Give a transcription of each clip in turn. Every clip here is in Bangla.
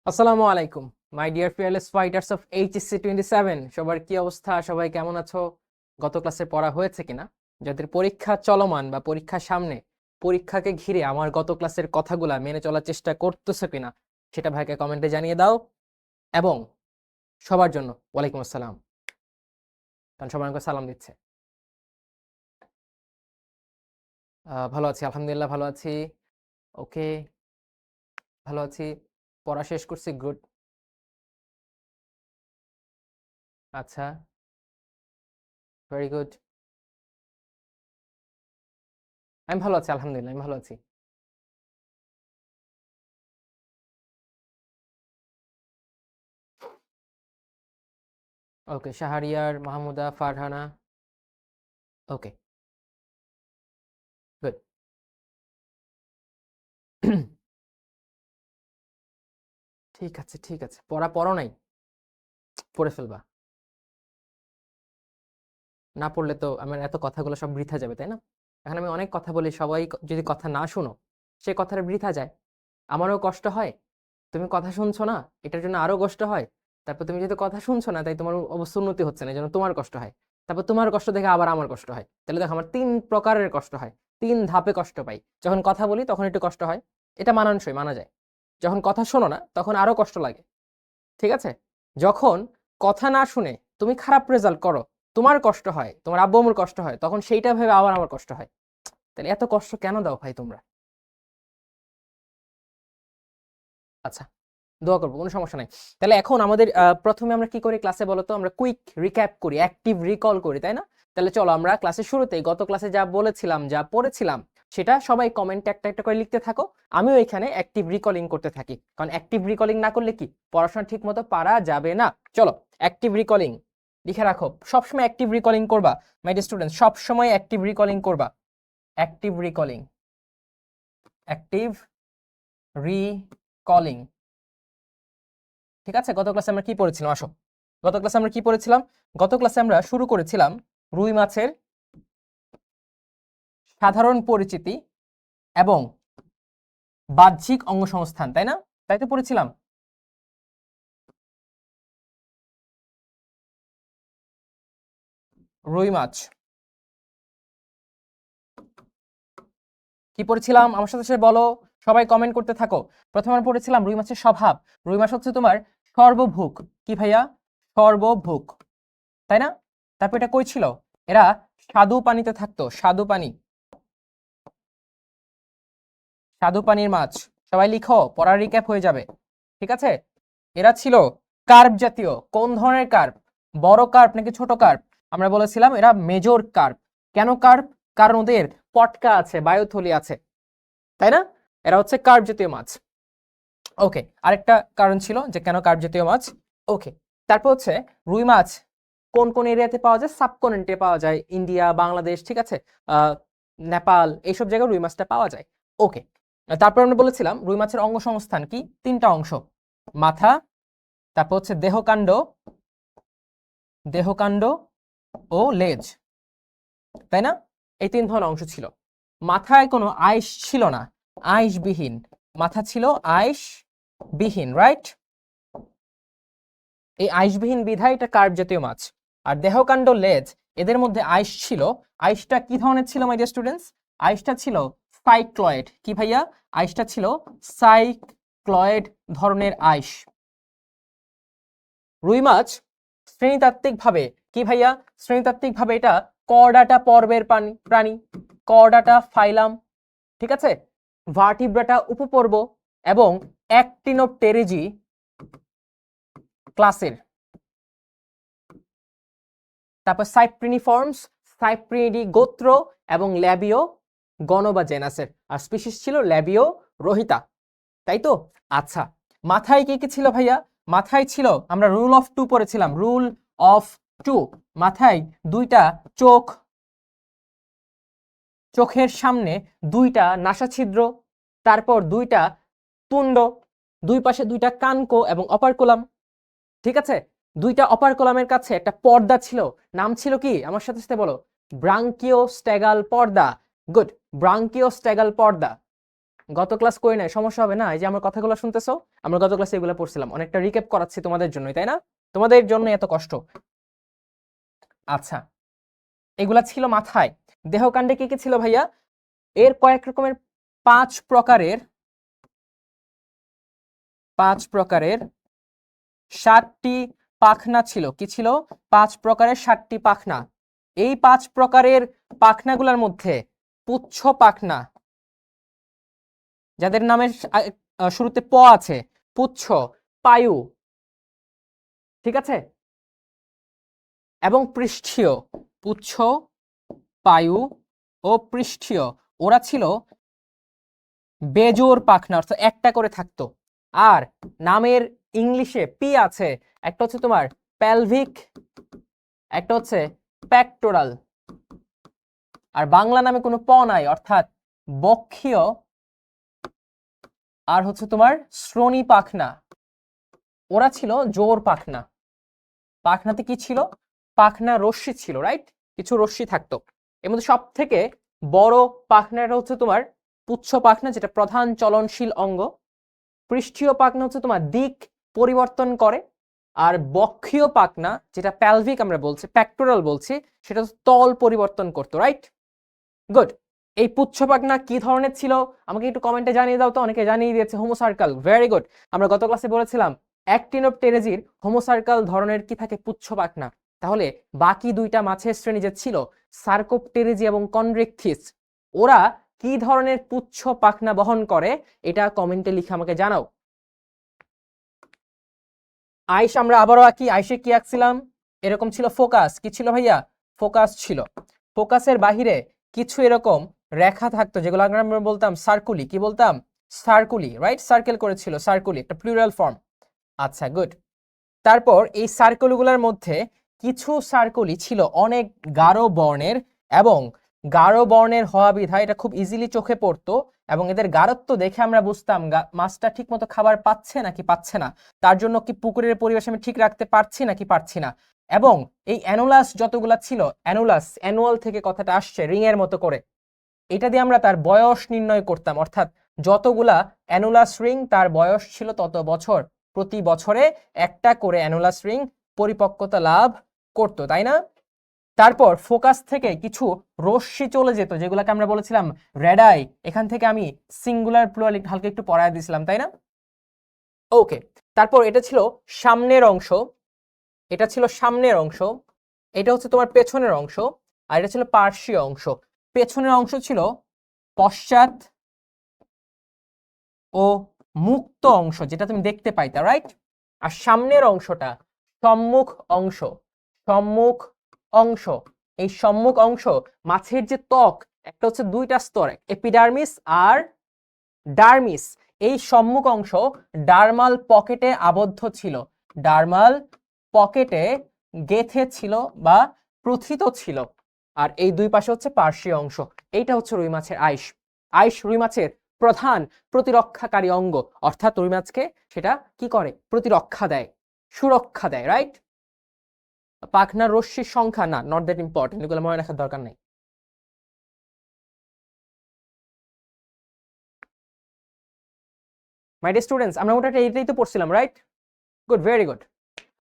আসসালামু আলাইকুম my dear fearless fighters of HSC 27। সবার কি অবস্থা? সবাই কেমন আছো? গত ক্লাসে পড়া হয়েছে কিনা? যাদের পরীক্ষা চলমান বা পরীক্ষার সামনে, পরীক্ষাকে ঘিরে আমার গত ক্লাসের কথাগুলা মেনে চলার চেষ্টা করতেছো কিনা সেটা ভাইকে কমেন্টে জানিয়ে দাও। এবং সবার জন্য ওয়ালাইকুম আসসালাম, কারণ সবাই আমাকে সালাম দিচ্ছে। ভালো আছি, আলহামদুলিল্লাহ ভালো আছি। ওকে, ভালো আছি। পড়া শেষ করছি, গুড। আচ্ছা, ভেরি গুড। আমি ভালো আছি, আলহামদুলিল্লাহ আমি ভালো আছি। ওকে, শাহরিয়ার, মাহমুদা, ফারহানা। ওকে, গুড। ঠিক আছে, ঠিক আছে, পড়ো নাই, পড়ে ফেলবা। না পড়লে তো আমার এত কথাগুলো সব বৃথা যাবে, তাই না? এখন আমি অনেক কথা বলি, সবাই যদি কথা না শুনো, সে কথাটা বৃথা যায়। আমারও কষ্ট হয়, তুমি কথা শুনছো না, এটার জন্য আরো কষ্ট হয়। তারপর তুমি যেহেতু কথা শুনছো না, তাই তোমার অবস্থা উন্নতি হচ্ছে না, এই জন্য তোমার কষ্ট হয়। তারপর তোমার কষ্ট দেখে আবার আমার কষ্ট হয়। তাহলে দেখো, আমার 3 প্রকারের কষ্ট হয়, 3 ধাপে কষ্ট পাই। যখন কথা বলি তখন একটু কষ্ট হয়, এটা মানানসই, মানা যায়। যখন কথা শোনো না, তখন আরো কষ্ট লাগে। ঠিক আছে? যখন কথা না শুনে তুমি খারাপ রেজাল্ট করো, তোমার কষ্ট হয়, তোমার আব্বু আম্মুর কষ্ট হয়, তখন সেইটা ভেবে আবার আমার কষ্ট হয়। তাহলে এত কষ্ট কেন দাও ভাই তোমরা? আচ্ছা, দোয়া করবো, কোনো সমস্যা নাই। তাহলে এখন আমাদের প্রথমে আমরা কি করি ক্লাসে বলো তো? আমরা কুইক রিক্যাপ করি, অ্যাক্টিভ রিকল করি, তাই না? তাহলে চলো আমরা ক্লাসের শুরুতেই গত ক্লাসে যা বলেছিলাম, যা পড়েছিলাম, সেটা সবাই কমেন্টে একটা একটা করে লিখতে থাকো। আমিও এখানে অ্যাক্টিভ রিকলিং করতে থাকি, কারণ অ্যাক্টিভ রিকলিং না করলে কি পড়াশোনা ঠিক মতো পারা যাবে না। চলো, অ্যাক্টিভ রিকলিং লিখে রাখো। সবসময় অ্যাক্টিভ রিকলিং করবা মাই ডিয়ার স্টুডেন্ট, সবসময় অ্যাক্টিভ রিকলিং করবা। Active recalling, active recalling. ঠিক আছে? গত ক্লাসে আমরা কি পড়েছিলাম? আসো, গত ক্লাসে আমরা কি পড়েছিলাম? গত ক্লাসে আমরা শুরু করেছিলাম রুই মাছের সাধারণ পরিচিতি এবং বাহ্যিক অঙ্গসংস্থান, তাই না? তাই তো পড়েছিলাম। রুই মাছ কি পড়েছিলাম? আমার সাথে সাথে বলো, সবাই কমেন্ট করতে থাকো। প্রথমে আমরা পড়েছিলাম রুই মাছের স্বভাব। রুই মাছ হচ্ছে তোমার সর্বভুক। কি ভাইয়া? সর্বভুক, তাই না? তারপর এটা কই ছিল? এরা স্বাদু পানিতে থাকতো, স্বাদু পানি, স্বাদু পানির মাছ। সবাই লিখো, পড়ার রিক্যাপ হয়ে যাবে। ঠিক আছে? এরা ছিল কার্প জাতীয়। কোন ধরনের কার্প? বড় কার্প নাকি ছোট কার্প? আমরা বলেছিলাম এরা মেজর কার্প। কেন কার্প? কারণ ওদের পটকা আছে, বায়ুথলি আছে, তাই না? এরা হচ্ছে কার্প জাতীয় মাছ। ওকে, আরেকটা কারণ ছিল যে কেন কার্প জাতীয় মাছ। ওকে, তারপর হচ্ছে রুই মাছ কোন কোন এরিয়াতে পাওয়া যায়? সাবকন্টিনেন্টে পাওয়া যায়, ইন্ডিয়া, বাংলাদেশ, ঠিক আছে, নেপাল, এইসব জায়গায় রুই মাছটা পাওয়া যায়। ওকে, তারপর আমরা বলেছিলাম রুই মাছের অঙ্গ সংস্থান কি? 3টা অংশ, মাথা, তারপর হচ্ছে দেহকাণ্ড, দেহকাণ্ড ও লেজ, তাই না? এই 3 ধরনের অংশ ছিল। মাথায় কোনো আইস ছিল না, আইসবিহীন মাথা ছিল, আইসবিহীন, রাইট? এই আইসবিহীন বিধায় এটা কার্প জাতীয় মাছ। আর দেহকাণ্ড, লেজ, এদের মধ্যে আইস ছিল। আইসটা কি ধরনের ছিল মাই ডিয়ার স্টুডেন্টস? আইসটা ছিল সাইক্লয়েড। কি ভাইয়া? আইসটা ছিল সাইক্লয়েড ধরনের আইস। রুই মাছ শ্রেণীতাত্ত্বিকভাবে কি ভাইয়া? শ্রেণীতাত্ত্বিকভাবে এটা কর্ডাটা পর্বের প্রাণী, কর্ডাটা ফাইলাম, ঠিক আছে? ভার্টিব্রাটা উপপর্ব এবং অ্যাক্টিনোপটেরিজি ক্লাসের। তারপর সাইপ্রিনিফর্মস, সাইপ্রিনিডি গোত্র এবং ল্যাবিও গণ বা জেনাসের। আর স্পিসিস ছিল ল্যাবিও রোহিতা, তাই তো? আচ্ছা, মাথায় কি কি ছিল ভাইয়া? মাথায় ছিল, আমরা রুল অফ 2 পড়েছিলাম, রুল অফ 2। মাথায় 2টা চোখ, চোখের সামনে 2টা নাসাছিদ্র, তারপর 2টা তুণ্ড, 2 পাশে 2টা কানকো এবং অপারকুলাম, ঠিক আছে? 2টা অপারকুলামের কাছে একটা পর্দা ছিল, নাম ছিল কি? আমার সাথে সাথে বলো, ব্রাঙ্কিওস্টেগাল পর্দা। গুড, ব্রাঙ্কিওস্টেগাল পর্দা। গত ক্লাস করি নাই, সমস্যা হবে না। এই যে আমার কথাগুলো শুনতেছো, আমরা গত ক্লাসে এগুলো পড়ছিলাম, অনেকটা রিক্যাপ করাচ্ছি তোমাদের জন্যই, তাই না? তোমাদের জন্য এত কষ্ট। আচ্ছা, এগুলা ছিল মাথায়। দেহকাণ্ডে কি কি ছিল ভাইয়া? এর কয়েক রকমের 5 প্রকারের 7টি পাখনা ছিল। কি ছিল? 5 প্রকারের 7টি পাখনা। এই 5 প্রকারের পাখনাগুলোর মধ্যে পুচ্ছ পাখনা, যাদের নামের শুরুতে প আছে, পুচ্ছ, পায়ু, ঠিক আছে, এবং পৃষ্ঠীয়, পুচ্ছ, পায়ু ও পৃষ্ঠীয়, ওরা ছিল বেজোড় পাখনা, অর্থাৎ একটা করে থাকতো। আর নামের ইংলিশে পি আছে, একটা হচ্ছে তোমার প্যালভিক, একটা হচ্ছে পেক্টোরাল, আর বাংলা নামে কোনো প নাই, অর্থাৎ বক্ষীয়, আর হচ্ছে তোমার শ্রোণী পাখনা, ওরা ছিল জোড় পাখনা। পাখনাতে কি ছিল? পাখনা রশ্মি ছিল, রাইট? কিছু রশ্মি থাকতো। এর মধ্যে সব থেকে বড় পাখনাটা হচ্ছে তোমার পুচ্ছ পাখনা, যেটা প্রধান চলনশীল অঙ্গ। পৃষ্ঠীয় পাখনা হচ্ছে তোমার দিক পরিবর্তন করে, আর বক্ষীয় পাখনা, যেটা প্যালভিক আমরা বলছি, পেক্টোরাল বলছি, সেটা তল পরিবর্তন করতো, রাইট? গুড। এই পুচ্ছ পাখনা কি ধরনের ছিল আমাকে একটু কমেন্টে জানিয়ে দাও তো। অনেকে জানিয়ে দিয়েছে হোমোসার্কাল, ভেরি গুড। আমরা গত ক্লাসে বলেছিলাম অ্যাক্টিনোপটেরেজির হোমোসার্কাল ধরনের কি থাকে? পুচ্ছ পাখনা। তাহলে বাকি দুইটা মাছের শ্রেণী যে ছিল, সার্কোপটেরেজি এবং কনড্রিকথিস, ওরা কি ধরনের পুচ্ছ পাখনা বহন করে? এটা কমেন্টে লিখে আমাকে জানাও। আইস আমরা আবারও আঁকি। আইসে কি আঁকছিলাম? এরকম ছিল ফোকাস। কি ছিল ভাইয়া? ফোকাস ছিল। ফোকাসের বাহিরে কিছু এরকম রেখা থাকতো, যেগুলো আমরা বলতাম সার্কুলি। কি বলতাম? সার্কুলি, রাইট? সার্কেল করেছিল, সার্কুলি একটা প্লুরাল ফর্ম। আচ্ছা, গুড। তারপর এই সার্কেলগুলোর মধ্যে কিছু সার্কুলি ছিল অনেক গাঢ় বর্ণের, এবং গাঢ় বর্ণের হওয়া বিধায় এটা খুব ইজিলি চোখে পড়তো, এবং এদের গাঢ়ত্ব দেখে আমরা বুঝতাম মাছটা ঠিক মতো খাবার পাচ্ছে নাকি পাচ্ছে না, তার জন্য কি পুকুরের পরিবেশ আমি ঠিক রাখতে পারছি নাকি পারছি না। এবং এই অ্যানুলাস যতগুলা ছিল, অ্যানুলাস, অ্যানুয়াল থেকে কথাটা আসছে, রিং এর মতো করে, এটা দিয়ে আমরা তার বয়স নির্ণয় করতাম। অর্থাৎ যতগুলা অ্যানুলাস রিং, তার বয়স ছিল তত বছর। প্রতি বছরে একটা করে অ্যানুলাস রিং পরিপক্কতা লাভ করতো, তাই না? তারপর ফোকাস থেকে কিছু রশ্মি চলে যেত, যেগুলোকে আমরা বলেছিলাম রেডাই। এখান থেকে আমি সিঙ্গুলার প্লুরাল হালকা একটু পড়ায় দিয়েছিলাম, তাই না? ওকে। তারপর এটা ছিল সামনের অংশ, এটা ছিল সামনের অংশ, এটা হচ্ছে তোমার পেছনের অংশ, আর এটা ছিল পার্শ্বীয় অংশ। পেছনের অংশ ছিল পশ্চাৎ ও মুক্ত অংশ, যেটা তুমি দেখতে পাইতা, রাইট? আর সামনের অংশটা সম্মুখ অংশ। সম্মুখ অংশ, এই সম্মুখ অংশ মাছের যে ত্বক, একটা হচ্ছে দুইটা স্তর, এপিডার্মিস আর ডার্মিস। এই সম্মুখ অংশ ডার্মাল পকেটে আবদ্ধ ছিল, ডার্মাল পকেটে গেথে ছিল বা প্রথিত ছিল। আর এই দুই পাশে হচ্ছে পার্শ্বীয় অংশ। এইটা হচ্ছে রুই মাছের আইস। আইস রুই মাছের প্রধান প্রতিরক্ষাকারী অঙ্গ, অর্থাৎ রুই মাছকে সেটা কি করে? প্রতিরক্ষা দেয়, সুরক্ষা দেয়, রাইট? পাখনার রশ্মির সংখ্যা না, নট দ্যাট ইম্পর্টেন্ট, এগুলো মনে রাখার দরকার নেই। মাই ডিয়ার স্টুডেন্টস, আমরা মোটামুটি এইটাই তো পড়ছিলাম, রাইট? Good, very good.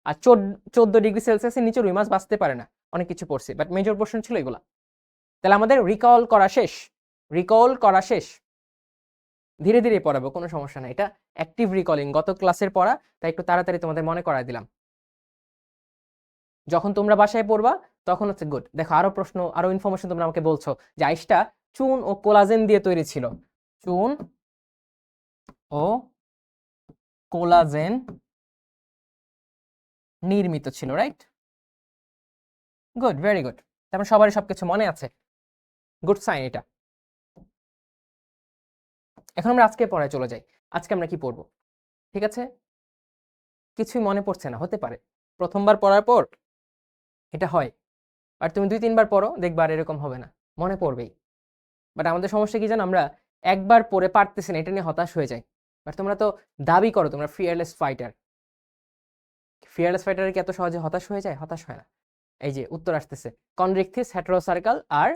আর 14 ডিগ্রি সেলসিয়াসের নিচে রুই মাছ বাঁচতে পারে না। অনেক কিছু পড়ছি, বাট মেজর পোর্শন ছিল এগুলা। তাহলে আমাদের রিকল করা শেষ, রিকল করা শেষ। ধীরে ধীরে পড়াবো, কোনো সমস্যা নাই। এটা অ্যাক্টিভ রিকলিং, গত ক্লাসের পড়া, তাই একটু তাড়াতাড়ি তোমাদের মনে করায় দিলাম। যখন তোমরা বাসায় পড়বা তখন হচ্ছে গুড। দেখো আরো প্রশ্ন, আরো ইনফরমেশন তোমরা আমাকে বলছো যে আইসটা চুন ও কোলাজেন দিয়ে তৈরি ছিল। চুন ও কোলাজেন নির্মিত ছিল, রাইট? Good, very good. তারপর সবারই সবকিছু মনে আছে, গুড সাইন এটা। এখন আমরা আজকে পড়ায় চলে যাই। আজকে আমরা কি পড়বো? ঠিক আছে, কিছুই মনে পড়ছে না, হতে পারে প্রথমবার পড়ার পর এটা হয়, আর তুমি 2-3 বার পড়ো, দেখবা আর এরকম হবে না, মনে পড়বেই। বাট আমাদের সমস্যা কি জানো? আমরা একবার পড়ে পারতেছি না, এটা নিয়ে হতাশ হয়ে যাই। বাট তোমরা তো দাবি করো তোমরা ফিয়ারলেস ফাইটার। ফিয়ারলেস ফাইটার কি এত সহজে হতাশ হয়ে যায়? হতাশ হয় না। এই যে উত্তর আসতেছে, কনড্রিকথিস, হেটেরোসার্কাল আর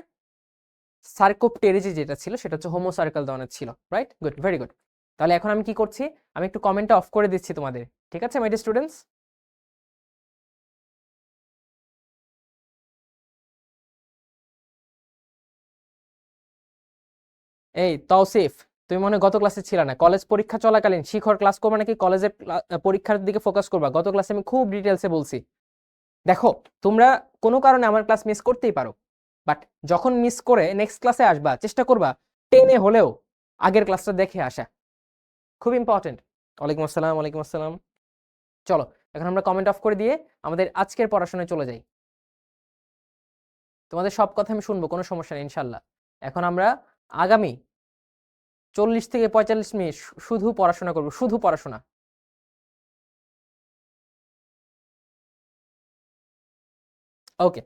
সার্কোপটেরিজি যেটা ছিল সেটা হচ্ছে হোমো সার্কেল ধরনের ছিল, রাইট? Good, very good. তাহলে এখন আমি কি করছি, আমি একটু কমেন্টটা অফ করে দিচ্ছি তোমাদের, ঠিক আছে মাই ডিয়ার স্টুডেন্টস? এই তৌসিফ, তুমি মনে হয় গত ক্লাসে ছিল না, কলেজ পরীক্ষা চলাকালীন শিখর ক্লাস করবা নাকি কলেজের পরীক্ষার দিকে ফোকাস করবা? গত ক্লাসে আমি খুব ডিটেলসে বলছি। দেখো, তোমরা কোনো কারণে আমার ক্লাস মিস করতেই পারো, বাট যখন মিস করে নেক্সট ক্লাসে আসবা চেষ্টা করবা টেনে হলেও আগের ক্লাসটা দেখে আসা, খুব ইম্পর্টেন্ট। ওয়ালাইকুম আসসালাম, ওয়ালাইকুম আসসালাম। চলো এখন আমরা কমেন্ট অফ করে দিয়ে আমাদের আজকের পড়াশোনায় চলে যাই। তোমাদের সব কথা আমি শুনবো, কোনো সমস্যা নেই ইনশাল্লাহ। এখন আমরা আগামী 40 থেকে 45 মিনিট শুধু পড়াশোনা করবো, শুধু পড়াশোনা। ওকে,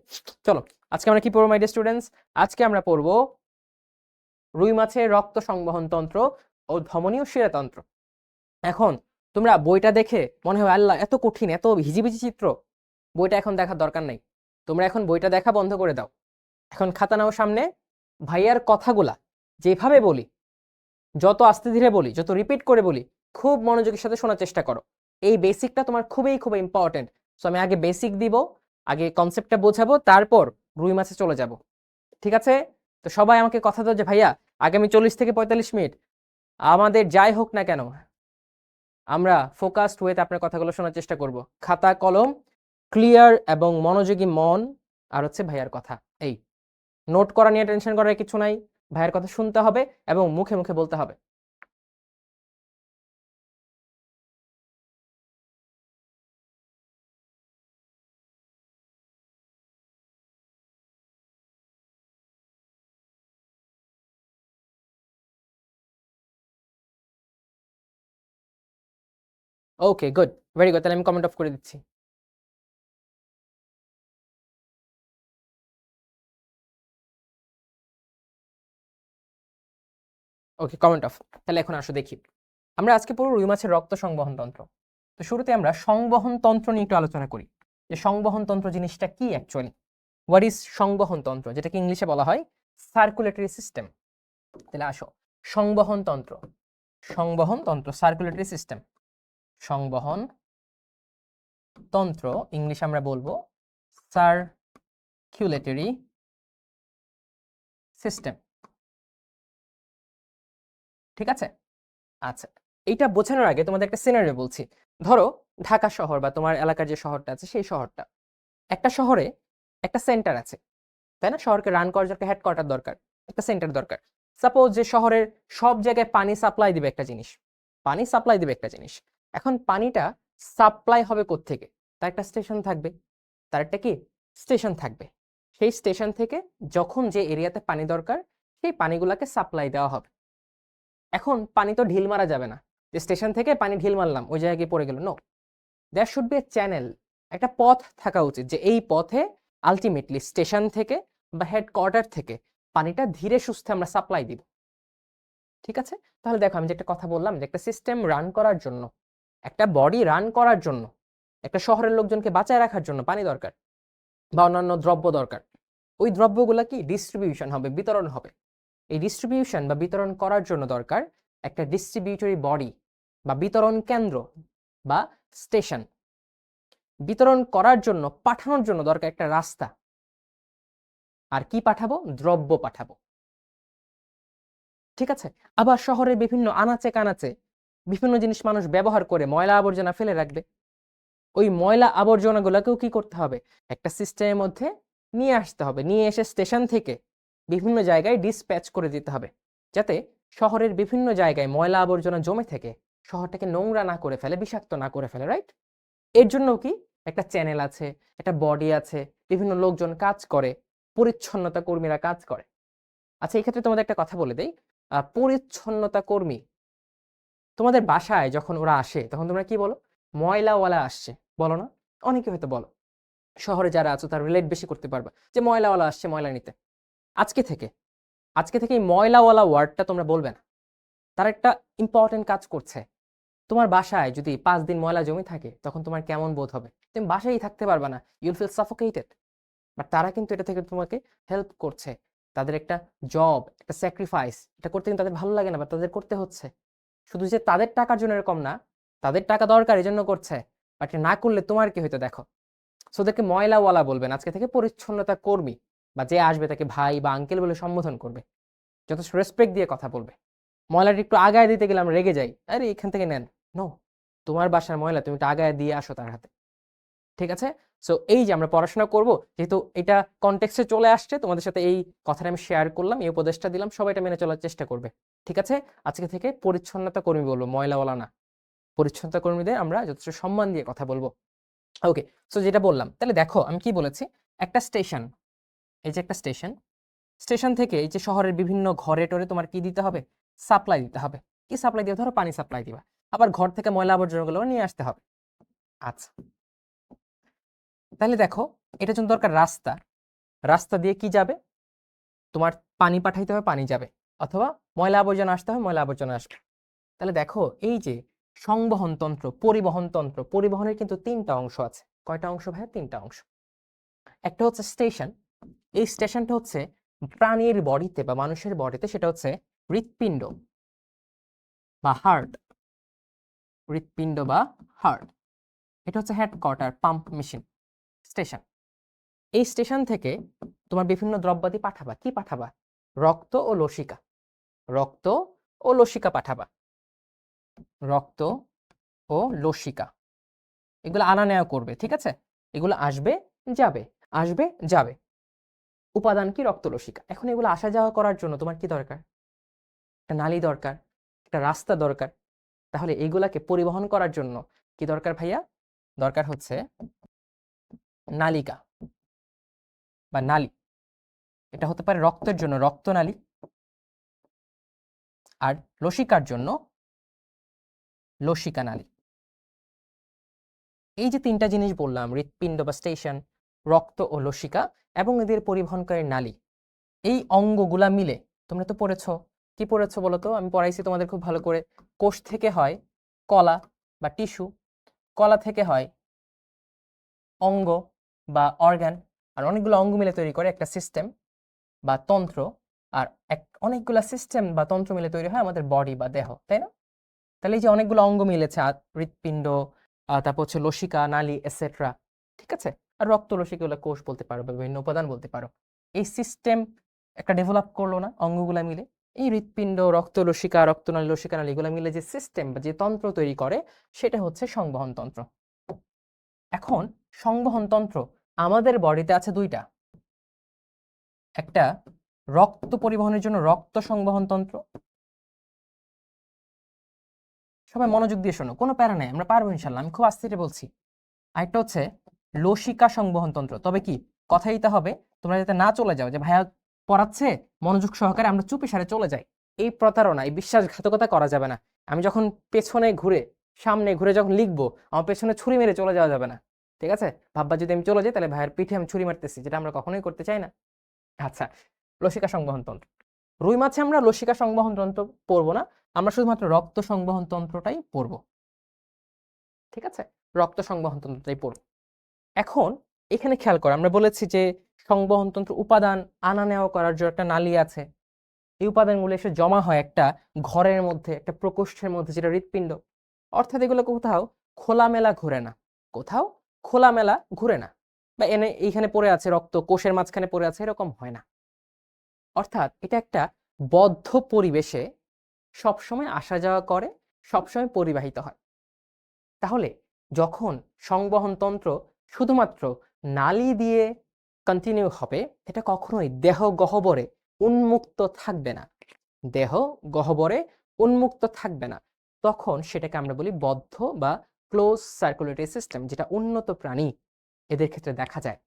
চলো আজকে আমরা কি পড়বো মাই ডিয়ার স্টুডেন্টস? আজকে আমরা পড়বো রুই মাছের রক্ত সংবহন তন্ত্র ও ধমনীয় শিরাতন্ত্র। এখন তোমরা বইটা দেখে মনে হয় আল্লাহ এত কঠিন, এত হিজিবিজি চিত্র, বইটা এখন দেখার দরকার নাই। তোমরা এখন বইটা দেখা বন্ধ করে দাও, এখন খাতা নাও সামনে, ভাইয়ার কথাগুলা যেভাবে বলি, যত আস্তে ধীরে বলি, যত রিপিট করে বলি, খুব মনোযোগের সাথে শোনার চেষ্টা করো। এই বেসিকটা তোমার খুবই খুবই ইম্পর্টেন্ট। সো আমি আগে বেসিক দিব, আগে কনসেপ্টটা বোঝাবো, তারপর রুই মাছে চলে যাব, ঠিক আছে? তো সবাই আমাকে কথা দাও যে ভাইয়া আগামী 40 থেকে 45 মিনিট আমাদের যাই হোক না কেন আমরা ফোকাসড ওয়েতে আপনার কথাগুলো শোনার চেষ্টা করব। খাতা কলম, ক্লিয়ার এবং মনোযোগী মন, আর হচ্ছে ভাইয়ার কথা। এই নোট করা নিয়ে টেনশন করার কিছু নাই, ভাইয়ের কথা শুনতে হবে এবং মুখে মুখে বলতে হবে। ওকে, গুড, ভেরি গুড। তাহলে আমি কমেন্ট অফ করে দিচ্ছি। ওকে, কমেন্ট অফ। তাহলে এখন আসো দেখি, আমরা আজকে পড়ব রুই মাছের রক্ত সংবহন তন্ত্র। তো শুরুতে আমরা সংবহন তন্ত্র নিয়ে একটু আলোচনা করি, যে সংবহন তন্ত্র জিনিসটা কি অ্যাকচুয়ালি। হোয়াট ইজ সংবহন তন্ত্র, যেটাকে ইংলিশে বলা হয় সার্কুলেটরি সিস্টেম। তাহলে আসো, সংবহন তন্ত্র, সংবহন তন্ত্র, সার্কুলেটরি সিস্টেম। সংবহন তন্ত্র ইংলিশ আমরা বলবো সার্কুলেটরি সিস্টেম, ঠিক আছে? আচ্ছা, এইটা বোঝানোর আগে তোমাদের একটা সিনারিও বলছি। ধরো ঢাকা শহর বা তোমার এলাকার যে শহরটা আছে সেই শহরটা, একটা শহরে একটা সেন্টার আছে, তাই না? শহরকে রান করার জন্য হেডকোয়ার্টার দরকার, একটা সেন্টার দরকার। সাপোজ যে শহরের সব জায়গায় পানি সাপ্লাই দিবে একটা জিনিস, পানি সাপ্লাই দিবে একটা জিনিস। এখন পানিটা সাপ্লাই হবে কোত্থেকে? তার একটা স্টেশন থাকবে, তার একটা কি স্টেশন থাকবে। সেই স্টেশন থেকে যখন যে এরিয়াতে পানি দরকার সেই পানিগুলোকে সাপ্লাই দেওয়া হবে। এখন পানি তো ঢিল মারা যাবে না, যে স্টেশন থেকে পানি ঢিল মারলাম ওই জায়গায় গিয়ে পড়ে গেল, no. There should be a channel, একটা পথ থাকা উচিত, যে এই পথে আলটিমেটলি স্টেশন থেকে বা হেডকোয়ার্টার থেকে পানিটা ধীরে সুস্থে আমরা সাপ্লাই দিব, ঠিক আছে? তাহলে দেখো, আমি যে একটা কথা বললাম, যে একটা সিস্টেম রান করার জন্য, একটা বডি রান করার জন্য, একটা শহরের লোকজনকে বাঁচায় রাখার জন্য পানি দরকার বা অন্যান্য দ্রব্য দরকার। ওই দ্রব্যগুলা কি ডিস্ট্রিবিউশন হবে, বিতরণ হবে। এই ডিস্ট্রিবিউশন বা বিতরণ করার জন্য দরকার একটা ডিস্ট্রিবিউটরি বডি বা বিতরণ কেন্দ্র বা স্টেশন। বিতরণ করার জন্য, পাঠানোর জন্য দরকার একটা রাস্তা। আর কি পাঠাবো? দ্রব্য পাঠাবো, ঠিক আছে? আবার শহরের বিভিন্ন আনাচে কানাচে বিভিন্ন জিনিস মানুষ ব্যবহার করে ময়লা আবর্জনা ফেলে রাখবে। ওই ময়লা আবর্জনাগুলোকেও কি করতে হবে? একটা সিস্টেমের মধ্যে নিয়ে আসতে হবে, নিয়ে এসে স্টেশন থেকে বিভিন্ন জায়গায় ডিসপ্যাচ করে দিতে হবে, যাতে শহরের বিভিন্ন জায়গায় ময়লা আবর্জনা জমে থেকে শহরটাকে নোংরা না করে ফেলে, বিষাক্ত না করে ফেলে, রাইট? এর জন্য কি একটা চ্যানেল আছে, একটা বডি আছে, বিভিন্ন লোকজন কাজ করে, পরিচ্ছন্নতা কর্মীরা কাজ করে। আচ্ছা, এই ক্ষেত্রে তোমাদের একটা কথা বলে দেই, পরিচ্ছন্নতা কর্মী, তোমাদের বাসায় যখন ওরা আসে তখন তোমরা কি বলো? ময়লাওয়ালা আসছে, বলো না? অনেকে হয়তো বলো। শহরে যারা আছো তারা রিলেট বেশি করতে পারবা, যে ময়লাওয়ালা আসছে ময়লা নিতে। আজকে থেকে, আজকে থেকে এই ময়লাওয়ালা ওয়ার্ডটা তোমরা বলবে না। তারা একটা ইম্পর্টেন্ট কাজ করছে। তোমার বাসায় যদি 5 দিন ময়লা জমে থাকে তখন তোমার কেমন বোধ হবে? তুমি বাসায়ই থাকতে পারবা না, ইউল ফিল সাফোকেটেড। বাট তারা কিন্তু এটা থেকে তোমাকে হেল্প করছে, তাদের একটা জব, একটা স্যাক্রিফাইস, এটা করতে কিন্তু তাদের ভালো লাগে না, বা তাদের করতে হচ্ছে। শুধু যে তাদের টাকার জন্য এরকম না, তাদের টাকা দরকার এই জন্য করছে, বাট না করলে তোমার কি হইতো দেখো। সো ওদেরকে ময়লাওয়ালা বলবেন, আজকে থেকে পরিচ্ছন্নতা কর্মী, বা যে আসবে তাকে ভাই বা আঙ্কেল বলে সম্বোধন করবে, যথেষ্ট রেসপেক্ট দিয়ে কথা বলবে। ময়লাটা একটু আগায় দিতে গেলে আমরা রেগে যাই, আরে এখান থেকে নেন, নো, তোমার বাসার ময়লা তুমি একটু আগায় দিয়ে আসো তার হাতে। ঠিক আছে? সো এই যে আমরা পড়াশোনা করব, যেহেতু এটা কনটেক্সটে চলে আসছে, তোমাদের সাথে এই কথাটা আমি শেয়ার করলাম, এই উপদেশটা দিলাম, সবাই এটা মেনে চলার চেষ্টা করবে। ঠিক আছে? আজকে থেকে পরিচ্ছন্নতা কর্মী বলবো, ময়লাওয়ালা না। পরিচ্ছন্নতা কর্মীদের আমরা যথেষ্ট সম্মান দিয়ে কথা বলবো। ওকে, সো যেটা বললাম, তাহলে দেখো আমি কি বলেছি, একটা স্টেশন, এই যে একটা স্টেশন, স্টেশন থেকে এই যে শহরের বিভিন্ন ঘরে টরে তোমার কি দিতে হবে, সাপ্লাই দিতে হবে। কি সাপ্লাই দিবে? ধরো পানি সাপ্লাই দিবা, আবার ঘর থেকে ময়লা আবর্জনাগুলো নিয়ে আসতে হবে। আচ্ছা, তাহলে দেখো এটার জন্য দরকার রাস্তা, রাস্তা দিয়ে কি যাবে, তোমার পানি পাঠাইতে হবে, পানি যাবে, অথবা ময়লা আবর্জনা আসতে হবে, ময়লা আবর্জনা আসবে। তাহলে দেখো এই যে সংবহন তন্ত্র, পরিবহন তন্ত্র, পরিবহনের কিন্তু তিনটা অংশ আছে। কয়টা অংশ ভাইয়া? তিনটা অংশ। একটা হচ্ছে স্টেশন, এই স্টেশনটা হচ্ছে প্রাণীর বডিতে বা মানুষের বডিতে, সেটা হচ্ছে হৃৎপিণ্ড বা হার্ট, হৃৎপিণ্ড বা হার্ট। এটা হচ্ছে হেডকোয়ার্টার, পাম্প মেশিন, স্টেশন। এই স্টেশন থেকে তোমার বিভিন্ন দ্রব্যাদি পাঠাবা, কি পাঠাবা? রক্ত ও লসিকা, রক্ত ও লসিকা পাঠাবা, রক্ত ও লসিকা, এগুলো আনা নেওয়া করবে। ঠিক আছে? এগুলো আসবে যাবে, আসবে যাবে। উপাদান কি? রক্ত লসিকা। এখন এগুলো আসা যাওয়া করার জন্য তোমার কি দরকার? একটা নালী দরকার, একটা রাস্তা দরকার। তাহলে এইগুলাকে পরিবহন করার জন্য কি দরকার ভাইয়া? দরকার হচ্ছে নালিকা বা নালী। এটা হতে পারে রক্তের জন্য রক্তনালী, আর লসিকার জন্য লসিকা নালী। এই যে তিনটা জিনিস বললাম, হৃৎপিণ্ড বা স্টেশন, রক্ত ও লসিকা, এবং এদের পরিবহনকারী নালী, এই অঙ্গগুলা মিলে, তোমরা তো পড়েছো, কি পড়েছো বলো তো? আমি পড়াইছি তোমাদের খুব ভালো করে। কোষ থেকে হয় কলা বা টিস্যু, কলা থেকে হয় অঙ্গ বা অর্গান, আর অনেকগুলো অঙ্গ মিলে তৈরি করে একটা সিস্টেম বা তন্ত্র, আর অনেকগুলো সিস্টেম বা তন্ত্র মিলে তৈরি হয় আমাদের বডি বা দেহ, তাই না? তাহলে এই যে অনেকগুলো অঙ্গ মিলেছে, হৃৎপিণ্ড, তারপর হচ্ছে লসিকা নালী এটসেট্রা। ঠিক আছে? আর রক্ত লসিকা গুলো কোষ বলতে পারো বা বিভিন্ন উপাদান বলতে পারো। এই সিস্টেম একটা ডেভেলপ করলো না অঙ্গগুলা মিলে? এই হৃৎপিণ্ড, রক্ত লসিকা, রক্তনালী, লসিকা নালী এগুলো মিলে যে সিস্টেম বা যে তন্ত্র তৈরি করে, সেটা হচ্ছে সংবহন তন্ত্র। এখন সংবহন তন্ত্র আমাদের বডিতে আছে দুইটা, একটা রক্ত পরিবহনের জন্য রক্ত সংবহন তন্ত্র, সবাই মনোযোগ দিয়ে শোনো, কোনো প্যারা নাই, আমরা পারবো ইনশাল্লাহ, আমি খুব আস্তে বলছি। আরেকটা হচ্ছে লসিকা সংবহন তন্ত্র। তবে কি কথা দিতে হবে, তোমরা যাতে না চলে যাও যে ভাইয়া পড়াচ্ছে মনোযোগ সহকারে আমরা চুপি সারে চলে যাই, এই প্রতারণা, এই বিশ্বাসঘাতকতা করা যাবে না। আমি যখন পেছনে ঘুরে সামনে ঘুরে যখন লিখবো, আমার পেছনে ছুরি মেরে চলে যাওয়া যাবে না। ঠিক আছে? ভাববা যদি আমি চলে যাই তাহলে ভাইয়ের পিঠে আমি ছুরি মারতেছি, যেটা আমরা কখনোই করতে চাই না। আচ্ছা, লসিকা সংবহন তন্ত্র, রুই মাছে আমরা লসিকা সংবহন তন্ত্র পড়বো না, আমরা শুধুমাত্র রক্ত সংবহন তন্ত্রটাই পড়বো। ঠিক আছে? রক্ত সংবহন তন্ত্রটাই পড়বো। এখন এখানে খেয়াল করো, আমরা বলেছি যে সংবহনতন্ত্র উপাদান আনা নেওয়া করার জন্য একটা নালী আছে। এই উপাদানগুলো এসে জমা হয় একটা ঘরের মধ্যে, একটা প্রকোষ্ঠের মধ্যে, যেটা হৃৎপিণ্ড। অর্থাৎ এগুলো কোথাও খোলামেলা ঘুরে না, কোথাও খোলামেলা ঘুরে না, বা এইখানে পড়ে আছে রক্ত কোষের মাঝখানে পড়ে আছে, এরকম হয় না। অর্থাৎ এটা একটা বদ্ধ পরিবেশে সবসময় আসা যাওয়া করে, সবসময় পরিবাহিত হয়। তাহলে যখন সংবহন তন্ত্র শুধুমাত্র নালী দিয়ে কন্টিনিউ হবে, এটা কখনোই দেহ গহ্বরে উন্মুক্ত থাকবে না, দেহ গহ্বরে উন্মুক্ত থাকবে না। তখন সেটাকে আমরা বলি বদ্ধ বা ক্লোজ সার্কুলেটরি সিস্টেম, যেটা উন্নত প্রাণী এদের ক্ষেত্রে দেখা যায়।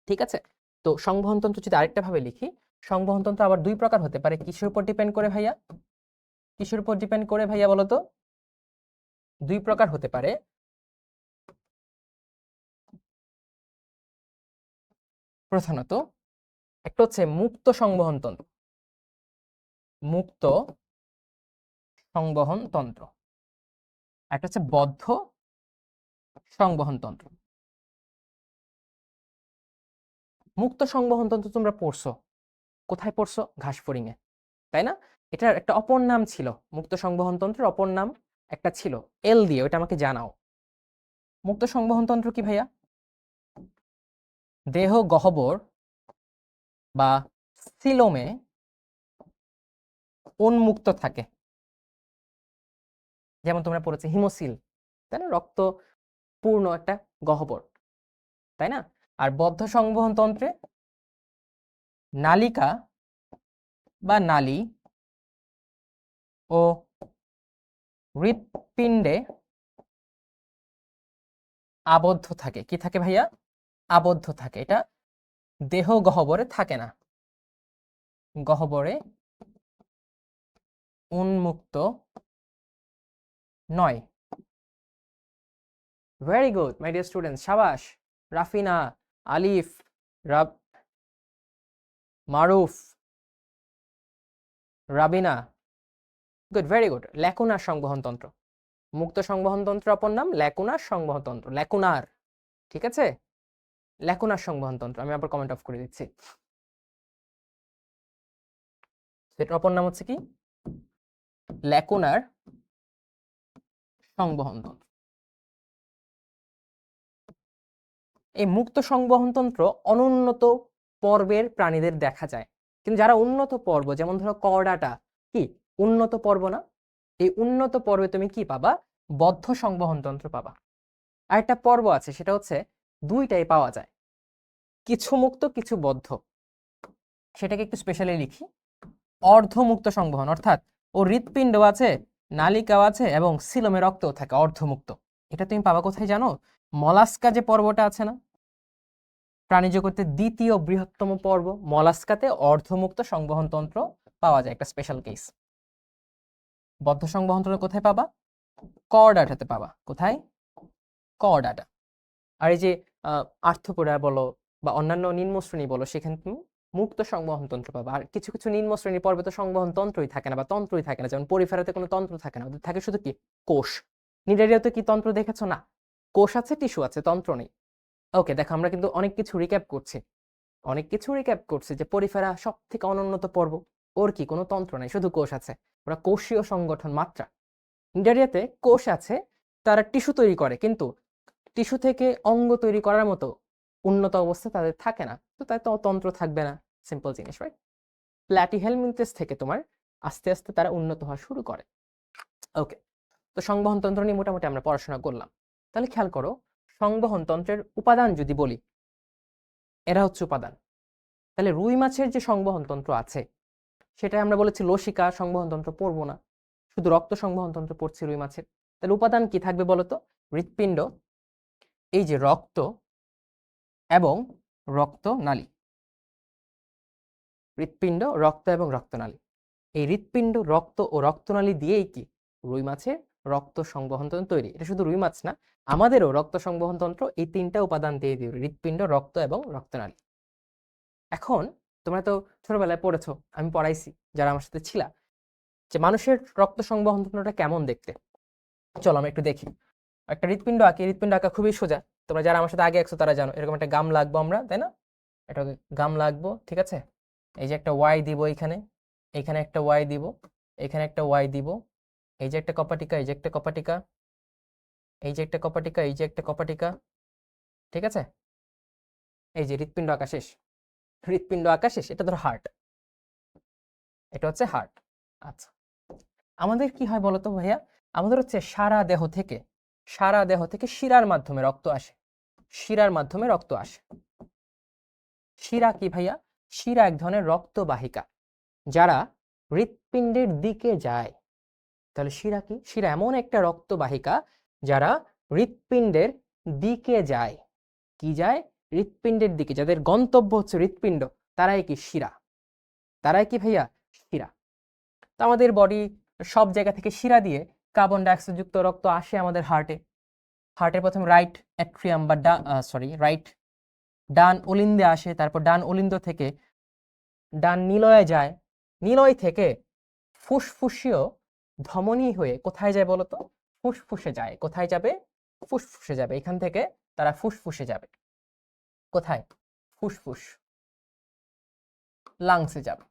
ঠিক আছে? তো সংবহন তন্ত্র যদি আরেকটা ভাবে লিখি, সংবহন তন্ত্র আবার দুই প্রকার হতে পারে। কিসের উপর ডিপেন্ড করে ভাইয়া? কিসের উপর ডিপেন্ড করে ভাইয়া বলো তো? দুই প্রকার হতে পারে। প্রধানত একটা হচ্ছে মুক্ত সংবহন তন্ত্র, মুক্ত সংবহন তন্ত্র, একটা হচ্ছে বদ্ধ সংবহন তন্ত্র। মুক্ত সংবহন তন্ত্র তোমরা পড়ছো, কোথায় পড়ছো? ঘাসফড়িংয়ে, তাই না? এটার একটা অপর নাম ছিল, মুক্ত সংবহন তন্ত্রের অপর নাম একটা ছিল এল দিয়ে, ওটা আমাকে জানাও। মুক্ত সংবহন তন্ত্র কি ভাইয়া? দেহ গহ্বর বা সিলোমে উন্মুক্ত থাকে, যেমন তোমরা পড়েছে হিমোসিল, তাই না? রক্ত পূর্ণ একটা গহ্বর, তাই না? আর বদ্ধ সংবহন তন্ত্রে নালিকা বা নালী ও হৃৎপিণ্ডে আবদ্ধ থাকে। কি থাকে ভাইয়া? আবদ্ধ থাকে। এটা দেহ গহ্বরে থাকে না, গহ্বরে উন্মুক্ত নয়। Very good my dear students, সাবাস। Rafina, Alif, Rab, Maruf, Rabina, good, very good. ল্যাকুনার সংবহন তন্ত্র, মুক্ত সংবহন তন্ত্রের অপর নাম ল্যাকুনার সংবহন তন্ত্র। ল্যাকুনার, ঠিক আছে? ল্যাকুনার সংবহন তন্ত্র, আমি আবার কমেন্ট অফ করে দিচ্ছি। এটার অপর নাম হচ্ছে কি? ল্যাকুনার সংবহন তন্ত্র। এই মুক্ত সংবহন তন্ত্র অনুন্নত পর্বের প্রাণীদের দেখা যায়, কিন্তু যারা উন্নত পর্ব, যেমন ধরো করডাটা, কি উন্নত পর্ব না? এই উন্নত পর্বে তুমি কি পাবা? বদ্ধ সংবহন তন্ত্র পাবা। আর একটা পর্ব আছে, সেটা হচ্ছে দুইটাই পাওয়া যায়, কিছু মুক্ত কিছু বদ্ধ। সেটাকে একটু স্পেশালি লিখি, অর্ধমুক্ত সংবহন, অর্থাৎ ও হৃৎপিণ্ড আছে, নালিকাও আছে এবং সিলোমে রক্তও থাকে, অর্ধমুক্ত। এটা তুমি পাবা কোথায় জানো? মলাস্কা যে পর্বটা আছে না, প্রাণী জগতের দ্বিতীয় বৃহত্তম পর্ব মলাস্কাতে অর্ধমুক্ত সংবহন তন্ত্র পাওয়া যায়, একটা স্পেশাল কেস। বদ্ধ সংবহন তন্ত্র কোথায় পাবা? করডাটাতে পাবা। কোথায়? করডাটা। আর এই যে আর্থ্রোপোডা বলো বা অন্যান্য নিম্ন শ্রেণী বলো, সেখানে তুমি মুক্ত সংবহন তন্ত্র পাবা। আর কিছু কিছু নিম্ন শ্রেণী পর্বে তো সংবহন তন্ত্রই থাকে না বা তন্ত্রই থাকে না, যেমন পরিফেরাতে কোনো তন্ত্র থাকে না, ওদের থাকে শুধু কি কোষ। নিডারিয়াতে কি তন্ত্র দেখেছো? না, কোষ আছে, টিস্যু আছে, তন্ত্র নেই। ওকে, দেখো আমরা কিন্তু অনেক কিছু রিক্যাপ করছি, যে পরিফেরা সব থেকে অনুন্নত পর্ব, ওর কি কোনো তন্ত্র নাই, শুধু কোষ আছে, ওরা কোষীয় সংগঠন মাত্রা। নিডারিয়াতে কোষ আছে, তারা টিস্যু তৈরি করে, কিন্তু টিস্যু থেকে অঙ্গ তৈরি করার মতো উন্নত অবস্থা তাদের থাকে না, তো তাই তো তন্ত্র থাকবে না, সিম্পল জিনিস, রাইট? প্ল্যাটিহেলমিনথেস থেকে তোমার আস্তে আস্তে তারা উন্নত হওয়া শুরু করে। ওকে, তো সংবহন তন্ত্র নিয়ে মোটামুটি আমরা পড়াশোনা করলাম। তাহলে খেয়াল করো, সংবহন তন্ত্রের উপাদান যদি বলি, এরা হচ্ছে উপাদান। তাহলে রুই মাছের যে সংবহন তন্ত্র আছে, সেটা আমরা বলেছি লসিকা সংবহন তন্ত্র পড়বো না, শুধু রক্ত সংবহন তন্ত্র পড়ছি রুই মাছের। তাহলে উপাদান কি থাকবে বলতো? হৃৎপিণ্ড, এই যে রক্ত এবং রক্তনালী, হৃৎপিণ্ড, রক্ত এবং রক্তনালী। এই হৃৎপিণ্ড, রক্ত ও রক্তনালী দিয়েই কি রুই মাছের রক্ত সংবহন তন্ত্র তৈরি। এটা শুধু রুই মাছ না, আমাদেরও রক্ত সংবহন তন্ত্র এই তিনটা উপাদান দিয়ে তৈরি, হৃৎপিণ্ড, রক্ত এবং রক্তনালী। এখন তোমরা তো ছোটবেলায় পড়েছো, আমি পড়াইছি যারা আমার সাথে ছিলা, যে মানুষের রক্ত সংবহন তন্ত্রটা কেমন দেখতে। চলো আমরা একটু দেখি। একটা হৃৎপিণ্ড আঁকি, হৃৎপিণ্ড আঁকা খুবই সোজা, তোমরা যারা আমার সাথে আগে আঁকছো তারা জানো। এরকম একটা গাম লাগবো আমরা, তাই না? এটা গাম লাগবো, ঠিক আছে? এই যে একটা ওয়াই দিব, এখানে এখানে একটা ওয়াই দিব, এখানে একটা ওয়াই দিব, এই যে একটা কপাটিকা, এই যে একটা কপাটিকা, এই যে একটা কপাটিকা, এই যে একটা কপাটিকা, ঠিক আছে? এই যে হৃৎপিণ্ড আঁকা শেষ, হৃৎপিণ্ড আঁকা শেষ। এটা ধরো হার্ট, এটা হচ্ছে হার্ট। আচ্ছা, আমাদের কি হয় বলতো ভাইয়া? আমাদের হচ্ছে সারা দেহ থেকে শিরার মাধ্যমে রক্ত আসে, শিরার মাধ্যমে রক্ত আসে। শিরা কি ভাইয়া? শিরা এক ধরনের রক্তবাহিকা যারা হৃৎপিণ্ডের দিকে যায়। তাহলে শিরা কি? শিরা এমন একটা রক্তবাহিকা যারা হৃৎপিণ্ডের দিকে যায়। কি যায়? হৃৎপিণ্ডের দিকে, যাদের গন্তব্য হচ্ছে হৃৎপিণ্ড, তারাই কি শিরা, তারাই কি ভাইয়া? শিরা। তো আমাদের বডি সব জায়গা থেকে শিরা দিয়ে কার্বন ডাইঅক্সাইড যুক্ত রক্ত আসে আমাদের হার্টে। হার্টের প্রথম রাইট অ্যাট্রিয়াম বা রাইট ডান অলিন্দে আসে, তারপর ডান অলিন্দ থেকে ডান নিলয়ে যায়, নিলয় থেকে ফুসফুসীয় ধমনী হয়ে কোথায় যায় বলতো? ফুসফুসে যায়। কোথায় যাবে? ফুসফুসে যাবে। এখান থেকে তারা ফুসফুসে যাবে। কোথায়? ফুসফুস। লাংসে যাবে।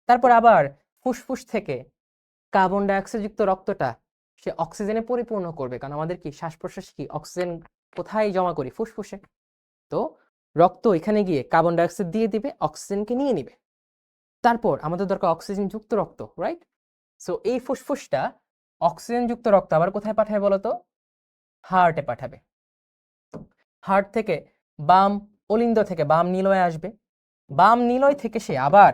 তারপর আবার ফুসফুস থেকে কার্বন ডাইঅক্সাইড যুক্ত রক্তটা সে অক্সিজেনে পরিপূর্ণ করবে, কারণ আমাদের কি শ্বাস প্রশ্বাস কি অক্সিজেন কোথায় জমা করি? ফুসফুসে। তো রক্ত এখানে গিয়ে কার্বন ডাইঅক্সাইড দিয়ে দিবে, অক্সিজেনকে নিয়ে নিবে। তারপর আমাদের দরকার অক্সিজেন যুক্ত রক্ত, রাইট? সো এই ফুসফুসটা অক্সিজেন যুক্ত রক্ত আবার কোথায় পাঠাবে বলতো? হার্টে পাঠাবে। হার্ট থেকে বাম অলিন্দ থেকে বাম নিলয়ে আসবে, বাম নিলয় থেকে সে আবার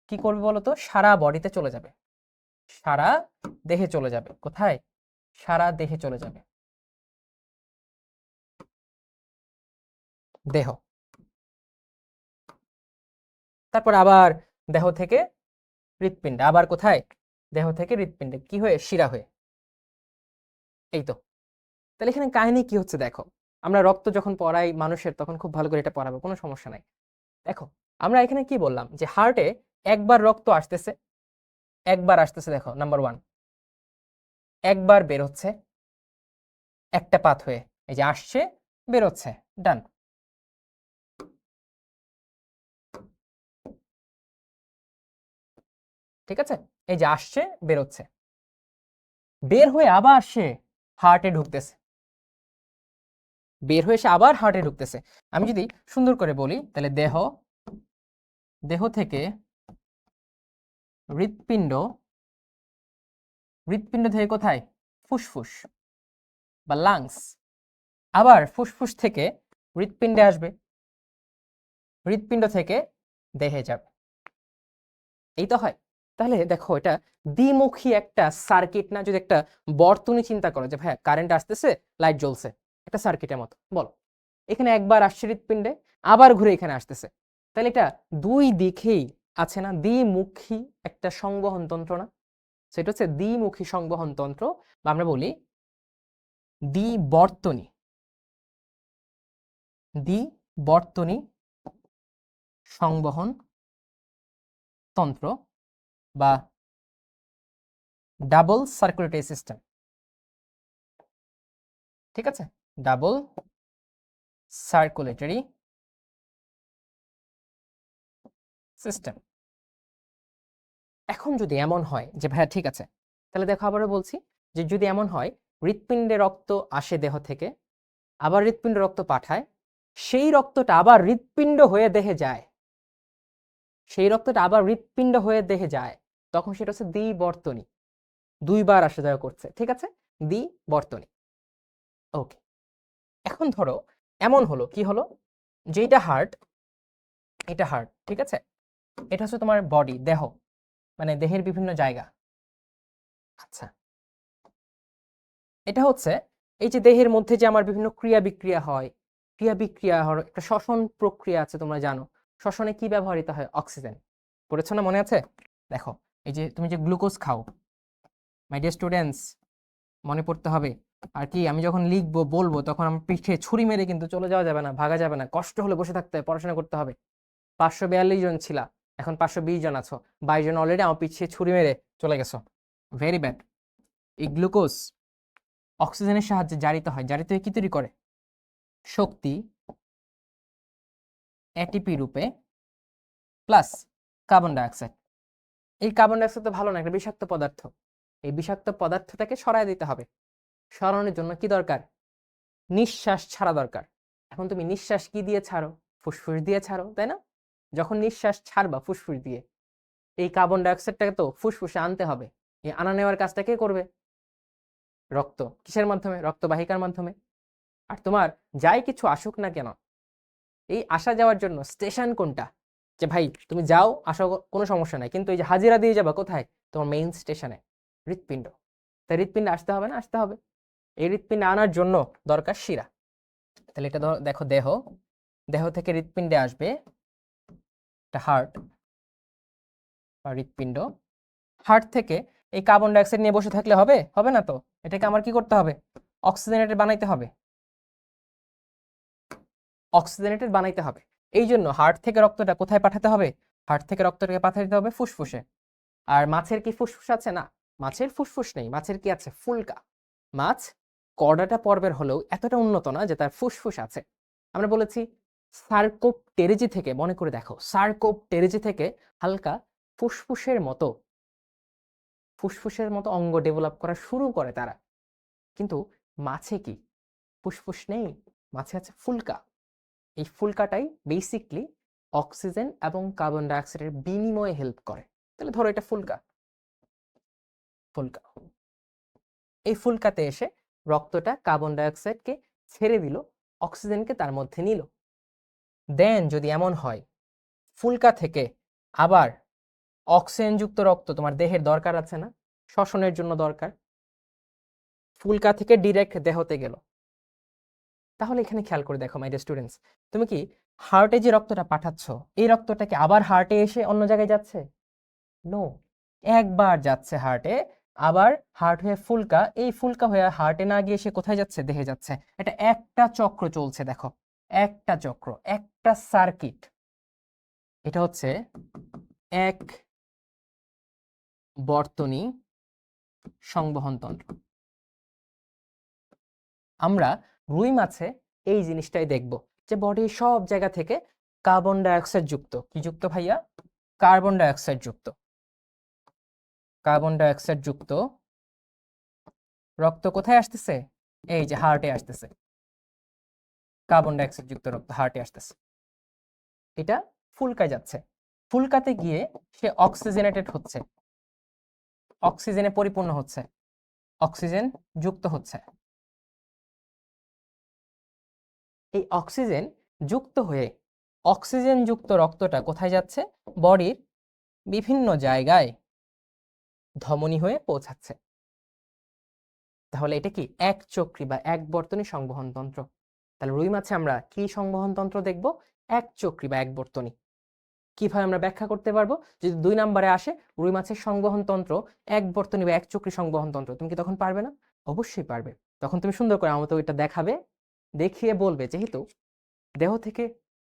কি করবে বলতো? সারা বডিতে চলে যাবে, সারা দেহে চলে যাবে। কোথায়? সারা দেহে চলে যাবে, দেহ। তারপর আবার দেহ থেকে হৃৎপিণ্ডে, আবার কোথায়? দেহ থেকে হৃৎপিণ্ডে, কি হয়ে? শিরা হয়ে। এই তো। তাহলে এখানে কাহিনী কি হচ্ছে দেখো, আমরা রক্ত যখন পড়াই মানুষের তখন খুব ভালো করে এটা পড়াবো, কোনো সমস্যা নাই। দেখো আমরা এখানে কি বললাম যে হার্টে একবার রক্ত আসতেছে, একবার আসতেছে, দেখো নাম্বার 1, একবার বের হচ্ছে একটা পাথ হয়ে, এই যে আসছে বেরোচ্ছে, ডান। ঠিক আছে, এই যে আসছে বেরোচ্ছে, বের হয়ে আবার সে হার্টে ঢুকতেছে, বের হয়ে সে আবার হার্টে ঢুকতেছে। আমি যদি সুন্দর করে বলি তাহলে দেহ, দেহ থেকে হৃৎপিণ্ড, হৃৎপিণ্ড থেকে কোথায়? ফুসফুস বা লাংস, আবার ফুসফুস থেকে হৃৎপিণ্ডে আসবে, হৃৎপিণ্ড থেকে দেহে যাবে। এই তো হয়। তাহলে দেখো এটা দ্বিমুখী একটা সার্কিট না? যদি একটা বর্তনী চিন্তা করো যে ভাই কারেন্ট আসতেছে, লাইট জ্বলছে, একটা সার্কিটের মতো বলো, এখানে একবার আসছে হৃৎপিণ্ডে, আবার ঘুরে এখানে আসতেছে, তাহলে এটা দুই দিকেই আছে না? দ্বিমুখী একটা সংবহন তন্ত্র না? সেটা হচ্ছে দ্বিমুখী সংবহন তন্ত্র, বা আমরা বলি দ্বিবর্তনী, দ্বিবর্তনী সংবহন তন্ত্র বা ডাবল সার্কুলেটরি সিস্টেম। ঠিক আছে, ডাবল সার্কুলেটরি সিস্টেম। এখন যদি এমন হয় যে ভাইয়া ঠিক আছে, তাহলে দেখো আবারও বলছি যে যদি এমন হয় হৃৎপিণ্ডে রক্ত আসে দেহ থেকে, আবার হৃৎপিণ্ডে রক্ত পাঠায়, সেই রক্তটা আবার হৃৎপিণ্ড হয়ে দেহে যায়, সেই রক্তটা আবার হৃৎপিণ্ড হয়ে দেহে যায়, তখন সেটা হচ্ছে দ্বিবর্তনী, দুইবার আসা যাওয়া করছে। ঠিক আছে, দ্বিবর্তনী। ওকে, এখন ধরো এমন হলো, কি হলো, যে এটা হার্ট, এটা হার্ট, ঠিক আছে, এটা হচ্ছে তোমার বডি, দেহ, মানে দেহের বিভিন্ন জায়গা। আচ্ছা, এটা হচ্ছে এই যে দেহের মধ্যে যে আমার বিভিন্ন ক্রিয়া বিক্রিয়া হয়, ক্রিয়া বিক্রিয়া হওয়ার একটা শ্বসন প্রক্রিয়া আছে, তোমরা জানো শ্বসনে কি ব্যবহৃত হয়? অক্সিজেন। পড়েছো না, মনে আছে? দেখো এই যে তুমি যে গ্লুকোজ খাও, মাই ডিয়ার স্টুডেন্টস, মনে পড়তে হবে। আর কি আমি যখন লিখবো বলবো তখন আমার পিঠে ছুরি মেরে কিন্তু চলে যাওয়া যাবে না, ভাগা যাবে না, কষ্ট হলে বসে থাকতে হবে, পড়াশোনা করতে হবে। 542 জন ছিলা, এখন 520 জন আছো, 22 জন অলরেডি আমার পিছিয়ে ছুরি মেরে চলে গেছো, ভেরি ব্যাড। এই গ্লুকোজ অক্সিজেনের সাহায্যে জারিত হয়, জারিত হয়ে কি তৈরি করে? শক্তি, এটিপি রূপে, প্লাস কার্বন ডাইঅক্সাইড। এই কার্বন ডাইঅক্সাইড তো ভালো না, একটা বিষাক্ত পদার্থ, এই বিষাক্ত পদার্থটাকে সরায় দিতে হবে। সরানোর জন্য কি দরকার? নিঃশ্বাস ছাড়া দরকার। এখন তুমি নিঃশ্বাস কি দিয়ে ছাড়ো? ফুসফুস দিয়ে ছাড়ো, তাই না? যখন নিঃশ্বাস ছাড়বা ফুসফুস দিয়ে, এই কার্বন ডাইঅক্সাইডটাকে তো ফুসফুসে আনতে হবে। এই আনা নেওয়ার কাজটা কে করবে? রক্ত। কিসের মাধ্যমে? রক্তবাহিকার মাধ্যমে। আর তোমার যাই কিছু আসুক না কেন, এই আসা যাওয়ার জন্য স্টেশন কোনটা? যে ভাই তুমি যাও আসো, কোনো সমস্যা নাই, কিন্তু এই যে হাজিরা দিয়ে যাবা কোথায়? তোমার মেইন স্টেশনে, হৃৎপিণ্ড। তাই হৃৎপিণ্ডে আসতে হবে না? আসতে হবে। এই হৃৎপিণ্ডে আনার জন্য দরকার শিরা। তাহলে এটা দেখো দেহ, দেহ থেকে হৃৎপিণ্ডে আসবে একটা হার্ট বা হৃৎপিণ্ড। হার্ট থেকে এই কার্বন ডাইঅক্সাইড নিয়ে বসে থাকলে হবে? হবে না তো, এটাকে আমার কি করতে হবে? অক্সিজেনেটেড বানাইতে হবে, অক্সিজেনেটেড বানাইতে হবে। এই জন্য হার্ট থেকে রক্তটা কোথায় পাঠাতে হবে? হার্ট থেকে রক্তটাকে পাঠাতে হবে ফুসফুসে। আর মাছের কি ফুসফুস আছে? না, মাছের ফুসফুস নেই। মাছের কি আছে? ফুলকা। মাছ কর্ডাটা পর্বের হলেও এতটা উন্নত না যে তার ফুসফুস আছে। আমরা বলেছি সার্কোপটেরিজি থেকে, মনে করে দেখো, সার্কোপটেরিজি থেকে হালকা ফুসফুসের মতো অঙ্গ ডেভেলপ করা শুরু করে তারা। কিন্তু মাছে কি ফুসফুস নেই, মাছে আছে ফুলকা। এই ফুলকাটাই বেসিকলি অক্সিজেন এবং কার্বন ডাইঅক্সাইডের বিনিময়ে হেল্প করে। তাহলে ধরো এটা ফুলকা, এই ফুলকাতে এসে রক্তটা কার্বন ডাইঅক্সাইডকে ছেড়ে দিল, অক্সিজেনকে তার মধ্যে নিল। দেন যদি এমন হয় ফুলকা থেকে আবার অক্সিজেনযুক্ত রক্ত তোমার দেহের দরকার আছে না, শ্বসনের জন্য দরকার, ফুলকা থেকে ডিরেক্ট দেহতে গেল, তাহলে এখানে খেয়াল করে দেখো মাই ডিয়ার স্টুডেন্টস, তুমি কি হার্টে যে রক্তটা পাঠাচ্ছ, এই রক্তটা কি আবার হার্টে এসে অন্য জায়গায় যাচ্ছে? নো, একবার যাচ্ছে হার্টে, আবার হার্ট হয়ে ফুলকা, এই ফুলকা হয়ে হার্টে না গিয়ে সে কোথায় যাচ্ছে? দেহে যাচ্ছে। এটা একটা চক্র চলছে, দেখো একটা চক্র, একটা সার্কিট। এটা হচ্ছে এক বর্তনী সংবহন তন্ত্র। আমরা রুই মাছে এই জিনিসটাই দেখব যে বডির সব জায়গা থেকে কার্বন ডাইঅক্সাইড যুক্ত, কি যুক্ত ভাইয়া? কার্বন ডাইঅক্সাইড যুক্ত, কার্বন ডাইঅক্সাইড যুক্ত রক্ত কোথায় আসতেছে? এই যে হার্টে আসতেছে, কার্বন ডাইঅক্সাইড যুক্ত রক্ত হার্টে আসতেছে। এটা ফুলকায় যাচ্ছে, ফুলকাতে গিয়ে সে অক্সিজেনেটেড হচ্ছে, অক্সিজেনে পরিপূর্ণ হচ্ছে, অক্সিজেন যুক্ত হচ্ছে। এই অক্সিজেন যুক্ত হয়ে অক্সিজেন যুক্ত রক্তটা কোথায় যাচ্ছে? বডির বিভিন্ন জায়গায় ধমনী হয়ে পৌঁছাচ্ছে। তাহলে এটা কি এক চক্রী বা এক বর্তনী সংবহন তন্ত্র। তাহলে রুই মাছে আমরা কি সংবহন তন্ত্র দেখব? এক চক্রী বা এক বর্তনী। কিভাবে আমরা ব্যাখ্যা করতে পারবো? যদি 2 নম্বরে আসে রুই মাছের সংবহন তন্ত্র এক বর্তনী বা এক চক্রী সংবহন তন্ত্র, তুমি কি তখন পারবে না? অবশ্যই পারবে। তখন তুমি সুন্দর করে আমার তো এটা দেখাবে, দেখিয়ে বলবে যেহেতু দেহ থেকে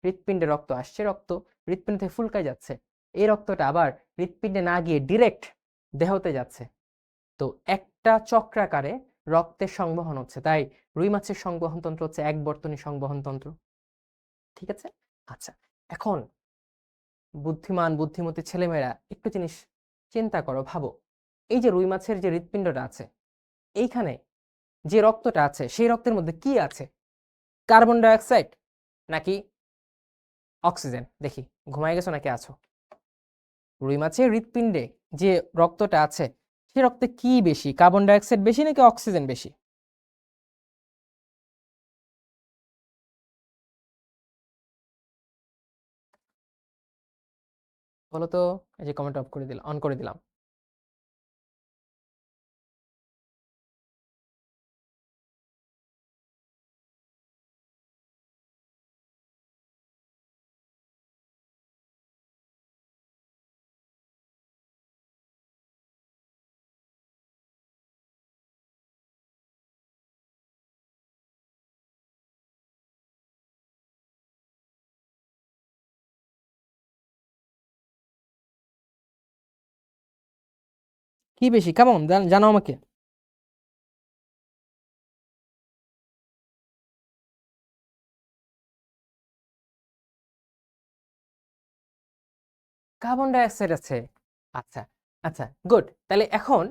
হৃৎপিণ্ডে রক্ত আসছে, রক্ত হৃৎপিণ্ড থেকে ফুলকায় যাচ্ছে, এই রক্তটা আবার হৃৎপিণ্ডে না গিয়ে ডিরেক্ট দেহতে যাচ্ছে, তো একটা চক্রাকারে রক্তের সংবহন হচ্ছে। তাই রুই মাছের সংবহন তন্ত্র হচ্ছে এক বর্তনী সংবহন তন্ত্র। ঠিক আছে? আচ্ছা, এখন বুদ্ধিমান বুদ্ধিমতী ছেলেমেয়েরা একটু জিনিস চিন্তা করো, ভাবো, এই যে রুই মাছের যে হৃৎপিণ্ডটা আছে, এইখানে যে রক্তটা আছে সেই রক্তের মধ্যে কি আছে? কার্বন ডাইঅক্সাইড নাকি অক্সিজেন? দেখি ঘুমায় গেছো নাকি আছো? রুই মাছের হৃৎপিণ্ডে যে রক্তটা আছে সে রক্তে কি বেশি, কার্বন ডাইঅক্সাইড বেশি নাকি অক্সিজেন বেশি? বলো তো। এই যে কমেন্ট অফ করে দিলাম, অন করে দিলাম। কি বেশি, কেমন জানো আমাকে। কার্বন ডাইঅক্সাইড আছে। আচ্ছা, আচ্ছা, গুড। তাহলে এখন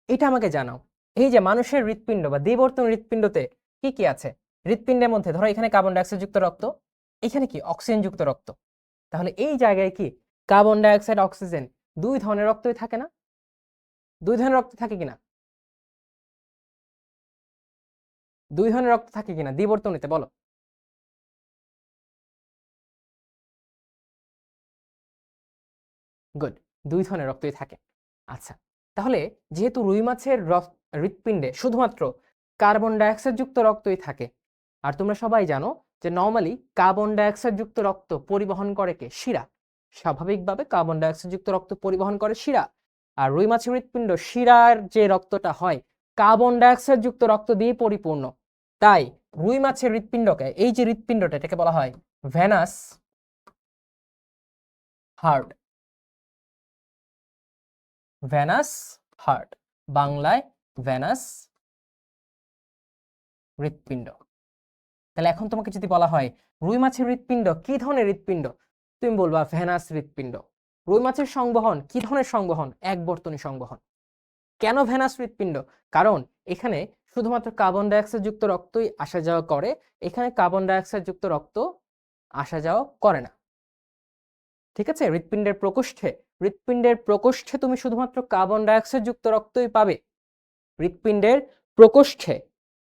এটা আমাকে জানাও, এই যে মানুষের হৃৎপিণ্ড বা দেবর্তন হৃৎপিণ্ডতে কি কি আছে? হৃৎপিণ্ডের মধ্যে ধরো এখানে কার্বন ডাইঅক্সাইড যুক্ত রক্ত, এখানে কি অক্সিজেন যুক্ত রক্ত। তাহলে এই জায়গায় কি কার্বন ডাইঅক্সাইড অক্সিজেন দুই ধরনের রক্তই থাকে না? দুই ধরনের রক্ত থাকে কিনা? দুই ধরনের রক্ত থাকে কিনা দ্বিবর্তনীতে, বলো। গুড, দুই ধরনের রক্তই থাকে। আচ্ছা, তাহলে যেহেতু রুই মাছের হৃৎপিণ্ডে শুধুমাত্র কার্বন ডাইঅক্সাইড যুক্ত রক্তই থাকে, আর তোমরা সবাই জানো যে নর্মালি কার্বন ডাইঅক্সাইড যুক্ত রক্ত পরিবহন করে কে? শিরা। স্বাভাবিকভাবে কার্বন ডাইঅক্সাইড যুক্ত রক্ত পরিবহন করে শিরা, আর রুই মাছের হৃৎপিণ্ড শিরার যে রক্তটা হয় কার্বন ডাইঅক্সাইড যুক্ত রক্ত দিয়ে পরিপূর্ণ। তাই রুই মাছের হৃৎপিণ্ডকে, এই যে হৃৎপিণ্ডটা, এটাকে বলা হয় ভেনাস হার্ট। ভেনাস হার্ট, বাংলায় ভেনাস হৃৎপিণ্ড। তাহলে এখন তোমাকে যদি বলা হয় রুই মাছের হৃৎপিণ্ড কি ধরনের হৃৎপিণ্ড, তুমি বলবা ভেনাস হৃৎপিণ্ড। রুই মাছের সংবহন কি ধরনের সংবহন, একবর্তনী সংবহন। কেন ভেনাস হৃৎপিণ্ড? কারণ এখানে শুধুমাত্র কার্বন ডাইঅক্সাইড যুক্ত রক্তই আসা যাওয়া করে, এখানে কার্বন ডাইঅক্সাইড যুক্ত রক্ত আসা যাওয়া করে না। ঠিক আছে, হৃৎপিণ্ডের প্রকোষ্ঠে তুমি শুধুমাত্র কার্বন ডাইঅক্সাইড যুক্ত রক্তই পাবে, হৃৎপিণ্ডের প্রকোষ্ঠে।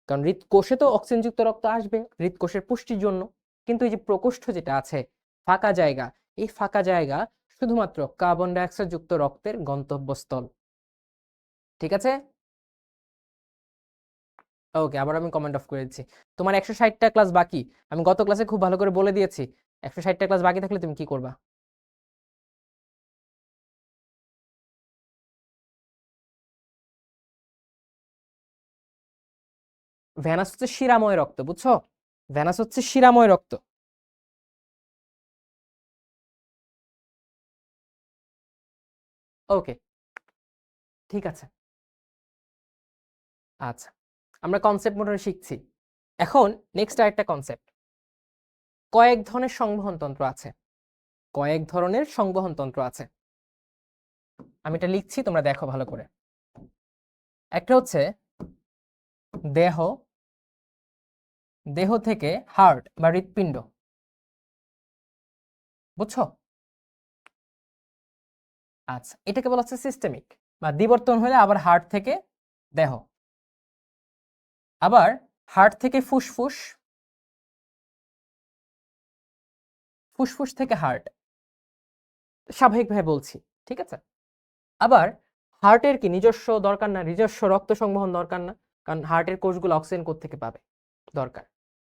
কারণ হৃৎকোষে তো অক্সিজেন যুক্ত রক্ত আসবে হৃৎকোষের পুষ্টির জন্য, কিন্তু এই যে প্রকোষ্ঠ যেটা আছে ফাঁকা জায়গা, এই ফাঁকা জায়গা শুধুমাত্র কার্বন ডাইঅক্সাইড যুক্ত রক্তের গন্তব্যস্থল। ঠিক আছে, ওকে, আবার আমি কমেন্ট অফ করে দিচ্ছি। তোমার 160টা ক্লাস বাকি, আমি গত ক্লাসে খুব ভালো করে বলে দিয়েছি। 160টা ক্লাস বাকি থাকলে তুমি কি করবা? ভেনাস হচ্ছে শিরাময় রক্ত, বুঝছো? ভেনাস হচ্ছে শিরাময় রক্ত। ওকে, ঠিক আছে। আচ্ছা, আমরা কনসেপ্ট মোটামুটি শিখছি। এখন নেক্সট আরেকটা কনসেপ্ট, কয়েক ধরনের সংবহন তন্ত্র আছে। কয়েক ধরনের সংবহন তন্ত্র আছে, আমি এটা লিখছি, তোমরা দেখো ভালো করে। একটা হচ্ছে দেহ, দেহ থেকে হার্ট বা হৃৎপিণ্ড, বুঝছো? আচ্ছা, এটাকে বলা হচ্ছে সিস্টেমিক, বা দিবর্তন হলে আবার হার্ট থেকে দেহ, আবার হার্ট থেকে ফুসফুস, ফুসফুস থেকে হার্ট, স্বাভাবিকভাবে বলছি, ঠিক আছে? আবার হার্টের কি নিজস্ব দরকার না, নিজস্ব রক্ত সংবহন দরকার না, কারণ হার্টের কোষগুলো অক্সিজেন কোত্থেকে পাবে, দরকার।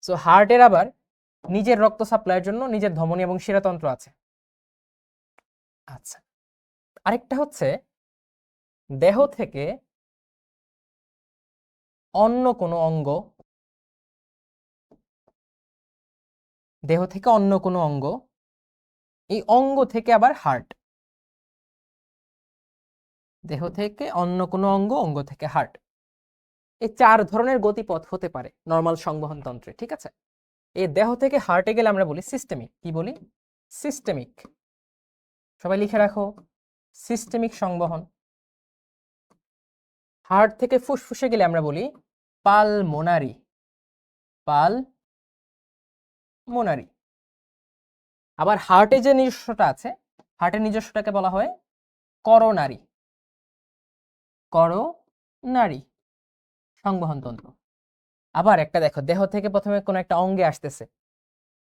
সো হার্টের আবার নিজের রক্ত সাপ্লাইয়ের জন্য নিজের ধমনী এবং শিরাতন্ত্র আছে। আচ্ছা, আরেকটা হচ্ছে দেহ থেকে অন্য কোনো অঙ্গ, দেহ থেকে অন্য কোনো অঙ্গ, এই অঙ্গ থেকে আবার হার্ট, দেহ থেকে অন্য কোনো অঙ্গ, অঙ্গ থেকে হার্ট, এই 4 ধরনের গতিপথ হতে পারে নর্মাল সংবহন তন্ত্রে। ঠিক আছে, এই দেহ থেকে হার্টে গেলে আমরা বলি সিস্টেমিক। কি বলি? সিস্টেমিক। সবাই লিখে রাখো, সিস্টেমিক সংবহন। হার্ট থেকে ফুসফুসে গেলে আমরা বলি পালমোনারি, পালমোনারি। আবার হার্টে যে নিজস্বটা আছে, হার্টের নিজস্বটাকে বলা হয় করোনারি, করোনারি সংবহন তন্ত্র। আবার একটা দেখো, দেহ থেকে প্রথমে কোনো একটা অঙ্গে আসতেছে,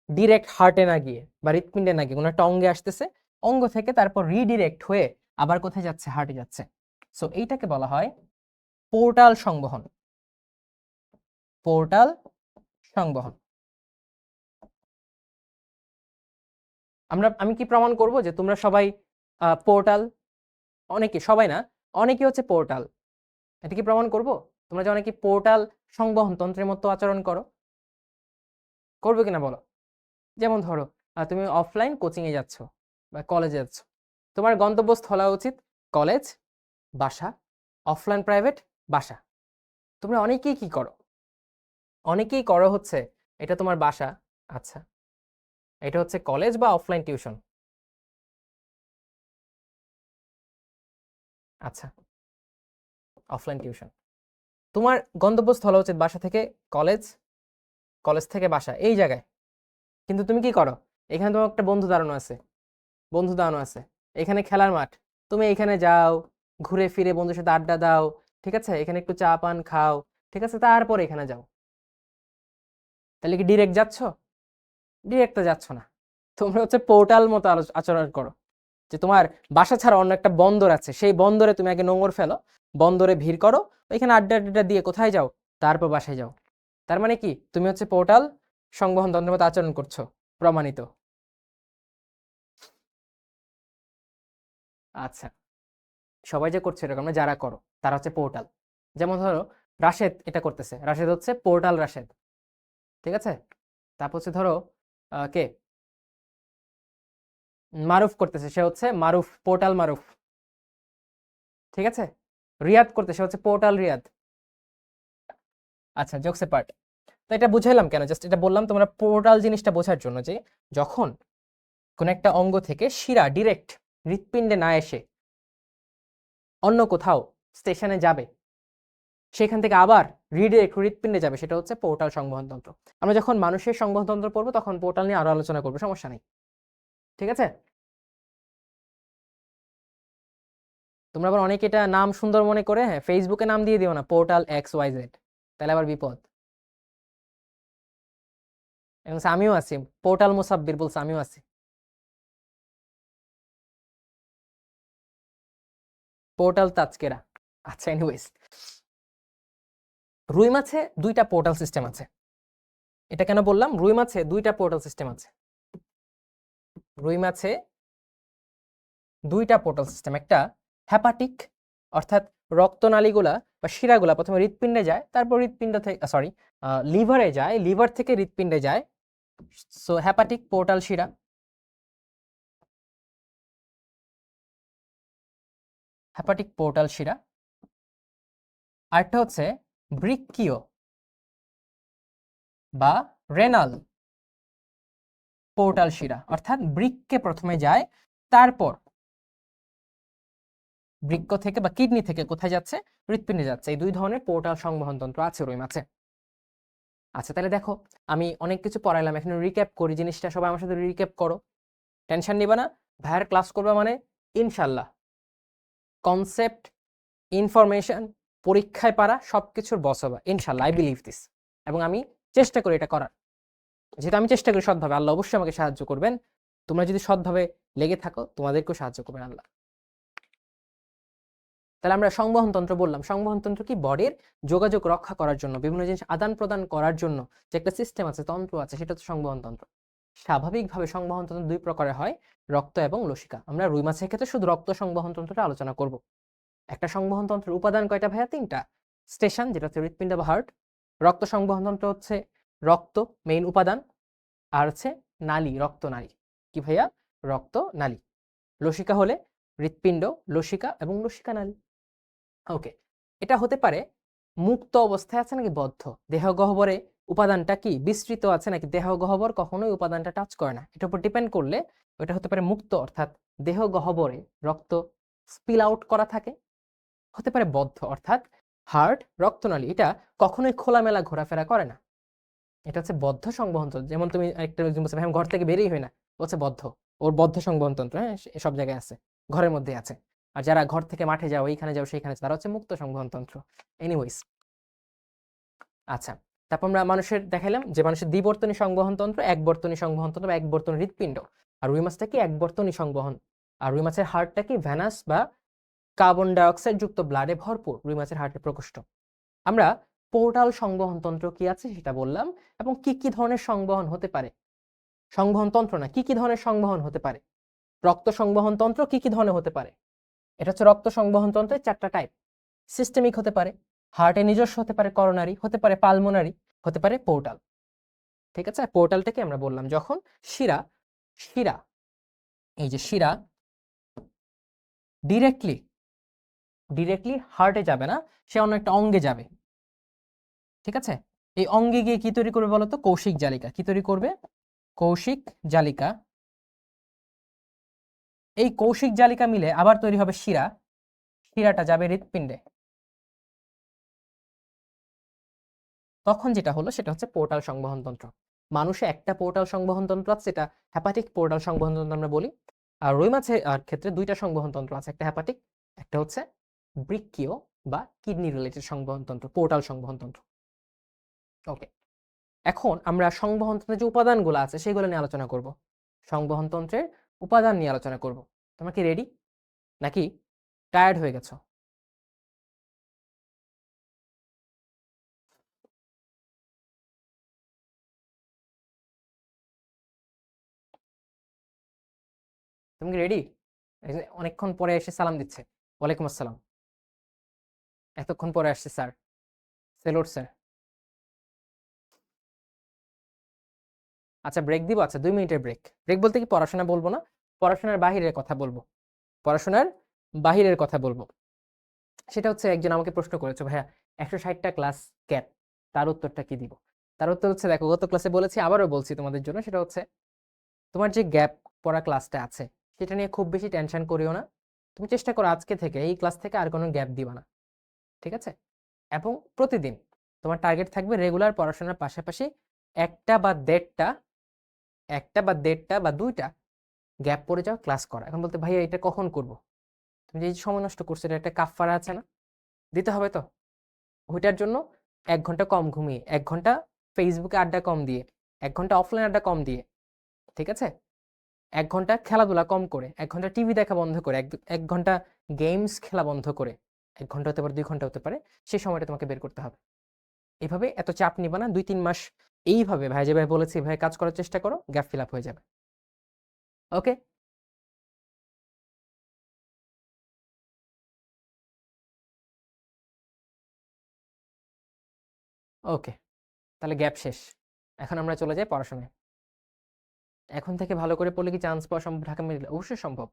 ডিরেক্ট হার্টে না গিয়ে বা হৃৎপিণ্ডে না গিয়ে কোনো একটা অঙ্গে আসতেছে, অঙ্গ থেকে তারপর রিডিরেক্ট হয়ে আবার কোথায় যাচ্ছে? হার্টে যাচ্ছে। সো এইটাকে বলা হয় পোর্টাল সংবহন, পোর্টাল সংবহন। আমি কি প্রমাণ করব যে তোমরা সবাই পোর্টাল? অনেকে, সবাই না, অনেকে হচ্ছে পোর্টাল। এটা কি প্রমাণ করব? তোমরা যে অনেকে পোর্টাল সংবহন তন্ত্রের মতো আচরণ করো, করবে কিনা বলো? যেমন ধরো তুমি অফলাইন কোচিং এ যাচ্ছ বা কলেজে যাচ্ছ, তোমার গন্তব্যস্থল হওয়া উচিত কলেজ, বাসা, অফলাইন প্রাইভেট, বাসা। তোমরা অনেকেই কি করো? অনেকেই করো হচ্ছে এটা তোমার বাসা, আচ্ছা, এটা হচ্ছে কলেজ বা অফলাইন টিউশন, আচ্ছা, অফলাইন টিউশন। তোমার গন্তব্যস্থল উচিত বাসা থেকে কলেজ, কলেজ থেকে বাসা, এই জায়গায়। কিন্তু তুমি কি করো? এখানে তোমার একটা বন্ধু দাঁড়ানো আছে, এখানে খেলার মাঠ, তুমি এখানে যাও, ঘুরে ফিরে বন্ধুর সাথে আড্ডা দাও, ঠিক আছে, এখানে একটু চা পান খাও, ঠিক আছে, তারপর এখানে যাও। তাহলে কি ডিরেক্ট যাচ্ছ? ডিরেক্ট তো যাচ্ছ না। তোমরা হচ্ছে পোর্টাল মতো আচরণ করো, যে তোমার বাসা ছাড়া অন্য একটা বন্দর আছে, সেই বন্দরে তুমি আগে নোংর ফেলো, বন্দরে ভিড় করো, ওইখানে আড্ডা আড্ডা দিয়ে কোথায় যাও? তারপর বাসায় যাও। তার মানে কি তুমি হচ্ছে পোর্টাল সংবহন তন্ত্রের মতো আচরণ করছো, প্রমাণিত। আচ্ছা, সবাই যে করছে এরকম না, যারা করো তারা হচ্ছে পোর্টাল। যেমন ধরো রাশেদ এটা করতেছে, রাশেদ হচ্ছে পোর্টাল রাশেদ, ঠিক আছে? তারপর হচ্ছে ধরো কে মারুফ করতেছে, সে হচ্ছে মারুফ, পোর্টাল মারুফ, ঠিক আছে? রিয়াদ করতেছে, সে হচ্ছে পোর্টাল রিয়াদ। আচ্ছা, জোকস পার্ট। এটা বুঝাইলাম কেন, জাস্ট এটা বললাম তোমরা পোর্টাল জিনিসটা বোঝার জন্য, যে যখন কোন একটা অঙ্গ থেকে শিরা ডিরেক্ট হৃৎপিণ্ডে না এসে অন্য কোথাও স্টেশনে যাবে, সেখান থেকে আবার রিডিরেক্ট হৃৎপিণ্ডে যাবে, সেটা হচ্ছে পোর্টাল সংবহন তন্ত্র। আমরা যখন মানুষের সংবহন তন্ত্র পড়বো তখন পোর্টাল নিয়ে আরো আলোচনা করবো, সমস্যা নেই, ঠিক আছে? তোমরা আবার অনেকে এটা নাম সুন্দর মনে করে হ্যাঁ ফেসবুকে নাম দিয়ে দিও না পোর্টাল XYZ, তাহলে আবার বিপদ। এবং আমিও আছি, পোর্টাল মুসাব্বির বলছে, আমিও আছি। পোর্টাল তাজকেরা। আচ্ছা, এনিওয়েজ, রুই মাছে দুইটা পোর্টাল সিস্টেম আছে। এটা কেন বললাম? রুই মাছে দুইটা পোর্টাল সিস্টেম আছে। রুই মাছে দুইটা পোর্টাল সিস্টেম, একটা হ্যাপাটিক, অর্থাৎ রক্তনালীগুলা বা শিরাগুলা প্রথমে হৃৎপিণ্ডে যায়, তারপর হৃৎপিণ্ড থেকে সরি লিভারে যায়, লিভার থেকে হৃৎপিণ্ডে যায়, সো হ্যাপাটিক পোর্টাল শিরা। হ্যাপাটিক পোর্টাল শিরা। আরেকটা হচ্ছে বৃক্কীয় বা রেনাল পোর্টাল শিরা, অর্থাৎ বৃক্কে প্রথমে যায়, তারপর বৃক্ক থেকে বা কিডনি থেকে কোথায় যাচ্ছে? হৃৎপিণ্ডে যাচ্ছে। এই দুই ধরনের পোর্টাল সংবহন তন্ত্র আছে রুই মাছে। আচ্ছা, তাহলে দেখো আমি অনেক কিছু পড়াইলাম, এখন রিক্যাপ করি জিনিসটা, সবাই আমার সাথে রিক্যাপ করো, টেনশন নিবা না। ভাইয়ের ক্লাস করবা মানে ইনশাল্লাহ কনসেপ্ট, ইনফরমেশন, পরীক্ষায় পারা সবকিছুর বস হবা ইনশাল্লাহ, আই বিলিভ দিস। এবং আমি চেষ্টা করি এটা করার, যেহেতু আমি চেষ্টা করি সৎভাবে, আল্লাহ অবশ্যই আমাকে সাহায্য করবেন। তোমরা যদি সৎভাবে লেগে থাকো, তোমাদেরকেও সাহায্য করবেন আল্লাহ। তাহলে আমরা সংবহন তন্ত্র বললাম। সংবহন তন্ত্র কি? বডির যোগাযোগ রক্ষা করার জন্য, বিভিন্ন জিনিস আদান প্রদান করার জন্য যে একটা সিস্টেম আছে, তন্ত্র আছে, সেটা হচ্ছে সংবহন তন্ত্র। স্বাভাবিকভাবে সংবহন তন্ত্র দুই প্রকারের হয়, রক্ত এবং লসিকা। আমরা রুই মাছের ক্ষেত্রে শুধু রক্ত সংবহন তন্ত্রটা আলোচনা করব। একটা সংবহন তন্ত্রের উপাদান কয়টা ভাইয়া? তিনটা। স্টেশন, যেটা হচ্ছে হৃৎপিণ্ড বা হার্ট। রক্ত সংবহন তন্ত্র হচ্ছে রক্ত মেইন উপাদান, আর হচ্ছে নালী, রক্ত নালী। কি ভাইয়া? রক্ত নালী। লসিকা হলে হৃৎপিণ্ড, লসিকা এবং লসিকা নালী। ওকে, এটা হতে পারে মুক্ত অবস্থায় আছে নাকি বদ্ধ। দেহ গহ্বরে উপাদানটা কি বিস্তৃত আছে নাকি দেহ গহ্বর কখনোই উপাদানটা টাচ করে না, এটার উপর ডিপেন্ড করলে ওটা হতে পারে মুক্ত, অর্থাৎ দেহ গহ্বরে রক্ত স্পিল আউট করা থাকে। হতে পারে বদ্ধ, অর্থাৎ হার্ট, রক্তনালী এটা কখনোই খোলামেলা ঘোরাফেরা করে না, এটা হচ্ছে বদ্ধ সংবহন তন্ত্র। যেমন তুমি একটা বলছো ভাই আমি ঘর থেকে বেরিয়ে হই না, ও হচ্ছে বদ্ধ, ওর বদ্ধ সংবহন তন্ত্র, হ্যাঁ সব জায়গায় আছে, ঘরের মধ্যে আছে। আর যারা ঘর থেকে মাঠে যাও, এইখানে যাও সেইখানে, তারা হচ্ছে মুক্ত সংবহন তন্ত্র। এনিওয়েজ, আচ্ছা, তারপর আমরা মানুষের দেখাইলাম যে মানুষের দ্বিবর্তনী সংবহন তন্ত্র, একবর্তনী সংবহন তন্ত্র বা একবর্তনী হৃৎপিণ্ড। আর রুই মাছটা কি? একবর্তনী সংবহন। আর রুই মাছের হার্টটা কি? ভ্যানাস বা কার্বন ডাইঅক্সাইড যুক্ত ব্লাডে ভরপুর রুই মাছের হার্টের প্রকোষ্ঠ। আমরা পোর্টাল সংবহন তন্ত্র কি আছে সেটা বললাম, এবং কি কি ধরনের সংবহন হতে পারে। সংবহন তন্ত্র না, কি কি ধরনের সংবহন হতে পারে। রক্ত সংবহন তন্ত্র কি কি ধরনের হতে পারে? এটা হচ্ছে রক্ত সংবহন তন্ত্রের চারটা টাইপ। সিস্টেমিক হতে পারে, হার্টের নিজস্ব হতে পারে, করোনারি হতে পারে, পালমোনারি হতে পারে, পোর্টাল। ঠিক আছে, পোর্টালটাকে আমরা বললাম যখন শিরা শিরা এই যে শিরা ডিরেক্টলি ডিরেক্টলি হার্টে যাবে না, সে অন্য একটা অঙ্গে যাবে। ঠিক আছে, এই অঙ্গে গিয়ে কি তৈরি করবে বলতো? কৌশিক জালিকা। কি তৈরি করবে? কৌশিক জালিকা। এই কৌশিক জালিকা মিলে আবার তৈরি হবে শিরা, শিরাটা যাবে হৃৎপিণ্ডে। তখন যেটা হলো সেটা হচ্ছে পোর্টাল সংবহন তন্ত্র। মানুষে একটা পোর্টাল সংবহন তন্ত্র আছে, সেটা হ্যাপাটিক পোর্টাল সংবহন তন্ত্র আমরা বলি। আর রুই মাছের ক্ষেত্রে দুইটা সংবহন তন্ত্র আছে, একটা হ্যাপাটিক, একটা হচ্ছে বৃক্কীয় বা কিডনি রিলেটেড সংবহন তন্ত্র, পোর্টাল সংবহন তন্ত্র। ওকে, এখন আমরা সংবহন তন্ত্রের যে উপাদানগুলো আছে সেগুলো নিয়ে আলোচনা করব। সংবহন তন্ত্রের উপাদান নিয়ে আলোচনা করব। তোমরা কি রেডি নাকি টায়ার্ড হয়ে গেছো? তুমি কি রেডি? অনেকক্ষণ পরে এসে সালাম দিচ্ছে। ওয়ালাইকুম আসসালাম। এতক্ষণ পরে আসছে স্যার, সেলুট স্যার। আচ্ছা, ব্রেক দিব। আচ্ছা, 2 মিনিটের ব্রেক। ব্রেক বলতে কি পড়াশোনা বলবো না, পড়াশোনার বাহিরের কথা বলবো, পড়াশোনার বাহিরের কথা বলবো। সেটা হচ্ছে একজন আমাকে প্রশ্ন করেছে, ভাইয়া 160টা ক্লাস ক্যাট, তার উত্তরটা কি দিব? তার উত্তর হচ্ছে, দেখো গত ক্লাসে বলেছি, আবারও বলছি তোমাদের জন্য, সেটা হচ্ছে তোমার যে গ্যাপ পড়া ক্লাসটা আছে সেটা নিয়ে খুব বেশি টেনশন করিও না। তুমি চেষ্টা করো আজকে থেকে, এই ক্লাস থেকে আর কোনো গ্যাপ দিবা না, ঠিক আছে? এবং প্রতিদিন তোমার টার্গেট থাকবে রেগুলার পড়াশোনার পাশাপাশি একটা বা দেড়টা বা দুইটা গ্যাপ পড়ে যাও ক্লাস করা। এখন বলতে ভাইয়া এটা কখন করব? তুমি যে এই সময় নষ্ট করছো, এটা একটা কাফফারা আছে না, দিতে হবে তো। ওইটার জন্য 1 ঘন্টা কম ঘুমিয়ে, 1 ঘন্টা ফেসবুকে আড্ডা কম দিয়ে, 1 ঘন্টা অফলাইন আড্ডা কম দিয়ে, ঠিক আছে? 1 ঘন্টা খেলাধুলা কম করে, 1 ঘন্টা টিভি দেখা বন্ধ করে, 1 ঘন্টা গেমস খেলা বন্ধ করে, 1 ঘন্টা হতে পারে, 2 ঘন্টা হতে পারে, সেই সময়টা তোমাকে বের করতে হবে। এভাবে এত চাপ নিবা না, 2-3 মাস এইভাবে ভাই যেভাবে বলেছি ভাই কাজ করার চেষ্টা করো, গ্যাপ ফিল আপ হয়ে যাবে। ওকে? ওকে, তাহলে গ্যাপ শেষ। এখন আমরা চলে যাই পড়াশোনায়। এখন থেকে ভালো করে পড়লে কি চান্স পাওয়া সম্ভব ঢাকা মেডিকেল? অবশ্যই সম্ভব,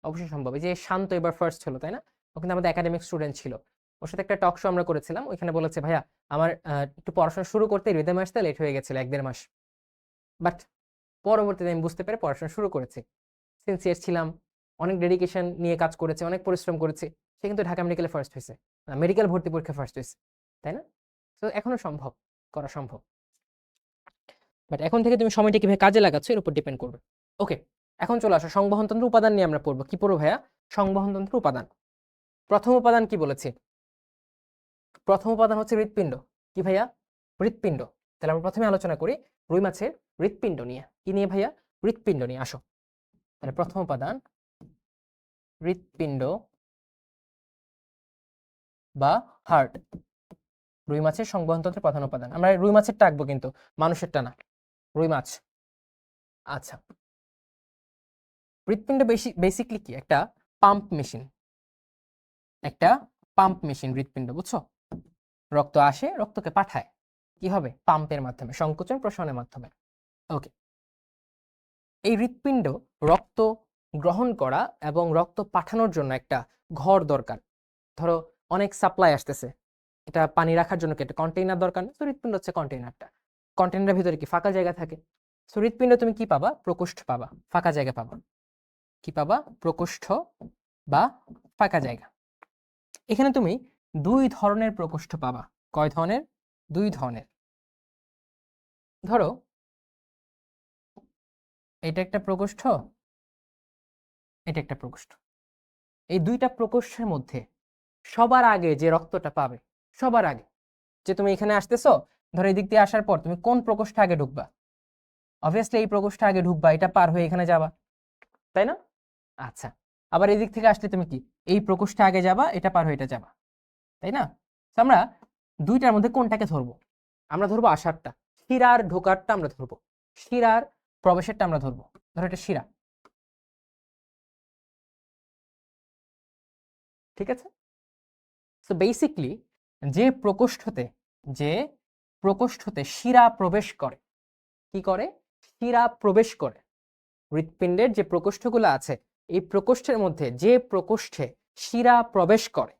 অবশ্যই সম্ভব। এই যে শান্ত এবার ফার্স্ট হলো, তাই না? ও কিন্তু আমাদের একাডেমিক স্টুডেন্ট ছিল। ওর সাথে একটা টক শো আমরা করেছিলাম, ওইখানে বলেছে ভাইয়া আমার একটু পড়াশোনা শুরু করতে রিদমে আসতে লেট হয়ে গেছিল 1-1.5 মাস, বাট পরবর্তীতে আমি বুঝতে পেরে পড়াশোনা শুরু করেছি। সিনসিয়ার ছিলাম, অনেক ডেডিকেশন নিয়ে কাজ করেছে, অনেক পরিশ্রম করেছে। সে কিন্তু ঢাকা মেডিকেলে ফার্স্ট হয়েছে, মেডিকেল ভর্তি পরীক্ষা ফার্স্ট হয়েছে, তাই না? তো এখনো সম্ভব, করা সম্ভব। বাট এখন থেকে তুমি সময়টা কিভাবে কাজে লাগাচ্ছ এর উপর ডিপেন্ড করবে। ওকে, এখন চলে আসো সংবহনতন্ত্র উপাদান নিয়ে আমরা পড়বো। কি পড়বো ভাইয়া? সংবহনতন্ত্র উপাদান। প্রথম উপাদান কি বলেছি? প্রথম উপাদান হচ্ছে হৃৎপিণ্ড। কি ভাইয়া? হৃৎপিণ্ড। তাহলে আমরা প্রথমে আলোচনা করি রুই মাছের হৃৎপিণ্ড নিয়ে। কি নিয়ে ভাইয়া? হৃৎপিণ্ড নিয়ে। আসো, তাহলে প্রথম উপাদান হৃৎপিণ্ড বা হার্ট, রুই মাছের সংবহনতন্ত্রের প্রধান উপাদান। আমরা রুই মাছেরটা আঁকবো কিন্তু, মানুষেরটা না, রুই মাছ। আচ্ছা, হৃৎপিণ্ড বেসিকলি কি? একটা পাম্প মেশিন, একটা পাম্প মেশিন হৃৎপিণ্ড, বুঝছো? রক্ত আসে, রক্তকে পাঠায় কি হবে? পাম্পের মাধ্যমে, সংকোচন প্রসারণের মাধ্যমে। ওকে, এই হৃৎপিণ্ড রক্ত গ্রহণ করা এবং রক্ত পাঠানোর জন্য একটা ঘর দরকার। ধরো অনেক সাপ্লাই আসতেছে, এটা পানি রাখার জন্য কি একটা কন্টেইনার দরকার? তো হৃৎপিণ্ড হচ্ছে কন্টেইনারটা। কন্টেইনারের ভিতরে কি ফাঁকা জায়গা থাকে? তো হৃৎপিণ্ড তুমি কি পাবা? প্রকোষ্ঠ পাবা, ফাঁকা জায়গা পাবা। কি পাবা? প্রকোষ্ঠ বা ফাঁকা জায়গা। এখানে তুমি 2 ধরনের প্রকোষ্ঠ পাবা। কয় ধরনের? 2 ধরনের। ধরো এটা একটা প্রকোষ্ঠ, এটা একটা প্রকোষ্ঠ। এই 2টা প্রকোষ্ঠের মধ্যে সবার আগে যে রক্তটা পাবে, সবার আগে যে তুমি এখানে আসতেছো, ধরো এই দিক দিয়ে আসার পর তুমি কোন প্রকোষ্ঠে আগে ঢুকবা? অবভিয়াসলি এই প্রকোষ্ঠে আগে ঢুকবা, এটা পার হয়ে এখানে যাবা, তাই না? আচ্ছা, আবার এই দিক থেকে আসলে তুমি কি এই প্রকোষ্ঠে আগে যাবা, এটা পার হয়ে এটা যাবা, তাই না? তো আমরা 2টার মধ্যে কোনটাকে ধরবো? আমরা ধরবো আসারটা, শিরার ঢোকারটা আমরা ধরবো, শিরার প্রবেশেরটা আমরা ধরবো। ধরো এটা শিরা, ঠিক আছে? সো বেসিকলি যে প্রকোষ্ঠতে, যে প্রকোষ্ঠতে শিরা প্রবেশ করে, কি করে? শিরা প্রবেশ করে। হৃৎপিণ্ডের যে প্রকোষ্ঠগুলো আছে, এই প্রকোষ্ঠের মধ্যে যে প্রকোষ্ঠে শিরা প্রবেশ করে,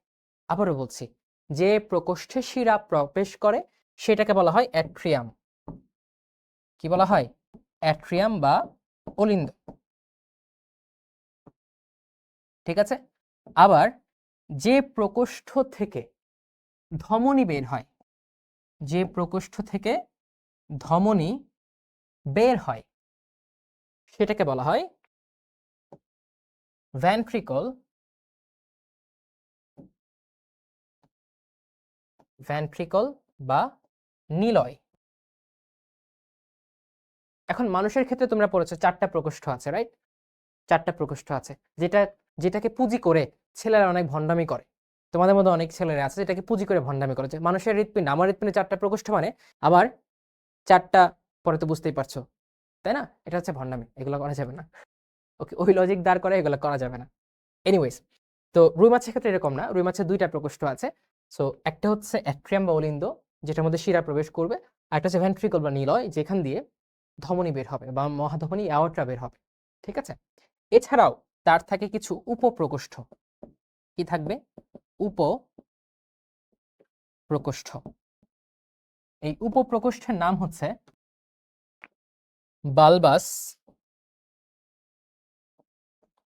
আবারও বলছি, যে প্রকোষ্ঠে শিরা প্রবেশ করে সেটাকে বলা হয় অ্যাট্রিয়াম। কি বলা হয়? অ্যাট্রিয়াম বা অলিন্দ, ঠিক আছে? আবার যে প্রকোষ্ঠ থেকে ধমনী বের হয়, যে প্রকোষ্ঠ থেকে ধমনী বের হয় সেটাকে বলা হয় ভেন্ট্রিকল, ভেন্ট্রিকল বা নিলয়। এখন মানুষের ক্ষেত্রে তোমরা পড়েছো 4টা প্রকোষ্ঠ আছে, রাইট? 4টা প্রকোষ্ঠ আছে, যেটাকে পুঁজি করে ছেলেরা অনেক ভণ্ডামি করে। তোমাদের মধ্যে অনেক ছেলেরা আছে যেটাকে পুঁজি করে ভণ্ডামি করে, যে মানুষের হৃৎপিণ্ড, আমার হৃৎপিণ্ডে 4টা প্রকোষ্ঠ মানে আবার 4টা, পরে তো বুঝতেই পারছো, তাই না? এটা হচ্ছে ভণ্ডামি, এগুলো করা যাবে না। ওকে, ওই লজিক দাঁড় করে এগুলো করা যাবে না। এনিওয়েজ, তো রুই মাছের ক্ষেত্রে এরকম না, রুই মাছের 2টা প্রকোষ্ঠ আছে। সো একটা হচ্ছে অ্যাট্রিয়াম বা অলিন্দ, যেটার মধ্যে শিরা প্রবেশ করবে, আর একটা হচ্ছে ভেন্ট্রিকল বা নিলয়, যেখান দিয়ে ধমনী বের হবে বা মহাধমনী অ্যাওর্টা বের হবে, ঠিক আছে? এছাড়াও তার থাকে কিছু উপপ্রকোষ্ঠ। কি থাকবে? উপপ্রকোষ্ঠ। এই উপপ্রকোষ্ঠের নাম হচ্ছে বালবাস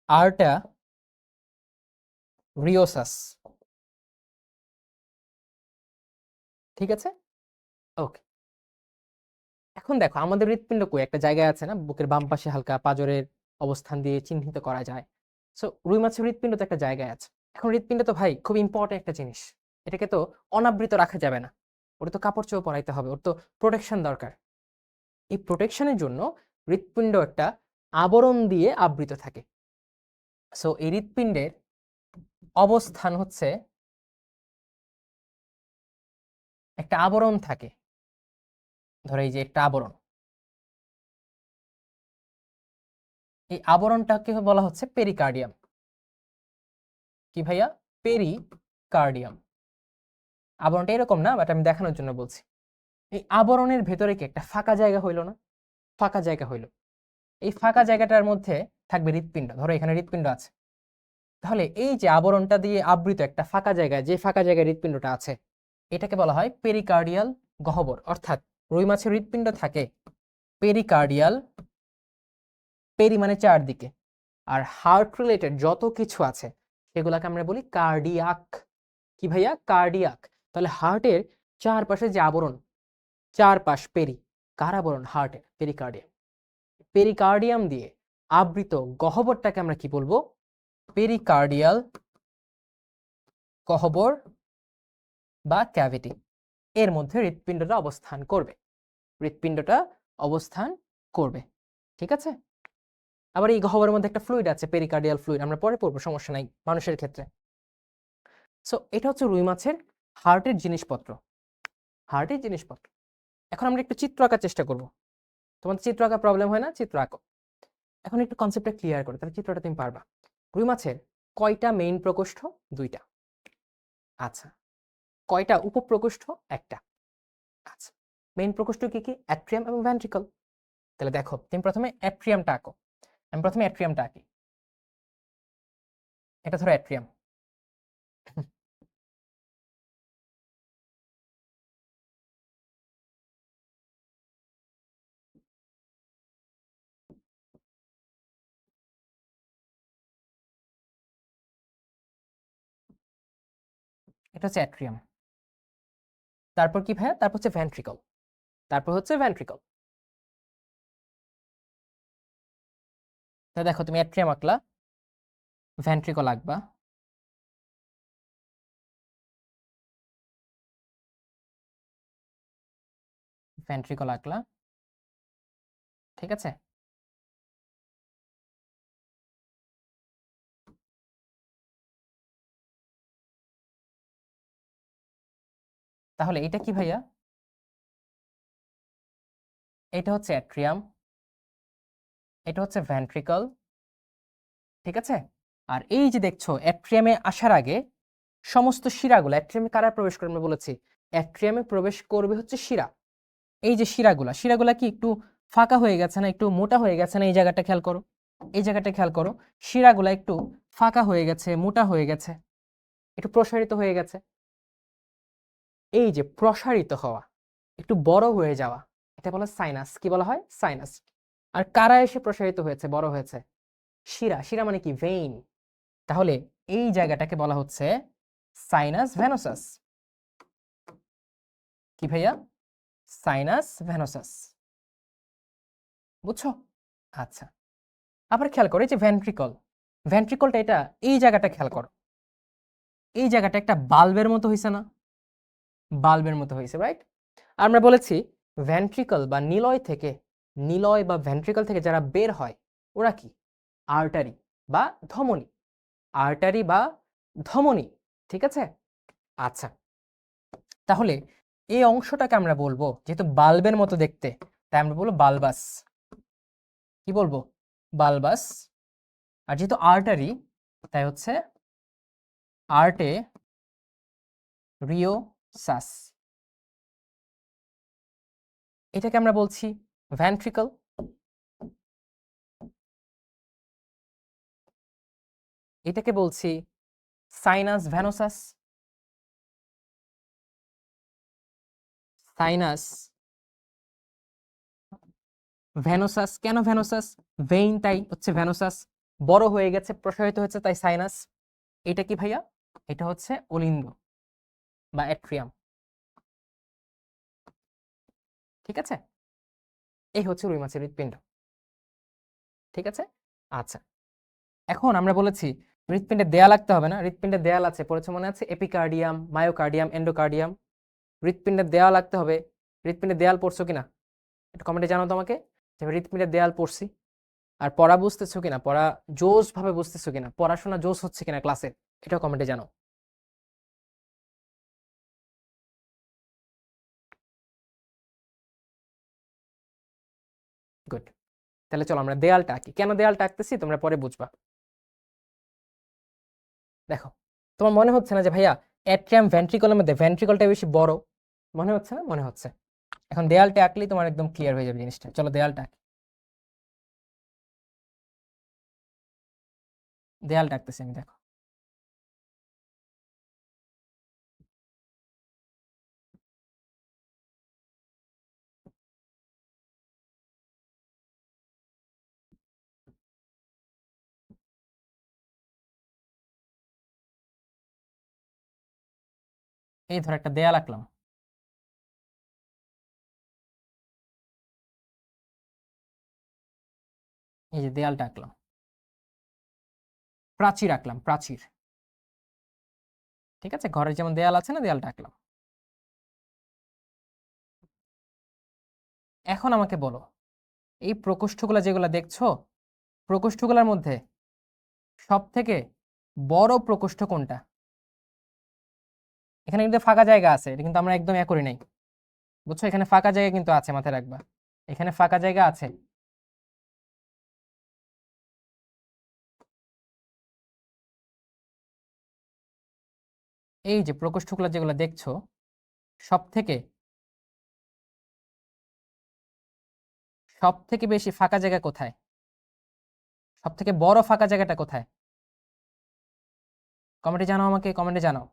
আর্টা রিওসাস। ঠিক আছে, ওকে। এখন দেখো আমাদের হৃৎপিণ্ড কই একটা জায়গায় আছে না, বুকের বাম পাশে হালকা পাঁজরের অবস্থান দিয়ে চিহ্নিত করা যায়। সো রুই মাছের হৃৎপিণ্ড তো একটা জায়গায় আছে। এখন হৃৎপিণ্ড তো ভাই খুব ইম্পর্টেন্ট একটা জিনিস, এটাকে তো অনাবৃত রাখা যাবে না, ওটা তো কাপড় চোপড় পরাইতে হবে, ওর তো প্রোটেকশন দরকার। এই প্রোটেকশনের জন্য হৃৎপিণ্ড একটা আবরণ দিয়ে আবৃত থাকে। সো এই হৃৎপিণ্ডের অবস্থান হচ্ছে একটা আবরণ থাকে, ধরো এই যে একটা আবরণ, এই আবরণটাকে বলা হচ্ছে পেরিকার্ডিয়াম। কি ভাইয়া? পেরিকার্ডিয়াম। আবরণটা এরকম না, বাট আমি দেখানোর জন্য বলছি। এই আবরণের ভেতরে কি একটা ফাঁকা জায়গা হইলো না? ফাঁকা জায়গা হইলো, এই ফাঁকা জায়গাটার মধ্যে থাকবে হৃৎপিণ্ড। ধরো এখানে হৃৎপিণ্ড আছে, তাহলে এই যে আবরণটা দিয়ে আবৃত একটা ফাঁকা জায়গায়, যে ফাঁকা জায়গায় হৃৎপিণ্ডটা আছে, এটাকে বলা হয় পেরিকার্ডিয়াল গহ্বর। অর্থাৎ রুই মাছের হৃৎপিণ্ড থাকে পেরিকার্ডিয়াল, পেরি মানে চারদিকে, আর হার্ট রিলেটেড যত কিছু আছে সেগুলোকে আমরা বলি কার্ডিয়াক। কি ভাইয়া? কার্ডিয়াক। তাহলে হার্টের চারপাশে যে আবরণ, চারপাশ পেরি, কার আবরণ? হার্টের, পেরিকার্ডিয়াম। পেরিকার্ডিয়াম দিয়ে আবৃত গহ্বরটাকে আমরা কি বলবো? পেরিকার্ডিয়াল গহ্বর বা ক্যাভিটি। এর মধ্যে হৃৎপিণ্ডটা অবস্থান করবে, হৃৎপিণ্ডটা অবস্থান করবে। ঠিক আছে, আবার এই গহ্বরের মধ্যে একটা ফ্লুইড আছে, পেরিকার্ডিয়াল ফ্লুইড, আমরা পরে পড়বো, সমস্যা নাই মানুষের ক্ষেত্রে। সো এটা হচ্ছে রুই মাছের হার্টের জিনিসপত্র, হার্টের জিনিসপত্র। এখন আমরা একটু চিত্র আঁকার চেষ্টা করব। তোমাদের চিত্র আঁকা প্রবলেম হয় না? চিত্র আঁকো। এখন একটু কনসেপ্টটা ক্লিয়ার করো, তাহলে চিত্রটা তুমি পারবা। রুই মাছের কয়টা মেইন প্রকোষ্ঠ? দুইটা। আচ্ছা, কয়টা উপপ্রকোষ্ঠ? একটা। আচ্ছা, মেইন প্রকোষ্ঠ কি কি? অ্যাট্রিয়াম এবং ভেন্ট্রিকল। তাহলে দেখো তুমি প্রথমে অ্যাট্রিয়ামটা আঁকো। আমি প্রথমে অ্যাট্রিয়ামটা আঁকি। এটা ধরো অ্যাট্রিয়াম। এটা হচ্ছে অ্যাট্রিয়াম। তারপর কি ভাইয়া? তারপর হচ্ছে ভেন্ট্রিকল। তারপর হচ্ছে ভেন্ট্রিকল। তাহলে দেখো তুমি অ্যাট্রিয়াম আঁকলা, ভেন্ট্রিকল আঁকবা, ভেন্ট্রিকল আঁকলা। ঠিক আছে, তাহলে এটা কি ভাইয়া? এটা হচ্ছে অ্যাট্রিয়াম, এটা হচ্ছে ভেন্ট্রিকল। ঠিক আছে, আর এই যে দেখছো অ্যাট্রিয়ামে আসার আগে সমস্ত শিরাগুলো, অ্যাট্রিয়ামে কারা প্রবেশ করবে আমরা বলেছি? অ্যাট্রিয়ামে প্রবেশ করবে হচ্ছে শিরা। এই যে শিরাগুলা, শিরাগুলা কি একটু ফাঁকা হয়ে গেছে না, একটু মোটা হয়ে গেছে না? এই জায়গাটা খেয়াল করো, এই জায়গাটা খেয়াল করো, শিরাগুলা একটু ফাঁকা হয়ে গেছে, মোটা হয়ে গেছে, একটু প্রসারিত হয়ে গেছে। এই যে প্রসারিত হওয়া, একটু বড় হয়ে যাওয়া, এটা বলা সাইনাস। কি বলা হয়? সাইনাস। আর কারা এসে প্রসারিত হয়েছে, বড় হয়েছে? শিরা। শিরা মানে কি? ভেইন। তাহলে এই জায়গাটাকে বলা হচ্ছে সাইনাস ভেনোসাস। কি ভাইয়া? Sinus venosus. বুঝছো? আচ্ছা, আবার খেয়াল করো এই যে ভেন্ট্রিকল, ভেন্ট্রিকলটা এটা, এই জায়গাটা খেয়াল করো, এই জায়গাটা একটা বাল্বের মতো হয়েছে না? বাল্বের মতো হয়েছে, রাইট? আমরা বলেছি ভেন্ট্রিকল বা নিলয় থেকে, নিলয় বা ভেন্ট্রিকল থেকে যারা বের হয় ওরা কি? আর্টারি বা ধমনী। আর্টারি বা ধমনী। ঠিক আছে, আচ্ছা। তাহলে এই অংশটাকে আমরা বলবো, যেহেতু বাল্বের মতো দেখতে, তাই আমরা বলবো বালবাস। কি বলবো? বালবাস। আর যেহেতু আর্টারি, তাই হচ্ছে আর্টে রিওসাস। এটাকে আমরা বলছি ভেন্ট্রিকল। এটাকে বলছি সাইনাস ভেনোসাস। Sinus venosus. কেন ভেনোসাস? ভেইন, তাই হচ্ছে ভেনোসাস। বড় হয়ে গেছে, প্রসারিত হয়েছে, তাই সাইনাস। এটা কি ভাইয়া? এটা হচ্ছে অলিন্দ বা অ্যাট্রিয়াম। ঠিক আছে, এই হচ্ছে রুই মাছের হৃৎপিণ্ড। ঠিক আছে, আচ্ছা। এখন আমরা বলেছি হৃৎপিণ্ডের দেয়াল লাগতে হবে না। হৃৎপিণ্ডের দেয়াল আছে, পড়েছে মনে আছে? Epicardium, myocardium, endocardium. হৃৎপিণ্ডের দেয়াল লাগতে হবে। হৃৎপিণ্ডের দেয়াল পড়ছো কিনা একটু কমেন্টে জানাও তোমাকে, যে আমি হৃৎপিণ্ডের দেয়াল পড়ছি। আর পড়া বুঝতেছো কিনা, পড়া জোস ভাবে বুঝতেছো কিনা, পড়াশোনা জোস হচ্ছে কিনা ক্লাসে, এটাও কমেন্টে জানাও। গুড। তাহলে চলো আমরা দেয়ালটা আঁকি। কেন দেয়ালটা আঁকতেছি তোমরা পরে বুঝবা। দেখো, তোমার মনে হচ্ছে না যে ভাইয়া অ্যাট্রিয়াম ভেন্ট্রিকলের মধ্যে ভেন্ট্রিকলটা বেশি বড়? মনে হচ্ছে না? মনে হচ্ছে। এখন দেয়ালটা আঁকলেই তোমার একদম ক্লিয়ার হয়ে যাবে জিনিসটা। চলো দেয়ালটা আঁকি। দেয়ালটা আঁকতেছি আমি, দেখো। এই ধর একটা দেয়াল আঁকলাম। এই যে দেয়ালটা আঁকলাম, প্রাচীর আঁকলাম, প্রাচীর। ঠিক আছে, ঘরের যেমন দেয়াল আছে না, দেয়ালটা আঁকলাম। এখন আমাকে বলো, এই প্রকোষ্ঠগুলো যেগুলো দেখছো, প্রকোষ্ঠগুলোর মধ্যে সব থেকে বড় প্রকোষ্ঠ কোনটা? এখানে কিন্তু ফাঁকা জায়গা আছে, এটা কিন্তু আমরা একদম করি নাই, বুঝছো? এখানে ফাঁকা জায়গা কিন্তু আছে, মাথায় রাখবা। এখানে ফাঁকা জায়গা আছে। এই যে প্রকোষ্ঠগুলো যেগুলো দেখছো, সব থেকে সব থেকে বেশি ফাঁকা জায়গা কোথায়? সব থেকে বড় ফাঁকা জায়গাটা কোথায়? কমেন্টে জানাও আমাকে, কমেন্টে জানাও।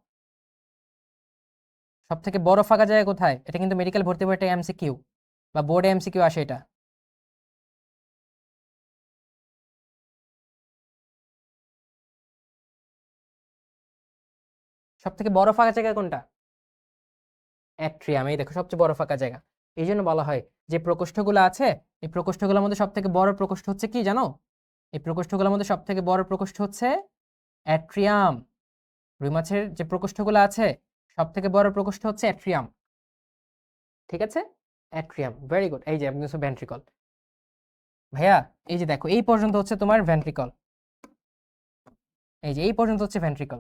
সব থেকে বড় ফাঁকা জায়গা কোথায়? এটা কিন্তু মেডিকেল ভর্তি বইটা এমসিকিউ বা বোর্ডে এমসিকিউ আসে এটা। সব থেকে বড় ফাঁকা জায়গা কোনটা? অ্যাট্রিয়াম। এই দেখো সবচেয়ে বড় ফাঁকা জায়গা। এই জন্য বলা হয় যে প্রকোষ্ঠগুলো আছে, এই প্রকোষ্ঠগুলোর মধ্যে সব থেকে বড় প্রকোষ্ঠ হচ্ছে কি জানো? এই প্রকোষ্ঠগুলোর মধ্যে সব থেকে বড় প্রকোষ্ঠ হচ্ছে অ্যাট্রিয়াম। রুই মাছের যে প্রকোষ্ঠগুলো আছে, সব থেকে বড় প্রকোষ্ঠ হচ্ছে অ্যাট্রিয়াম। ঠিক আছে, অ্যাট্রিয়াম, ভেরি গুড। এই যে আপনি ভেন্ট্রিকল। ভাইয়া এই যে দেখো, এই পর্যন্ত হচ্ছে তোমার ভেন্ট্রিকল। এই যে এই পর্যন্ত হচ্ছে ভেন্ট্রিকল,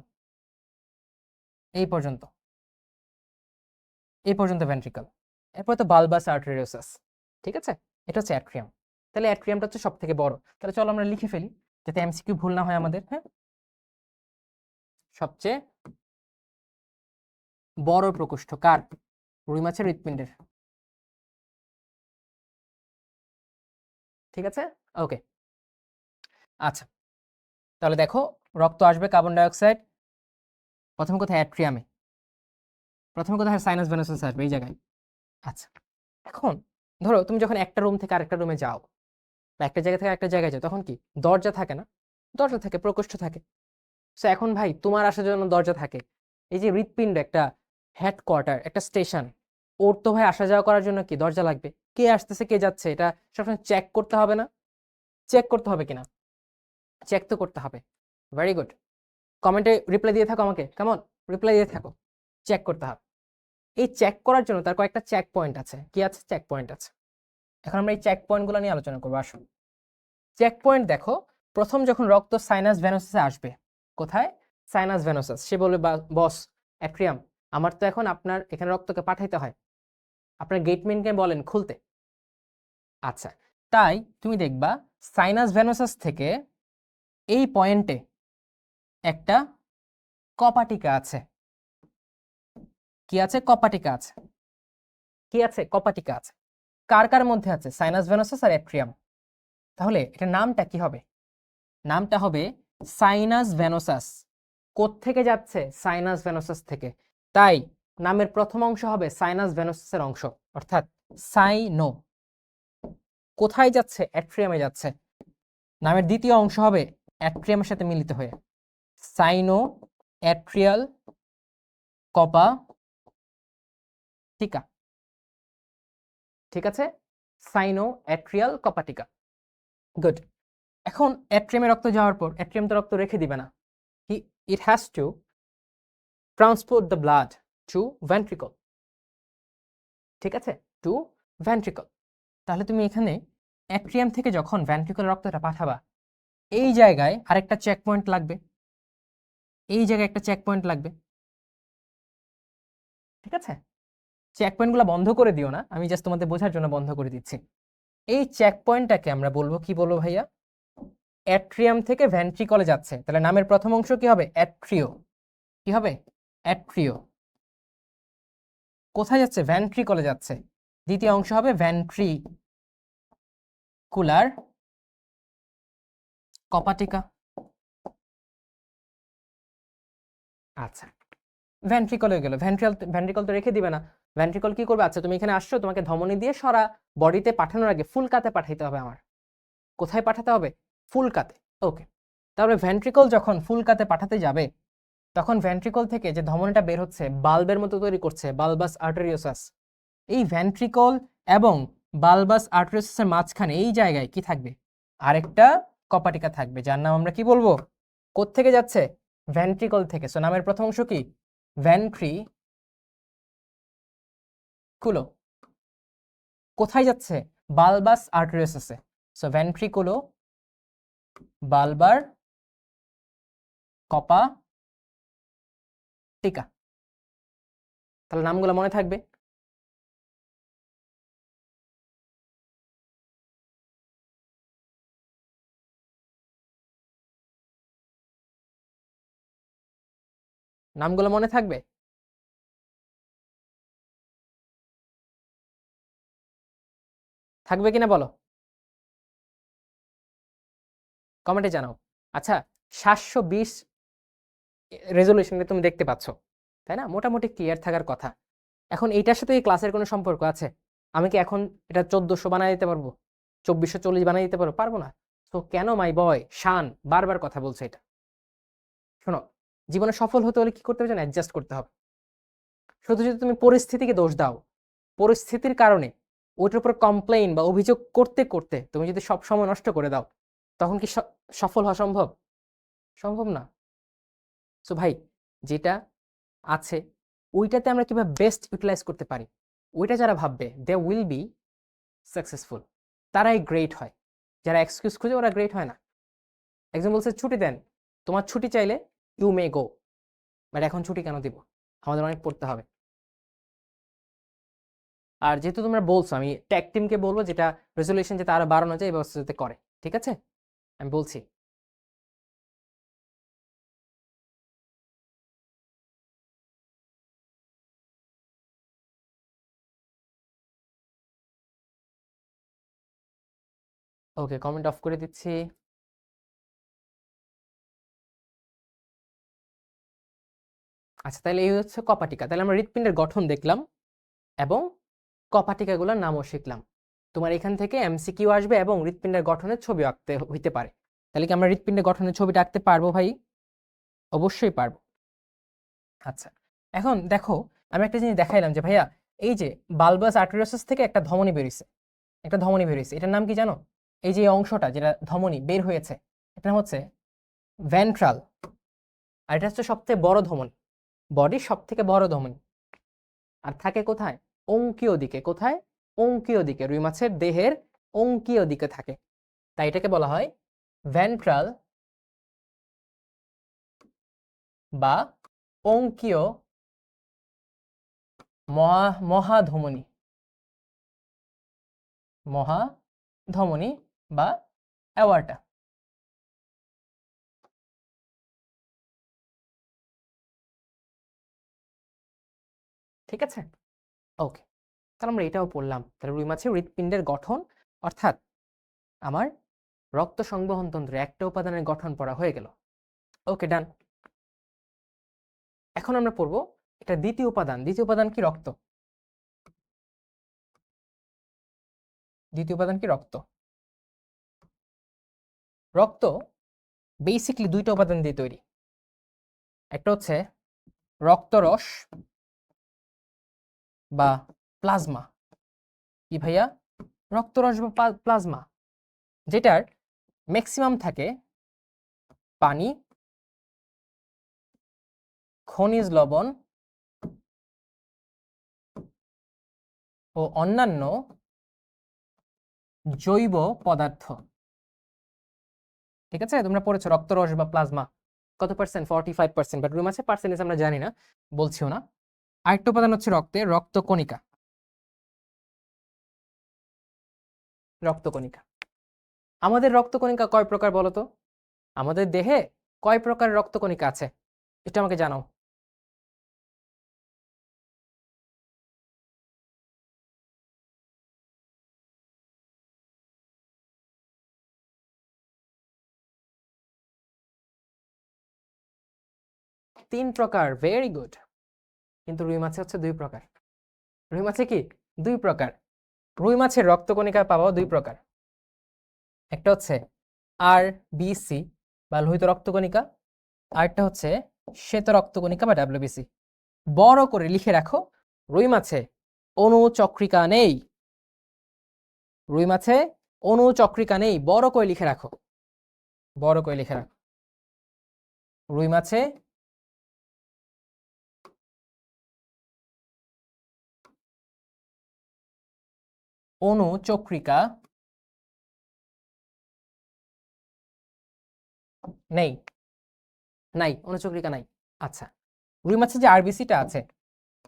এই পর্যন্ত, এই পর্যন্ত ভেন্ট্রিকল। এরপর তো বালবাস আর্টেরিওসাস। ঠিক আছে, এটা হচ্ছে অ্যাট্রিয়াম। তাহলে অ্যাট্রিয়ামটা হচ্ছে সব থেকে বড়। তাহলে চলো আমরা লিখে ফেলি, যাতে এমসিকিউ ভুল না হয় আমাদের। হ্যাঁ, সবচেয়ে বড় প্রকোষ্ঠ কার? রুই মাছের হৃৎপিণ্ডের। ঠিক আছে, ওকে। আচ্ছা, তাহলে দেখো, রক্ত আসবে কার্বন ডাইঅক্সাইড প্রথম কোথায়? অ্যাট্রিয়ামে। প্রথম কোথায়? সাইনাস ভেনাসাস আসবে এই জায়গায়। আচ্ছা, এখন ধরো তুমি যখন একটা রুম থেকে আরেকটা রুমে যাও, বা একটা জায়গা থেকে একটা জায়গায় যাও, তখন কি দরজা থাকে না? দরজা থাকে, প্রকোষ্ঠ থাকে। সো এখন ভাই তোমার আসার জন্য দরজা থাকে। এই যে হৃৎপিণ্ড একটা হেডকোয়ার্টার, একটা স্টেশন, ওর তো ভাই আসা যাওয়া করার জন্য কি দরজা লাগবে? কে আসতেছে কে যাচ্ছে এটা সবসময় চেক করতে হবে না? চেক করতে হবে কিনা? চেক তো করতে হবে। Very good. কমেন্টে রিপ্লাই দিয়ে থাকো আমাকে, কেমন? রিপ্লাই দিয়ে থাকো। চেক করতে হবে। এই চেক করার জন্য তার কয়েকটা চেক পয়েন্ট আছে। কি আছে? চেক পয়েন্ট আছে। এখন আমরা এই চেক পয়েন্টগুলো নিয়ে আলোচনা করবো, আসুন। চেক পয়েন্ট দেখো, প্রথম যখন রক্ত সাইনাস ভেনোসাসে আসবে, কোথায়? Sinus venosus. সে বলবে, বস অ্যাট্রিয়াম, আমার তো এখন আপনার এখানে রক্তকে পাঠাইতে হয়, আপনার গেটম্যানকে বলেন খুলতে। আচ্ছা, তাই তুমি দেখবা সাইনাস ভেনোসাস থেকে এই পয়েন্টে একটা কপাটিকা আছে। কি আছে? কপাটিকা আছে। কি আছে? কপাটিকা আছে। কার কার মধ্যে আছে? সাইনাস ভেনোসাস আর অ্যাট্রিয়াম। তাহলে এটার নামটা কি হবে? নামটা হবে সাইনাস ভেনোসাস। কোত্থেকে যাচ্ছে? সাইনাস ভেনোসাস থেকে। তাই নামের প্রথম অংশ হবে সাইনাস ভেনোসাসের অংশ, অর্থাৎ সাইনো। কোথায় যাচ্ছে? অ্যাট্রিয়ামে যাচ্ছে। নামের দ্বিতীয় অংশ হবে অ্যাট্রিয়ামের সাথে মিলিত হয়ে সাইনো অ্যাট্রিয়াল কপা টিকা। ঠিক আছে, সাইনো অ্যাট্রিয়াল কপাটিকা। গুড। এখন অ্যাট্রিয়ামে রক্ত যাওয়ার পর অ্যাট্রিয়াম তো রক্ত রেখে দিবে না, it has to transport the blood to ventricle. ঠিক আছে, টু ভেন্ট্রিকল। তাহলে তুমি এখানে অ্যাট্রিয়াম থেকে যখন ভেন্ট্রিকল রক্তটা পাঠাবা, এই জায়গায় আরেকটা চেক পয়েন্ট লাগবে, এই জায়গায় একটা চেক পয়েন্ট লাগবে। ঠিক আছে, চেক পয়েন্টগুলো বন্ধ করে দিও না, আমি জাস্ট তোমাদের বোঝার জন্য বন্ধ করে দিচ্ছি। এই চেক পয়েন্টটাকে আমরা বলবো, কি বলবো ভাইয়া? অ্যাট্রিয়াম থেকে ভেন্ট্রিকলে যাচ্ছে, তাহলে নামের প্রথম অংশ কি হবে? অ্যাট্রিও। কি হবে? অ্যাট্রিও। কোথায় যাচ্ছে? ভেন্ট্রিকলে যাচ্ছে। দ্বিতীয় অংশ হবে ভেন্ট্রিকুলার কপাটিকা। আচ্ছা, ভেন্ট্রিকল হয়ে গেল। ভেন্ট্রিকল তো রেখে দিবে না, ভেন্ট্রিকল কি করবে? আচ্ছা, তুমি এখানে আসছো, তোমাকে ধমনী দিয়ে সরা বডিতে পাঠানোর আগে ফুলকাতে পাঠাইতে হবে আমার। কোথায় পাঠাতে হবে? ফুলকাতে। ওকে, তাহলে ভেন্ট্রিকল যখন ফুলকাতে পাঠাতে যাবে, তখন ভেন্ট্রিকল থেকে যে ধমনীটা বের হচ্ছে বাল্বের মতো তৈরি করছে, বালবাস আর্টেরিওসাস। এই ভেন্ট্রিকল এবং বালবাস আর্টেরিওসাসের মাঝখানে এই জায়গায় কি থাকবে? আরেকটা কপাটিকা থাকবে, যার নাম আমরা কি বলবো? কোত্থেকে যাচ্ছে? ভেন্ট্রিকল থেকে। সো নামের প্রথম অংশ কি? ভেন্ট্রিকুলো। কোথায় যাচ্ছে? বালবাস আর্টেরিওসাসে। সো ভেন্ট্রিকুলো বালবার কপা টিকা। তাহলে নামগুলো মনে থাকবে। নামগুলো মনে থাকবে। থাকবে কিনা বলো, কমেন্টে জানাও। আচ্ছা, 720 রেজলিউশনকে তুমি দেখতে পাচ্ছ, তাই না? মোটামুটি ক্লিয়ার থাকার কথা। এখন এইটার সাথে এই ক্লাসের কোনো সম্পর্ক আছে? আমি কি এখন এটা 1400 বানাই দিতে পারবো? 2440 বানাই দিতে পারবো? পারবো না। তো কেন মাই বয় শান বারবার কথা বলছে এটা? শোনো, জীবনে সফল হতে হলে কি করতে হবে জানো? অ্যাডজাস্ট করতে হবে। শুধু যদি তুমি পরিস্থিতিকে দোষ দাও, পরিস্থিতির কারণে ওইটার উপর কমপ্লেইন বা অভিযোগ করতে করতে তুমি যদি সব সময় নষ্ট করে দাও, তখন কি সফল হওয়া সম্ভব? সম্ভব না। সো ভাই, যেটা আছে ওইটাতে আমরা কিভাবে বেস্ট ইউটিলাইজ করতে পারি, ওইটা যারা ভাববে দে উইল বি সাকসেসফুল। তারাই গ্রেট হয়। যারা এক্সকিউজ খুঁজে ওরা গ্রেট হয় না। একজন বলছে ছুটি দেন, তোমার ছুটি চাইলে ইউ মে গো, বাট এখন ছুটি কেন দিব? আমাদের অনেক পড়তে হবে। আর যেহেতু তোমরা বলছো, আমি ট্যাগ টিমকে বলবো যেটা রেজলিউশন যাতে আরো বাড়ানো যায় এই ব্যবস্থা যাতে করে। ঠিক আছে, আমি বলছি। ওকে, কমেন্ট অফ করে দিচ্ছি। আচ্ছা, তাহলে এই হচ্ছে কপাটিকা। তাহলে আমরা হৃৎপিণ্ডের গঠন দেখলাম এবং কপাটিকাগুলোর নামও শিখলাম। তোমার এখান থেকে এমসিকিউ আসবে এবং হৃৎপিণ্ডের গঠনের ছবি আঁকতে হইতে পারে। তাহলে কি আমরা হৃৎপিণ্ডের গঠনের ছবিটা আঁকতে পারবো ভাই? অবশ্যই পারবো। আচ্ছা, এখন দেখো, আমি একটা জিনিস দেখাইলাম যে ভাইয়া, এই যে বালবাস আর্টেরিওসাস থেকে একটা ধমনী বেরিয়েছে, একটা ধমনী বেরিয়েছে, এটার নাম কি জানো? এই যে অংশটা যেটা ধমনী বের হয়েছে, এটা নাম হচ্ছে ভেন্ট্রাল। আর এটা হচ্ছে সবথেকে বড় ধমনী, বডির সব থেকে বড় ধমনী। আর থাকে কোথায়? অঙ্কীয় দিকে। কোথায়? অঙ্কীয় দিকে। রুই মাছের দেহের অঙ্কীয় দিকে থাকে, তাই এটাকে বলা হয় ভেন্ট্রাল বা অঙ্কীয় মহাধমনী। মহাধমনী বা অ্যাওয়ার্টা। ঠিক আছে, ওকে। তাহলে আমরা এটাও পড়লাম। তাহলে রুই মাছের হৃৎপিণ্ডের গঠন, অর্থাৎ আমার রক্ত সংবহন তন্ত্রে একটা উপাদানের গঠন পড়া হয়ে গেল। ওকে, ডান। এখন আমরা পড়বো এটা দ্বিতীয় উপাদান। দ্বিতীয় উপাদান কি? রক্ত। দ্বিতীয় উপাদান কি? রক্ত। রক্ত বেসিকলি দুইটা উপাদান দিয়ে তৈরি। একটা হচ্ছে রক্তরস বা প্লাজমা। কি ভাইয়া? রক্তরস বা প্লাজমা, যেটার ম্যাক্সিমাম থাকে পানি, খনিজ লবণ ও অন্যান্য জৈব পদার্থ। ঠিক আছে, তোমরা পড়েছো রক্তরস বা প্লাজমা কত পার্সেন্ট? 45%। বাট রুম আছে পার্সেন্টেজ আমরা জানি না, বলছিও না। আরেকটা উপাদান হচ্ছে রক্তে রক্তকণিকা। রক্তকণিকা। আমাদের রক্তকণিকা কয় প্রকার বলো তো? আমাদের দেহে কয় প্রকার রক্তকণিকা আছে এটা আমাকে জানাও। তিন প্রকার, ভেরি গুড। কিন্তু রুই মাছে হচ্ছে দুই প্রকার। রুই মাছে কি? দুই প্রকার। রুই মাছের রক্তকণিকা পাবো দুই প্রকার। একটা হচ্ছে RBC বা লোহিত রক্তকণিকা, আরেকটা হচ্ছে শ্বেত রক্তকণিকা বা WBC। বড় করে লিখে রাখো, রুই মাছে অণুচক্রিকা নেই। রুই মাছে অণুচক্রিকা নেই, বড় করে লিখে রাখো। বড় করে লিখে রাখো, রুই মাছে অণুচক্রিকা নেই। নাই, অণুচক্রিকা নাই। আচ্ছা, রুই মাছের যে আরবিসিটা আছে,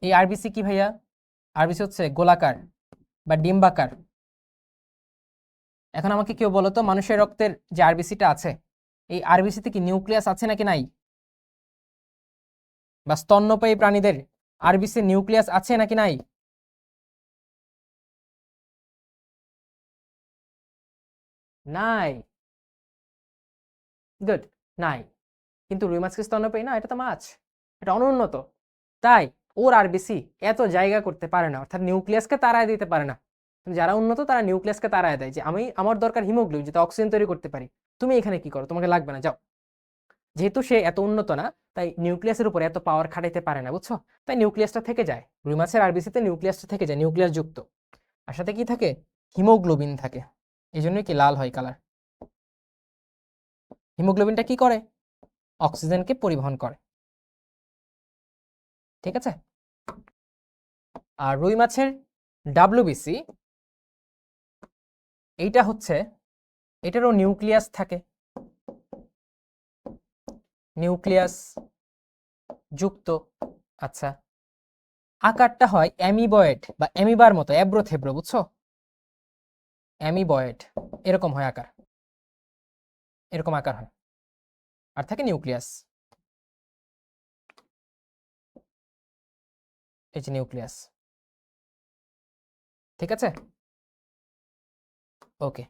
এই আরবিসি কি ভাইয়া? আরবিসি হচ্ছে গোলাকার বা ডিম্বাকার। এখন আমাকে কেউ বলো তো, মানুষের রক্তের যে আরবিসিটা আছে, এই আরবিসিতে কি নিউক্লিয়াস আছে নাকি নাই? বা স্তন্যপায়ী প্রাণীদের আরবিসি নিউক্লিয়াস আছে নাকি নাই? নাই। গুড, নাই। কিন্তু রুই মাছ কি স্তন্যপায়ী না? এটা তো মাছ, এটা অনুন্নত। তাই ওর আরবিসি এত জায়গা করতে পারে না, অর্থাৎ নিউক্লিয়াসকে তাড়ায় দিতে পারে না। যারা উন্নত তারা নিউক্লিয়াসকে তাড়ায় দেয়, যে আমার দরকার হিমোগ্লোবিন, যেটা অক্সিজেন তৈরি করতে পারি, তুমি এখানে কি করো, তোমাকে লাগবে না, যাও। যেহেতু সে এত উন্নত না, তাই নিউক্লিয়াসের উপর এত পাওয়ার খাটাইতে পারে না, বুঝছো? তাই নিউক্লিয়াসটা থেকে যায়, রুই মাছের আরবিসিতে নিউক্লিয়াসটা থেকে যায়, নিউক্লিয়াস যুক্ত। আর সাথে কি থাকে? হিমোগ্লোবিন থাকে। এই জন্যই কি লাল হয় কালার। হিমোগ্লোবিনটা কি করে? অক্সিজেনকে পরিবহন করে। ঠিক আছে। আর রুই মাছের ডাব্লিউবিসি, এইটা হচ্ছে, এটারও নিউক্লিয়াস থাকে, নিউক্লিয়াস যুক্ত। আচ্ছা, আকারটা হয় অ্যামিবয়েড বা অ্যামিবার মতো, অ্যাব্রো থেব্রো, বুঝছো? অ্যামিবয়েড এরকম হয় আকার, এরকম আকার হয়, আর থাকে নিউক্লিয়াস। এই যে নিউক্লিয়াস। ঠিক আছে, ওকে।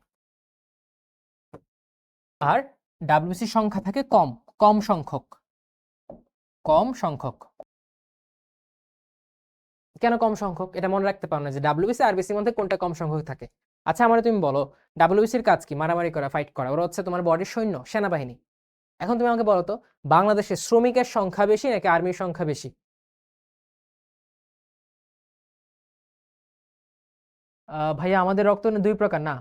আর ডাব্লিউসি সংখ্যা থাকে কম, কম সংখ্যক। কম সংখ্যক। কেন কম সংখ্যক? এটা মনে রাখতে পারো না যে ডাব্লিউবিসি আর বিসির মধ্যে কোনটা কম সংখ্যক থাকে। আচ্ছা, আমার তুমি বলো, ডাব্লিউবিসির কাজ কি? মারামারি করা, ফাইট করা। ওরা হচ্ছে তোমার বডির সৈন্য, সেনাবাহিনী। এখন তুমি আমাকে বলো তো, বাংলাদেশে শ্রমিকের সংখ্যা বেশি নাকি আর্মির সংখ্যা বেশি? ভাইয়া, আমাদের রক্ত দুই প্রকার না।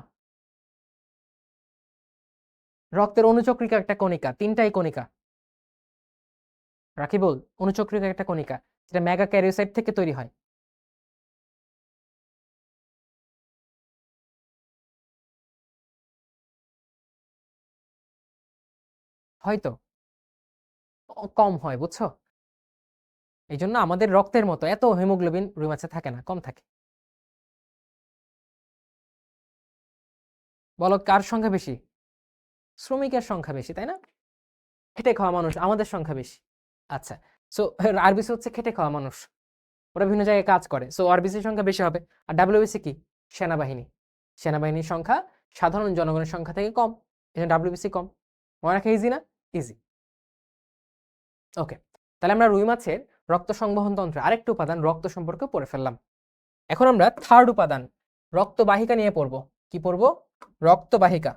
রক্তের অনুচক্রিকা একটা কণিকা, তিনটাই কণিকা। রাকিবুল, অনুচক্রিকা একটা কণিকা, যেটা মেগা ক্যারিওসাইট থেকে তৈরি হয়। হয়তো কম হয়, বুঝছো? এই জন্য আমাদের রক্তের মতো এত হিমোগ্লোবিন রুই মাছে থাকে না, কম থাকে। বলো কার সংখ্যা বেশি? শ্রমিকের সংখ্যা বেশি, তাই না? খেটে খাওয়া মানুষ, আমাদের সংখ্যা বেশি। আচ্ছা, সো আরবিসি হচ্ছে খেটে খাওয়া মানুষ, ওরা বিভিন্ন জায়গায় কাজ করে, সো আরবিসির সংখ্যা বেশি হবে। আর ডাব্লিউবিসি কি? সেনাবাহিনী। সেনাবাহিনীর সংখ্যা সাধারণ জনগণের সংখ্যা থেকে কম, এই জন্য ডাব্লিউবিসি কম। মনে রাখা ইজি না? ইজি। ওকে, তাহলে আমরা রুই মাছের রক্ত সংবহন তন্ত্র আরেকটা উপাদান রক্ত সম্পর্কে পড়ে ফেললাম। এখন আমরা থার্ড উপাদান রক্তবাহিকা নিয়ে পড়ব। কি পড়ব? রক্তবাহিকা,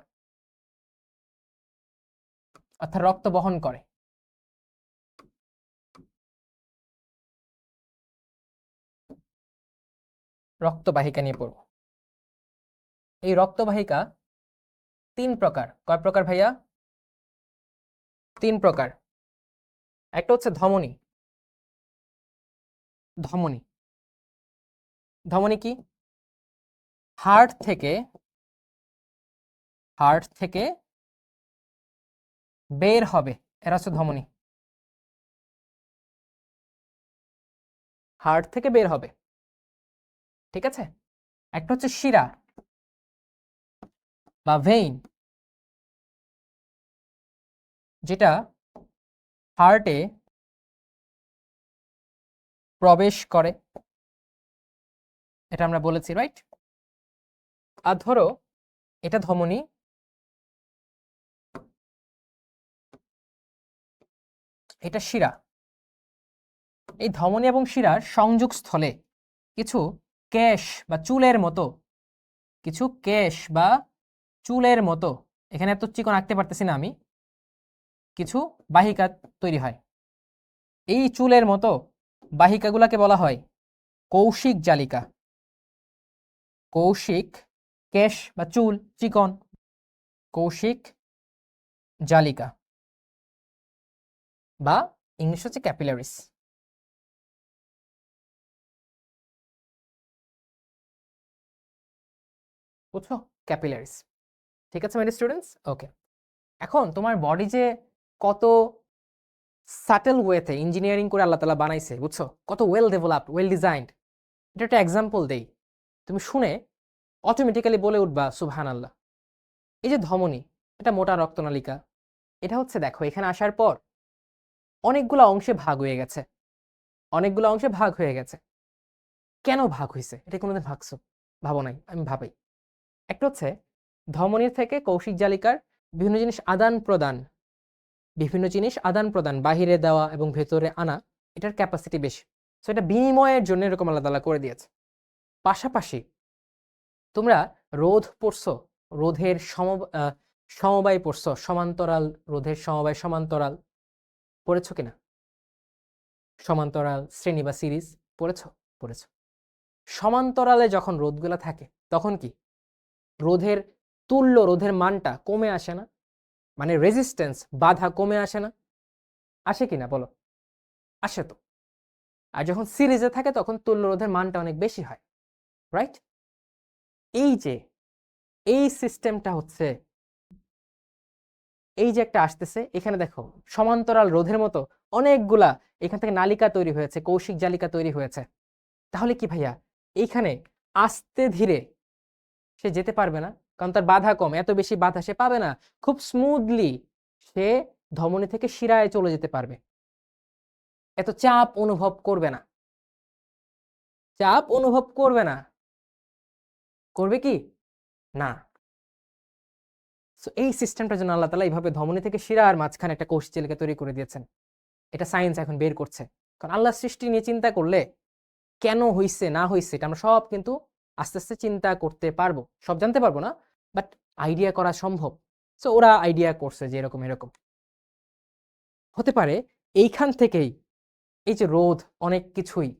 অর্থাৎ রক্ত বহন করে। রক্তবাহিকা নিয়ে পড়ব। এই রক্তবাহিকা 3 প্রকার। কয় প্রকার ভাইয়া? 3 প্রকার। একটা হচ্ছে ধমনী। ধমনী, ধমনী কি? হার্ট থেকে বের হবে, এরা হচ্ছে ধমনী। হার্ট থেকে বের হবে, ঠিক আছে। একটা হচ্ছে শিরা বা ভেইন, যেটা হার্টে প্রবেশ করে, এটা আমরা বলেছি, রাইট? আর ধরো এটা ধমনী, এটা শিরা। এই ধমনী এবং শিরার সংযোগ স্থলে কিছু কেশ বা চুলের মতো, এখানে এত চিকন আঁকতে পারতেছি না আমি, কিছু বাহিকা তৈরি হয়। এই চুলের মতো বাহিকাগুলোকে বলা হয় কৌশিক জালিকা। কৌশিক, কেশ বা চুল চিকন, কৌশিক জালিকা, বা ইংলিশ হচ্ছে ক্যাপিলারিস। বুঝছো? ক্যাপিলারিস। ঠিক আছে মাই স্টুডেন্টস? ওকে। এখন তোমার বডি যে কত সাটেল ওয়েতে ইঞ্জিনিয়ারিং করে আল্লাহ তাআলা বানাইছে, বুঝছো? কত ওয়েল ডেভেলপড, ওয়েল ডিজাইনড। এটা একটা এক্সাম্পল দেই, তুমি শুনে অটোমেটিক্যালি বলে উঠবা সুবহানাল্লাহ। এই যে ধমনী, এটা মোটা রক্তনালিকা, এটা হচ্ছে দেখো এখানে আসার পর অনেকগুলো অংশে ভাগ হয়ে গেছে, কেন ভাগ হয়েছে এটা কোনোদিন ভাবছো? ভাবো নাই? আমি ভাবাই। একটা হচ্ছে ধমনীর থেকে কৌশিক জালিকার বিভিন্ন জিনিস আদান প্রদান বাহিরে দেওয়া এবং ভেতরে আনা, এটার ক্যাপাসিটি বেশি। সো এটা বিনিময়ের জন্য এরকম আল্লাহ তাআলা করে দিয়েছে। পাশাপাশি তোমরা রোধ পড়ছো, রোধের সমবায় পড়ছো, সমান্তরাল রোধের সমান্তরাল পড়েছো কিনা? সমান্তরাল শ্রেণী বা সিরিজ পড়েছো? পড়েছো। সমান্তরালে যখন রোধগুলো থাকে তখন কি রোধের মানটা কমে আসে না? মানে রেজিস্ট্যান্স, বাধা কমে আসে না? আসে কিনা বলো? আসে তো। আর যখন সিরিজে থাকে তখন তুল্য রোধের মানটা অনেক বেশি হয়, রাইট? এই সিস্টেমটা হচ্ছে, এই যে একটা আসতেছে এখানে দেখো সমান্তরাল রোধের মতো অনেকগুলা এখান থেকে নালিকা তৈরি হয়েছে, কৌশিক জালিকা তৈরি হয়েছে। তাহলে কি ভাইয়া এইখানে আস্তে ধীরে সে যেতে পারবে না? কারণ তার বাধা কম, এত বেশি বাধা সে পাবে না। খুব স্মুথলি সে ধমনী থেকে শিরায় চলে যেতে পারবে, এত চাপ অনুভব করবে না। করবে কি না? সো এই সিস্টেমটার জন্য আল্লাহ তাআলা এইভাবে ধমনী থেকে শিরার মাঝখানে একটা কৌশিক জালিকা তৈরি করে দিয়েছেন। এটা সায়েন্স এখন বের করছে। কারণ আল্লাহর সৃষ্টি নিয়ে চিন্তা করলে কেন হইছে না হইছে এটা আমরা সব কিন্তু আস্তে আস্তে চিন্তা করতে পারবো। সব জানতে পারবো না, বাট আইডিয়া করা সম্ভব। সো ওরা আইডিয়া করছে যে এরকম হতে পারে। এইখান থেকেই এই যে রোধ অনেক কিছুই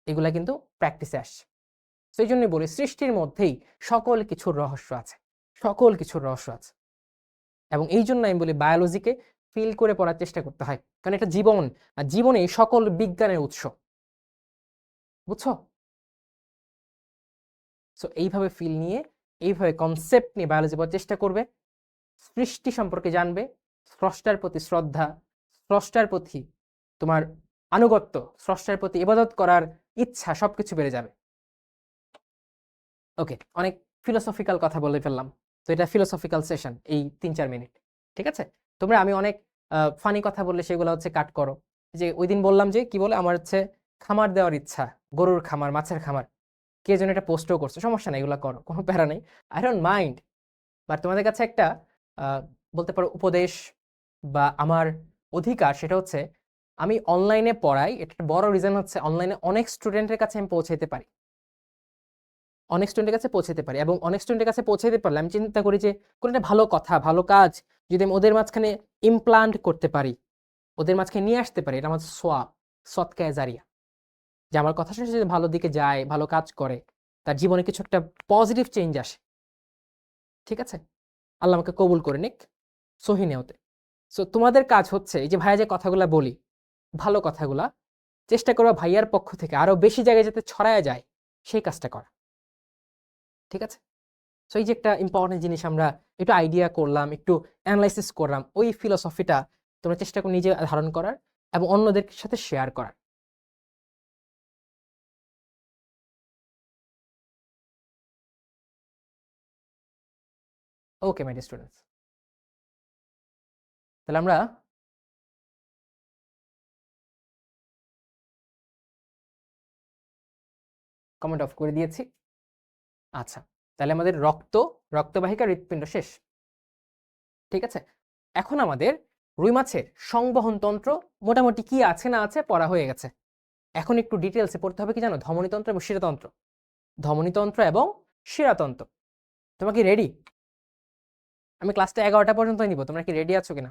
এগুলা কিন্তু প্র্যাকটিসে আসছে। সেই জন্যই বলি সৃষ্টির মধ্যেই সকল কিছুর রহস্য আছে, এবং এই জন্য আমি বলি বায়োলজিকে ফিল করে পড়ার চেষ্টা করতে হয়, কারণ এটা জীবন, আর জীবনে সকল বিজ্ঞানের উৎস। বুঝছো? সো এইভাবে ফিল নিয়ে, এইভাবে কনসেপ্ট নিয়ে বায়োলজি পড়ার চেষ্টা করবে, সৃষ্টি সম্পর্কে জানবে, স্রষ্টার প্রতি শ্রদ্ধা, স্রষ্টার প্রতি তোমার আনুগত্য, স্রষ্টার প্রতি ইবাদত করার ইচ্ছা সবকিছু বেড়ে যাবে। ওকে, অনেক ফিলোসফিক্যাল কথা বলে ফেললাম। তো এটা ফিলোসফিক্যাল সেশন এই 3-4 মিনিট, ঠিক আছে? আমি অনেক ফানি কথা বললে সেগুলো হচ্ছে কাট করো। যে ওই দিন বললাম যে কি বলে আমার হচ্ছে খামার দেওয়ার ইচ্ছা, গরুর খামার, মাছের খামার, কে যেন এটা পোস্টও করছে, সমস্যা নেই, এগুলো করো, কোনো প্যারা নেই, আই ডোন্ট মাইন্ড। বাট তোমাদের কাছে একটা বলতে পারো উপদেশ বা আমার অধিকার, সেটা হচ্ছে আমি অনলাইনে পড়াই, এটা একটা বড় রিজন হচ্ছে অনলাইনে অনেক স্টুডেন্টের কাছে আমি পৌঁছাইতে পারি, অনেক স্টুডেন্টের কাছে পৌঁছাতে পারি, এবং অনেক স্টুডেন্টের কাছে পৌঁছাতে পারলে আমি চিন্তা করি যে কোনো একটা ভালো কথা, ভালো কাজ যদি আমি ওদের মাঝখানে ইমপ্লান্ট করতে পারি, ওদের মাঝখানে নিয়ে আসতে পারি, এটা আমার সোয়াব, সৎকায়ে জারিয়া, যে আমার কথা শুনে সে যদি ভালো দিকে যায়, ভালো কাজ করে, তার জীবনে কিছু একটা পজিটিভ চেঞ্জ আসে। ঠিক আছে, আল্লাহ আমাকে কবুল করে নিক সহি নিয়তে। সো তোমাদের কাজ হচ্ছে এই যে ভাইয়া যে কথাগুলা বলি, ভালো কথাগুলা চেষ্টা করবা ভাইয়ার পক্ষ থেকে আরো বেশি জায়গায় যাতে ছড়ায়া যায়, সেই কাজটা করা। ঠিক আছে, সো এই যে একটা ইম্পর্টেন্ট জিনিস আমরা একটু আইডিয়া করলাম, একটু অ্যানালাইসিস করলাম, ওই ফিলোসফিটা তোমরা চেষ্টা করো নিজে ধারণ করার এবং অন্যদের সাথে শেয়ার করার। ওকে মাই ডিয়ার স্টুডেন্টস, তাহলে আমরা কমেন্ট অফ করে দিয়েছি। আচ্ছা, তাহলে আমাদের রক্তবাহিকা হৃৎপিণ্ড শেষ। ঠিক আছে, এখন আমাদের রুই মাছের সংবহন তন্ত্র মোটামুটি কি আছে না আছে পড়া হয়ে গেছে। এখন একটু ডিটেলসে পড়তে হবে কি জানো, ধমনীতন্ত্র এবং শিরাতন্ত্র। ধমনীতন্ত্র এবং শিরাতন্ত্র। তোমরা কি রেডি? আমি ক্লাসটা 11টা পর্যন্ত নিব, তোমরা কি রেডি আছো কিনা?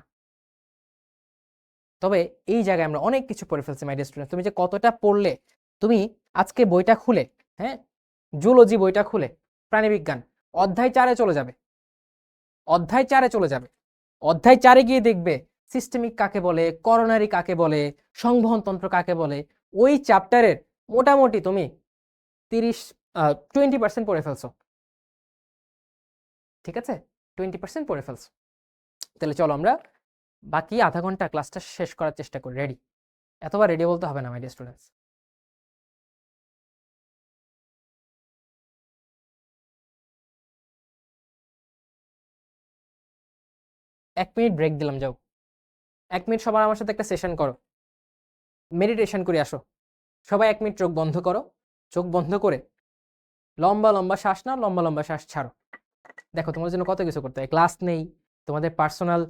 তবে এই জায়গায় আমরা অনেক কিছু পড়ে ফেলছি মাই ডিয়ার স্টুডেন্ট। তুমি যে কতটা পড়লে, তুমি আজকে বইটা খুলে, হ্যাঁ, জুলজি বইটা খুলে প্রাণীবিজ্ঞান অধ্যায় 4-এ চলে যাবে, অধ্যায় 4-এ চলে যাবে। অধ্যায় 4-এ গিয়ে দেখবে সিস্টেমিক কাকে বলে, করোনারি কাকে বলে, সংবহনতন্ত্র কাকে বলে, ওই চ্যাপ্টারের মোটামুটি তুমি 20% পড়ে ফেলছো। ঠিক আছে, 20% পড়ে ফেলছো। তাহলে চলো আমরা বাকি আধা ঘন্টা ক্লাসটা শেষ করার চেষ্টা করি। রেডি? এতবার রেডি বলতে হবে না my dear students. 1 minute break দিলাম, যাও 1 মিনিট সবার আমার সাথে একটা সেশন করো, মেডিটেশন করে আসো। সবাই 1 মিনিট চোখ বন্ধ করো, চোখ বন্ধ করে লম্বা লম্বা শ্বাস নাও, লম্বা লম্বা শ্বাস ছাড়ো। দেখো তোমার জন্য কত কিছু করতে হয়, ক্লাস নেই, তোমাদের পার্সোনাল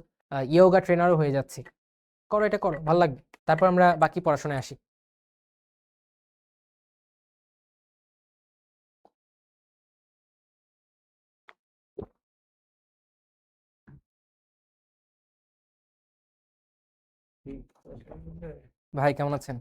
ইয়োগা ট্রেনারও হয়ে যাচ্ছি। করো, এটা করো, ভালো লাগবে। তারপর আমরা বাকি পড়াশোনায় আসি। ভাই কেমন আছেন?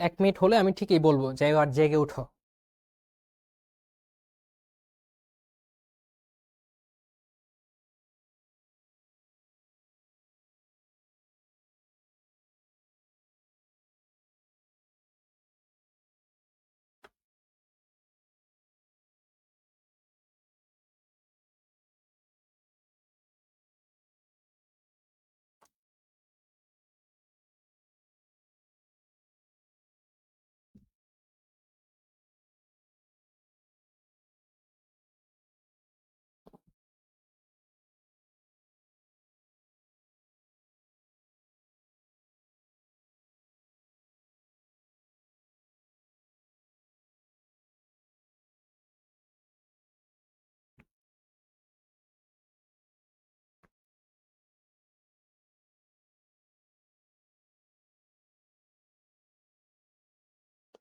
এক মিনিট হলে আমি ঠিকই বলবো যে আর জেগে উঠো।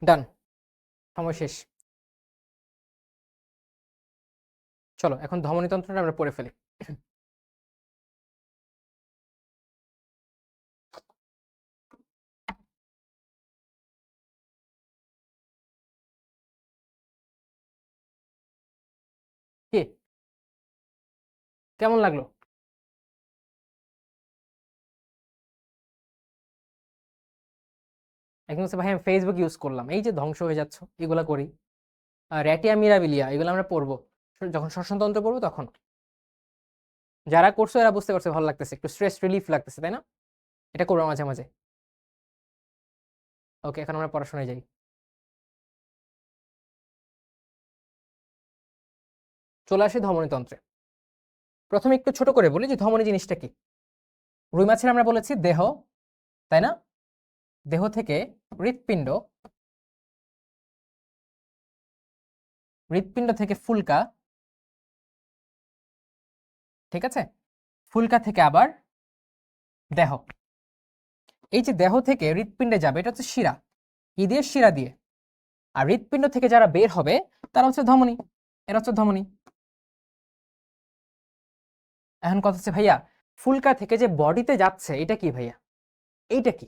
ডান, সময় শেষ। চলো এখন ধমনীতন্ত্রটা আমরা পড়ে ফেলি। কি কেমন লাগলো? এখন হচ্ছে ভাই আমি ফেসবুক ইউজ করলাম, এই যে ধ্বংস হয়ে যাচ্ছে, এগুলা করি। র্যাটিয়া মিরাবিলিয়া এগুলো আমরা পড়বো যখন শ্বসনতন্ত্র পড়বো তখন। যারা করছো এরা বুঝতে পারছে, ভালো লাগতেছে, একটু স্ট্রেস রিলিফ লাগতেছে, তাই না? এটা করবো মাঝে মাঝে। ওকে, এখন আমরা পড়াশোনায় যাই। চলে আসি ধমনীতন্ত্রে। প্রথমে একটু ছোট করে বলি যে ধমনী জিনিসটা কি। রুই মাছের আমরা বলেছি দেহ, তাই না? দেহ থেকে হৃৎপিণ্ড, হৃৎপিণ্ড থেকে ফুলকা, ঠিক আছে, ফুলকা থেকে আবার দেহ। এই যে দেহ থেকে হৃৎপিণ্ডে যাবে এটা হচ্ছে শিরা, কি দিয়ে? শিরা দিয়ে। আর হৃৎপিণ্ড থেকে যারা বের হবে তারা হচ্ছে ধমনী, এরা হচ্ছে ধমনী। এখন কথা হচ্ছে ভাইয়া ফুলকা থেকে যে বডিতে যাচ্ছে এটা কি ভাইয়া? এইটা কি?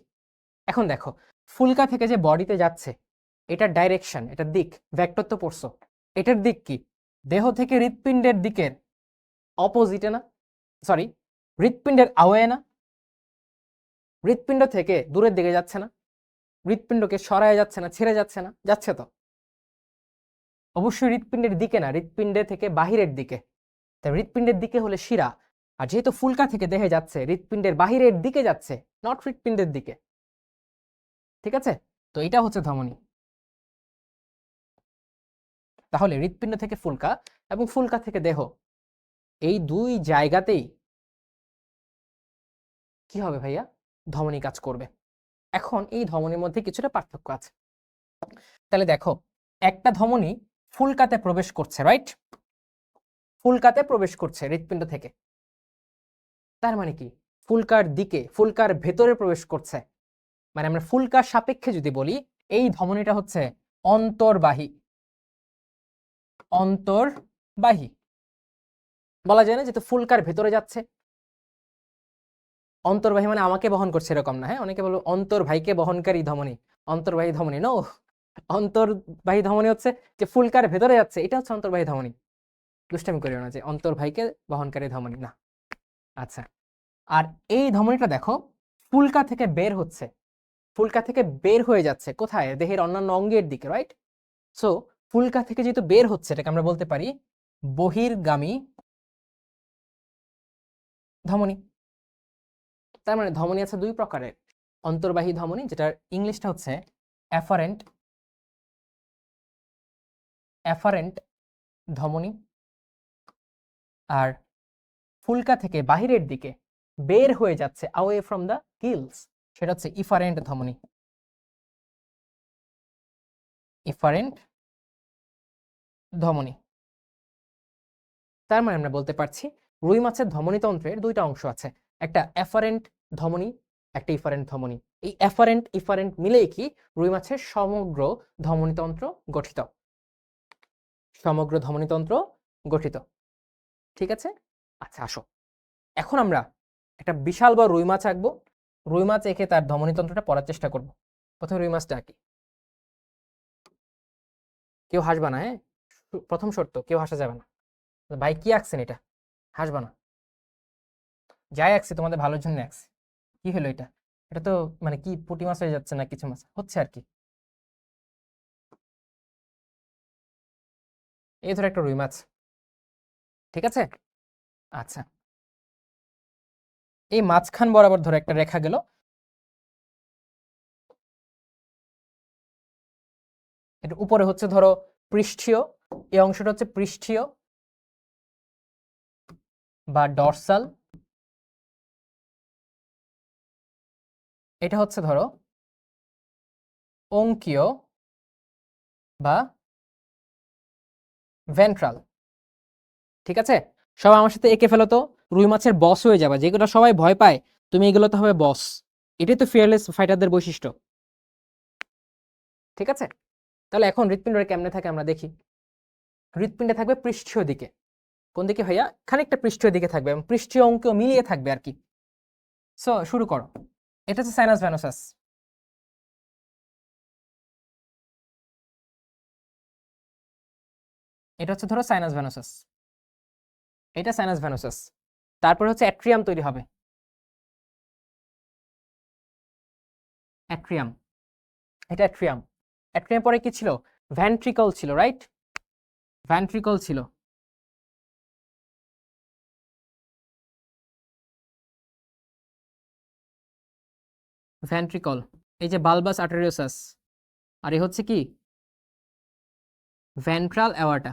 এখন দেখো ফুলকা থেকে যে বডিতে যাচ্ছে এটার ডাইরেকশন, এটার দিক, ভেক্টর তো পড়ছো, এটার দিক কি? দেহ থেকে হৃৎপিণ্ডের দিকের অপোজিটে না? সরি, হৃৎপিণ্ডের আওয়ে না? হৃৎপিণ্ড থেকে দূরের দিকে যাচ্ছে না? হৃৎপিণ্ডকে সরায় যাচ্ছে না, ছেড়ে যাচ্ছে না? যাচ্ছে তো। অবশ্যই হৃৎপিণ্ডের দিকে না, হৃৎপিণ্ডে থেকে বাহিরের দিকে। তাই হৃৎপিণ্ডের দিকে হলে শিরা, আর যেহেতু ফুলকা থেকে দেহে যাচ্ছে হৃৎপিণ্ডের বাহিরের দিকে যাচ্ছে, নট হৃৎপিণ্ডের দিকে। ঠিক আছে, তো এটা হচ্ছে ধমনী। তাহলে হৃৎপিণ্ড থেকে ফুলকা এবং ফুলকা থেকে দেহ, এই দুই জায়গাতেই কি হবে ভাইয়া? ধমনী কাজ করবে। এখন এই ধমনীর মধ্যে কিছুটা পার্থক্য আছে। তাহলে দেখো একটা ধমনী ফুলকাতে প্রবেশ করছে, রাইট? ফুলকাতে প্রবেশ করছে হৃৎপিণ্ড থেকে, তার মানে কি? ফুলকার দিকে, ফুলকার ভেতরে প্রবেশ করছে। মানে আমরা ফুলকার সাপেক্ষে যদি বলি এই ধমনীটা হচ্ছে অন্তর্বাহী। অন্তর্বাহী বলা যায় না, যেহেতু ফুলকার ভেতরে যাচ্ছে। অন্তর্বাহী মানে আমাকে বহন করছে এরকম না, হ্যাঁ? অনেকে বলবো অন্তর্বাহীকে বহনকারী ধমনী, অন্তর্বাহী ধমনী। নো, অন্তর্বাহী ধমনী হচ্ছে যে ফুলকার ভেতরে যাচ্ছে, এটা হচ্ছে অন্তর্বাহী ধমনী। দুষ্টামি করিও না যে অন্তর্বাহীকে বহনকারী ধমনী, না। আচ্ছা, আর এই ধমনীটা দেখো ফুলকা থেকে বের হচ্ছে, ফুলকা থেকে বের হয়ে যাচ্ছে কোথায়? দেহের অন্যান্য অঙ্গের দিকে, রাইট? সো ফুলকা থেকে যেহেতু বের হচ্ছে এটাকে আমরা বলতে পারি বহির্গামী ধমনী। তার মানে ধমনী আছে দুই প্রকারের, অন্তর্বাহী ধমনী যেটার ইংলিশটা হচ্ছে অ্যাফারেন্ট, অ্যাফারেন্ট ধমনী, আর ফুলকা থেকে বাহিরের দিকে বের হয়ে যাচ্ছে অ্যাওয়ে ফ্রম দ্য গিলস, সেটা হচ্ছে ইফারেন্ট ধমনী। ইফারেন্ট ধমনী। তার মানে আমরা বলতে পারছি রুই মাছের ধমনীতন্ত্রের দুইটা অংশ আছে, একটা অ্যাফারেন্ট ধমনী, একটা ইফারেন্ট ধমনী। এই অ্যাফারেন্ট ইফারেন্ট মিলেই কি রুই মাছের সমগ্র ধমনীতন্ত্র গঠিত, সমগ্র ধমনীতন্ত্র গঠিত। ঠিক আছে, আচ্ছা আসো এখন আমরা একটা বিশাল বড় রুই মাছ আঁকবো, রুই মাছ এঁকে তার ধমনীতন্ত্রটা পড়ার চেষ্টা করব। প্রথমে রুই মাছটা আঁকি। কেউ হাসবা না, হ্যাঁ? প্রথম শর্ত, কেউ হাসা যাবে না। ভাই কি আঁকছেন এটা? হাসবা না। যাই আঁকছি তোমাদের ভালোর জন্য আঁকছি। কি হলো এটা? এটা তো মানে কি পুঁটি মাছ হয়ে যাচ্ছে না কিছু মাছ হচ্ছে আর কি। এই ধরো একটা রুই মাছ, ঠিক আছে? আচ্ছা, এই মাঝখান বরাবর ধরো একটা রেখা গেল, এটা উপরে হচ্ছে ধরো পৃষ্ঠীয়, এই অংশটা হচ্ছে পৃষ্ঠীয় বা ডরসাল, এটা হচ্ছে ধরো অঙ্কীয় বা ভেন্ট্রাল। ঠিক আছে, সবাই আমার সাথে এঁকে ফেলো তো, রুই মাছের বস হয়ে যাবে, যেগুলো সবাই ভয় পায় তুমি এগুলোতে হবে বস। এটাই তো ফিয়ারলেস ফাইটারদের বৈশিষ্ট্য। ঠিক আছে, তাহলে এখন হৃৎপিণ্ডটা কেমনে থাকে আমরা দেখি। হৃৎপিণ্ডে থাকবে পৃষ্ঠীয় দিকে, কোন দিকে ভাইয়া? খানিকটা পৃষ্ঠীয় দিকে থাকবে এবং পৃষ্ঠীয় অঙ্কেও মিলিয়ে থাকবে আর কি। সো শুরু করো। এটা হচ্ছে সাইনাস ভ্যানোসাস, এটা হচ্ছে ধরো সাইনাস ভ্যানোসাস, এটা সাইনাস ভ্যানোসাস। তারপর হচ্ছে অ্যাট্রিয়াম তৈরি হবে, অ্যাট্রিয়াম, এটা অ্যাট্রিয়াম। অ্যাট্রিয়াম পরে কি ছিল? ভ্যান্ট্রিকল ছিল, রাইট? ভ্যান্ট্রিকল ছিল, ভ্যান্ট্রিকল। এই যে বালবাস আর্টেরিওসাস, আর এ হচ্ছে কি ভেন্ট্রাল অ্যাওয়ার্টা।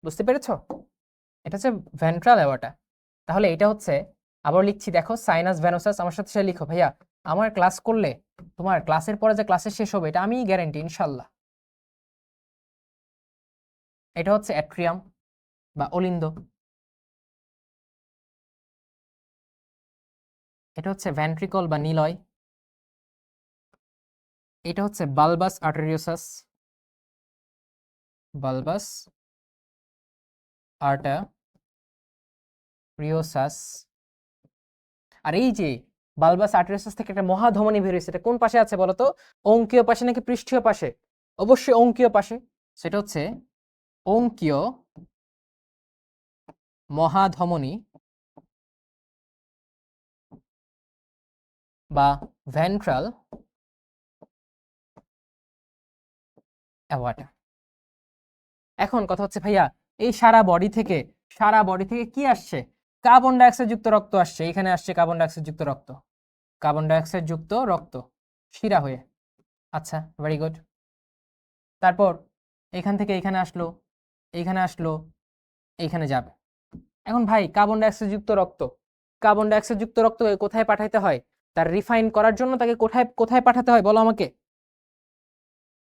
বুঝতে পেরেছো? এটা হচ্ছে ভেন্ট্রাল অ্যাওয়ার্টা। তাহলে এটা হচ্ছে, আবার লিখছি দেখো, সাইনাস ভ্যানোসাস। আমার সাথে লিখো ভাইয়া, আমার ক্লাস করলে তোমার ক্লাসের পরে যে ক্লাসে শেষ হবে এটা আমি গ্যারেন্টি ইনশাল্লাহ। এটা হচ্ছে অ্যাট্রিয়াম বা অলিন্দ, এটা হচ্ছে ভেন্ট্রিকল বা নিলয়, এটা হচ্ছে বালবাস আর্টেরিওসাস, বালবাস আর্টেরিওসাস। আর এই যে বালবাস আর্টেরিওসাস থেকে একটা মহাধমনী বের হয়েছে, এটা কোন পাশে আছে বলো তো? অঙ্কীয় পাশে নাকি পৃষ্ঠীয় পাশে? অবশ্যই অঙ্কীয় পাশে। সেটা হচ্ছে অঙ্কীয় মহাধমনী বা ভেন্ট্রাল অ্যাওয়ার্টা। এখন কথা হচ্ছে ভাইয়া, এই সারা বডি থেকে কি আসছে? কার্বন ডাইঅক্সাইড যুক্ত রক্ত আসছে, এখানে আসছে কার্বন ডাইঅক্সাইড যুক্ত রক্ত, কার্বন ডাইঅক্সাইড যুক্ত রক্ত শিরা হয়ে। আচ্ছা, ভেরি গুড। তারপর এখান থেকে এখানে আসলো, এইখানে আসলো, এইখানে যাবে। এখন ভাই কার্বন ডাইঅক্সাইড যুক্ত রক্ত, কার্বন ডাইঅক্সাইড যুক্ত রক্ত কোথায় পাঠাইতে হয়? তার রিফাইন করার জন্য তাকে কোথায় কোথায় পাঠাতে হয় বলো আমাকে?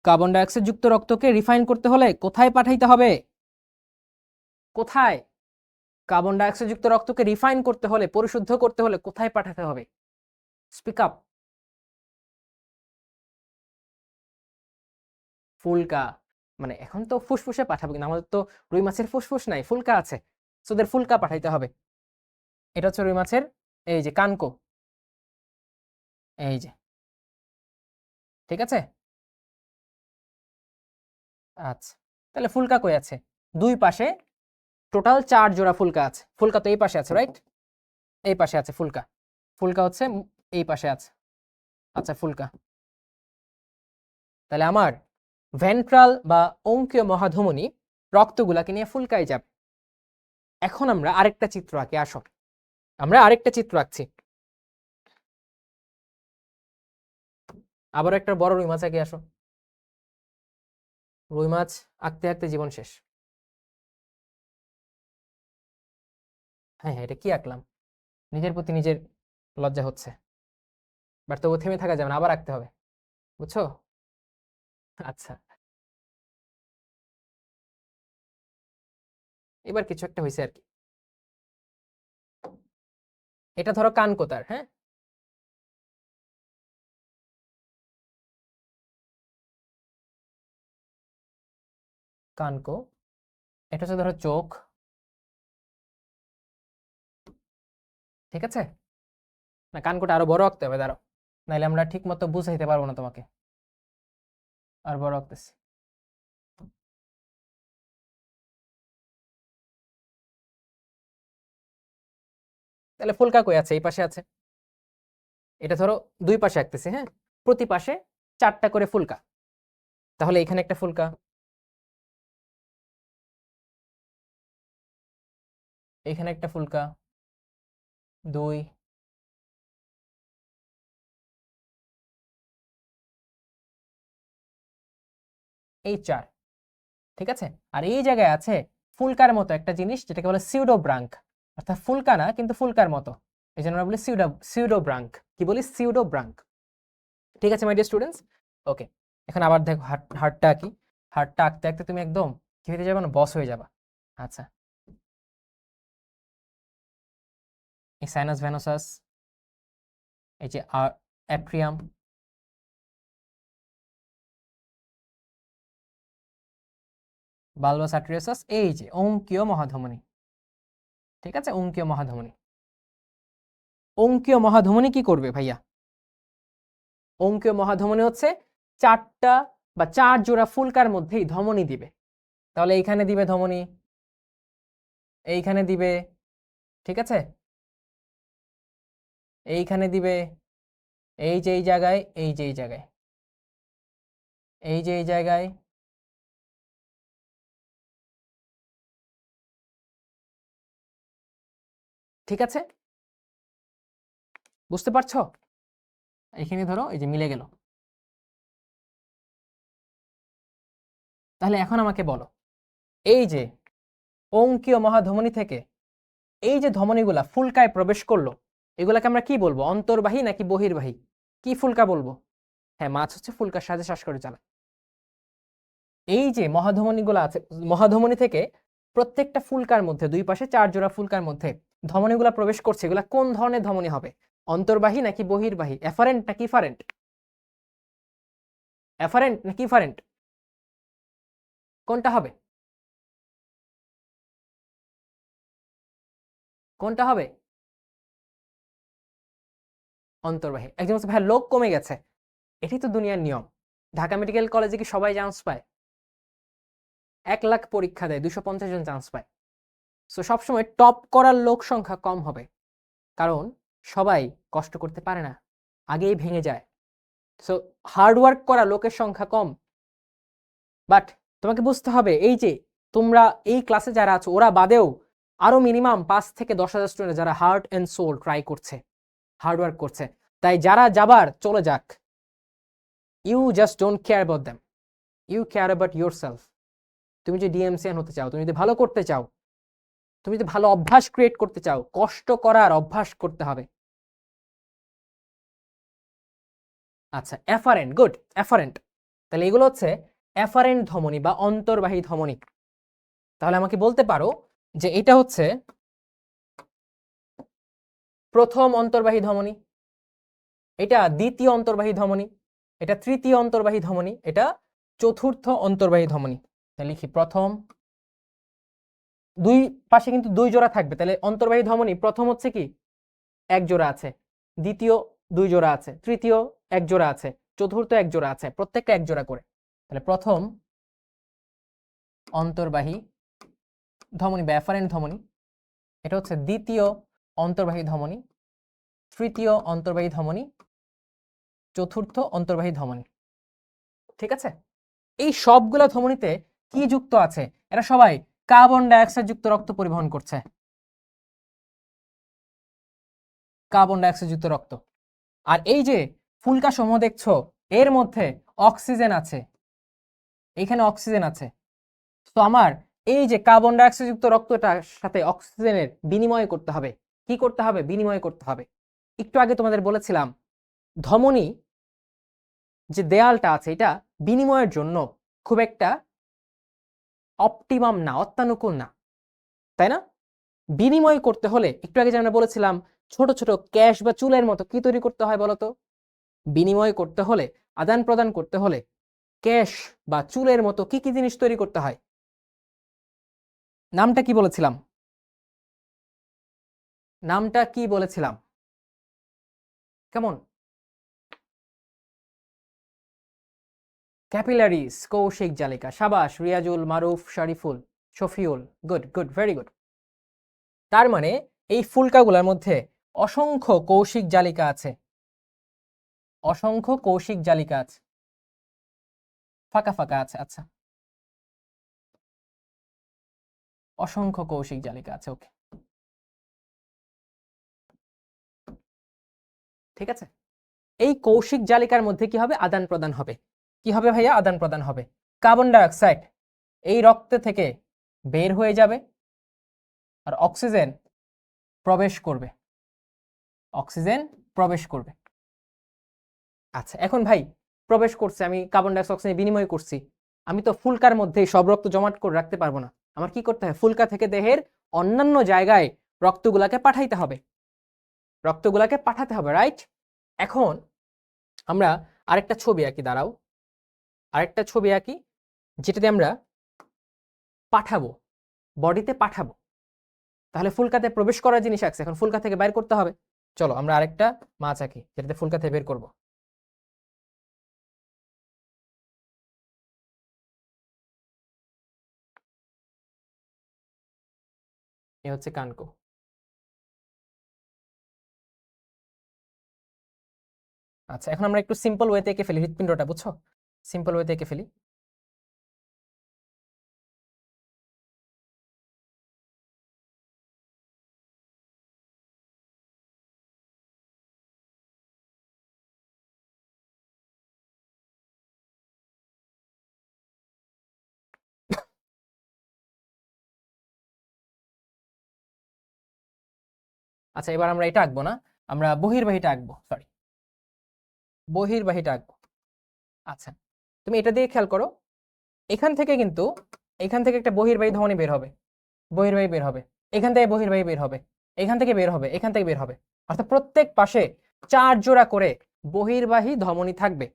কার্বন ডাইঅক্সাইড যুক্ত রক্তকে রিফাইন করতে হলে কোথায় পাঠাইতে হবে? কোথায়? কার্বন ডাইঅক্সাইড যুক্ত রক্তকে রিফাইন করতে হলে, পরিশুদ্ধ করতে হলে কোথায় পাঠাতে হবে? Speak up. ফুলকা। মানে এখন তো ফুসফুসে পাঠাবো, কিন্তু আমাদের তো রুই মাছের ফুসফুস নাই, ফুলকা আছে, সো ওদের ফুলকা পাঠাইতে হবে। এটা হচ্ছে রুই মাছের এই যে কানকো, এই যে, ঠিক আছে। আচ্ছা, তাহলে ফুলকা কই আছে? দুই পাশে টোটাল 4 জোড়া ফুলকা আছে। ফুলকা তো এই পাশে আছে, রাইট? এই পাশে আছে ফুলকা, ফুলকা হচ্ছে এই পাশে আছে। আচ্ছা, ফুলকা। তাহলে আমার ভেন্ট্রাল বা অঙ্কীয় মহাধমনী রক্তগুলাকে নিয়ে ফুলকায় যাবে। এখন আমরা আরেকটা চিত্র আঁকি, আসো আমরা আরেকটা চিত্র আঁকছি। আবার একটা বড় রুই মাছ আঁকি, আসো। রুই মাছ আঁকতে আঁকতে জীবন শেষ। হ্যাঁ হ্যাঁ, এটা কি আঁকলাম? নিজের প্রতি নিজের লজ্জা হচ্ছে, বাট তবু থেমে থাকা যাবে না, আবার আঁকতে হবে, বুঝছো? আচ্ছা, এবার কিছু একটা হয়েছে আর কি। এটা ধরো কানকোতার, হ্যাঁ, কানকো। এটা হচ্ছে ধরো চোখ, ঠিক আছে। না, কানকোটা আরো বড় আঁকতে হবে, দাঁড়াও, নাইলে আমরা ঠিক মতো বুঝাইতে পারবো না তোমাকে। আর বড় আঁকতেছি। তাহলে ফুলকা কই আছে? এই পাশে আছে। এটা ধরো দুই পাশে আঁকতেছি, হ্যাঁ, প্রতি পাশে 4টা করে ফুলকা। তাহলে এখানে একটা ফুলকা, এখানে একটা ফুলকা, 2, এই 4, ঠিক আছে। আর এই জায়গায় আছে ফুলকার মতো একটা জিনিস, যেটাকে বলে সিউডো ব্রাঙ্ক, অর্থাৎ ফুলকা না কিন্তু ফুলকার মতো, এই জন্য আমরা বলি সিউডো ব্রাঙ্ক। কি বলি? সিউডো ব্রাঙ্ক। ঠিক আছে মাই ডিয়ার স্টুডেন্টস, ওকে। এখন আবার দেখো হার্টটা কি, হার্টটা আঁকতে আঁকতে তুমি একদম কি হয়ে যাবে না, বস হয়ে যাবা। আচ্ছা, এই সাইনাস ভেনোসাস, এই যে অ্যাট্রিয়াম, বালবাস আর্টেরিওসাস, এই যে অঙ্কীয় মহাধমনী, ঠিক আছে, অঙ্কীয় মহাধমনী। অঙ্কীয় মহাধমনী কি করবে ভাইয়া? অঙ্কীয় মহাধমনী হচ্ছে 4টা বা 4 জোড়া ফুলকার মধ্যেই ধমনী দিবে। তাহলে এইখানে দিবে ধমনী, এইখানে দিবে, ঠিক আছে, এইখানে দিবে, এই যে এই জায়গায়, এই যে এই জায়গায়, এই যে এই জায়গায়, ঠিক আছে, বুঝতে পারছো? এখানে ধরো এই যে মিলে গেল। তাহলে এখন আমাকে বলো, এই যে অঙ্কীয় মহাধমনী থেকে এই যে ধমনীগুলা ফুলকায় প্রবেশ করলো, এগুলাকে আমরা কি বলবো? অন্তর্বাহী নাকি বহির্বাহী? কি ফুলকা বলবো? হ্যাঁ, মাছ হচ্ছে ফুলকার সাথে শ্বাসকরে চালায়। এই যে মহাধমনীগুলো আছে, মহাধমনী থেকে প্রত্যেকটা ফুলকার মধ্যে দুই পাশে 4 জোড়া ফুলকার মধ্যে ধমনীগুলো প্রবেশ করছে, এগুলা কোন ধরনের ধমনী হবে? অন্তর্বাহী নাকি বহির্বাহী? এফারেন্ট নাকি ইফারেন্ট? এফারেন্ট নাকি ইফারেন্ট? কোনটা হবে? কোনটা হবে? অন্তর্বাহী। একজন বলছে ভাই লোক কমে গেছে। এটাই তো দুনিয়ার নিয়ম। ঢাকা মেডিকেল কলেজে কি সবাই চান্স পায়? 1 লাখ পরীক্ষা দেয়, 250 জন চান্স পায়। সো সবসময় টপ করার লোক সংখ্যা কম হবে, কারণ সবাই কষ্ট করতে পারে না, আগেই ভেঙে যায়। সো হার্ডওয়ার্ক করা লোকের সংখ্যা কম। বাট তোমাকে বুঝতে হবে, এই যে তোমরা এই ক্লাসে যারা আছো ওরা বাদেও আরো মিনিমাম 5 থেকে 10 হাজার স্টুডেন্ট যারা হার্ট অ্যান্ড সোল ট্রাই করছে, হার্ডওয়ার্ক করছে। তাই যারা যাবার চলে যাক, you just don't care about them, you care about yourself. তুমি যদি ডিএমসিএন হতে চাও, তুমি যদি ভালো করতে চাও, তুমি যদি ভালো অভ্যাস ক্রিয়েট করতে চাও, কষ্ট করার অভ্যাস করতে হবে। আচ্ছা, এফারেন্ট, গুড, এফারেন্ট। তাহলে এগুলো হচ্ছে এফারেন্ট ধমনী বা অন্তর্বাহী ধমনী। তাহলে আমাকে বলতে পারো যে এটা হচ্ছে প্রথম অন্তর্বাহী ধমনী, এটা দ্বিতীয় অন্তর্বাহী ধমনী, এটা তৃতীয় অন্তর্বাহী ধমনী, এটা চতুর্থ অন্তর্বাহী ধমনী। তাহলে লিখি প্রথম, দুই পাশে কিন্তু 2 জোড়া থাকবে, তাহলে অন্তর্বাহী ধমনী প্রথম হচ্ছে কি 1 জোড়া আছে, দ্বিতীয় 2 জোড়া আছে, তৃতীয় 1 জোড়া আছে, চতুর্থ 1 জোড়া আছে, প্রত্যেকটা 1 জোড়া করে। তাহলে প্রথম অন্তর্বাহী ধমনী বা এফারেন্ট ধমনী, এটা হচ্ছে দ্বিতীয় অন্তর্বাহী ধমনী, তৃতীয় অন্তর্বাহী ধমনী, চতুর্থ অন্তর্বাহী ধমনী। ঠিক আছে? এই সবগুলা ধমনীতে কি যুক্ত আছে? এরা সবাই কার্বন ডাইঅক্সাইড যুক্ত রক্ত পরিবহন করছে, কার্বন ডাইঅক্সাইড যুক্ত রক্ত। আর এই যে ফুলকা সমূহ দেখছো, এর মধ্যে অক্সিজেন আছে, এখানে অক্সিজেন আছে। তো আমার এই যে কার্বন ডাইঅক্সাইড যুক্ত রক্তটার সাথে অক্সিজেনের বিনিময় করতে হবে। কি করতে হবে? বিনিময় করতে হবে। একটু আগে তোমাদের বলেছিলাম ধমনী যে দেয়ালটা আছে এটা বিনিময়ের জন্য খুব একটা অপটিমাম না, অত্যানুকূল না, তাই না? বিনিময় করতে হলে একটু আগে যে আমরা বলেছিলাম ছোট ছোট ক্যাশ বা চুলের মতো কি তৈরি করতে হয় বলতো? বিনিময় করতে হলে, আদান প্রদান করতে হলে ক্যাশ বা চুলের মতো কি কি জিনিস তৈরি করতে হয়? নামটা কি বলেছিলাম? নামটা কি বলেছিলাম? কেমন? ক্যাপিলারিস, কৌশিক জালিকা। সাবাস Riazul, Maruf, Shariful, Shafiul, good good, very good. তার মানে এই ফুলকাগুলোর মধ্যে অসংখ্য কৌশিক জালিকা আছে, অসংখ্য কৌশিক জালিকা আছে, ফাঁকা ফাঁকা আছে। আচ্ছা, অসংখ্য কৌশিক জালিকা আছে, ওকে, ঠিক আছে। এই কৌশিক জালিকার মধ্যে কি হবে? আদান প্রদান হবে। কি হবে ভাইয়া? আদান প্রদান হবে। কার্বন ডাইঅক্সাইড এই রক্ত থেকে বের হয়ে যাবে আর অক্সিজেন প্রবেশ করবে, অক্সিজেন প্রবেশ করবে। আচ্ছা, এখন ভাই প্রবেশ করছে, আমি কার্বন ডাইঅক্সাইড অক্সিজেন বিনিময় করছি, আমি তো ফুলকার মধ্যে সব রক্ত জমাট করে রাখতে পারবো না। আমার কি করতে হয়? ফুলকা থেকে দেহের অন্যান্য জায়গায় রক্তগুলাকে পাঠাইতে হবে, রক্তগুলাকে পাঠাতে হবে, রাইট? এখন আমরা আরেকটা ছবি আঁকি, দাঁড়াও, আরেকটা ছবি আঁকি যেটাতে আমরা পাঠাবো, বডিতে পাঠাবো। তাহলে ফুলকাতে প্রবেশ করার জিনিস আছে, এখন ফুলকা থেকে বের করতে হবে। চলো আমরা আরেকটা মাছ আঁকি যেটাতে ফুলকা থেকে বের করবো। এ হচ্ছে কানকো। আচ্ছা, এখন আমরা একটু সিম্পল ওয়েতে এঁকে ফেলি হৃৎপিণ্ডটা, বুঝছো? সিম্পল ওয়েতে এঁকে ফেলি। আচ্ছা, এবার আমরা এটা আঁকবো না, আমরা বহির্বাহীটা আঁকবো, সরি। বহির্বাহী ডাকবো। আচ্ছা, তুমি এটা দিয়ে খেয়াল করো, এখান থেকে কিন্তু এখান থেকে একটা বহির্বাহী ধমনী বের হবে, বহির্বাহী বের হবে, এখান থেকে বহির্বাহী বের হবে, এখান থেকে বের হবে, এখান থেকে বের হবে। অর্থাৎ প্রত্যেক পাশে 4 জোড়া করে বহির্বাহী ধমনী থাকবে,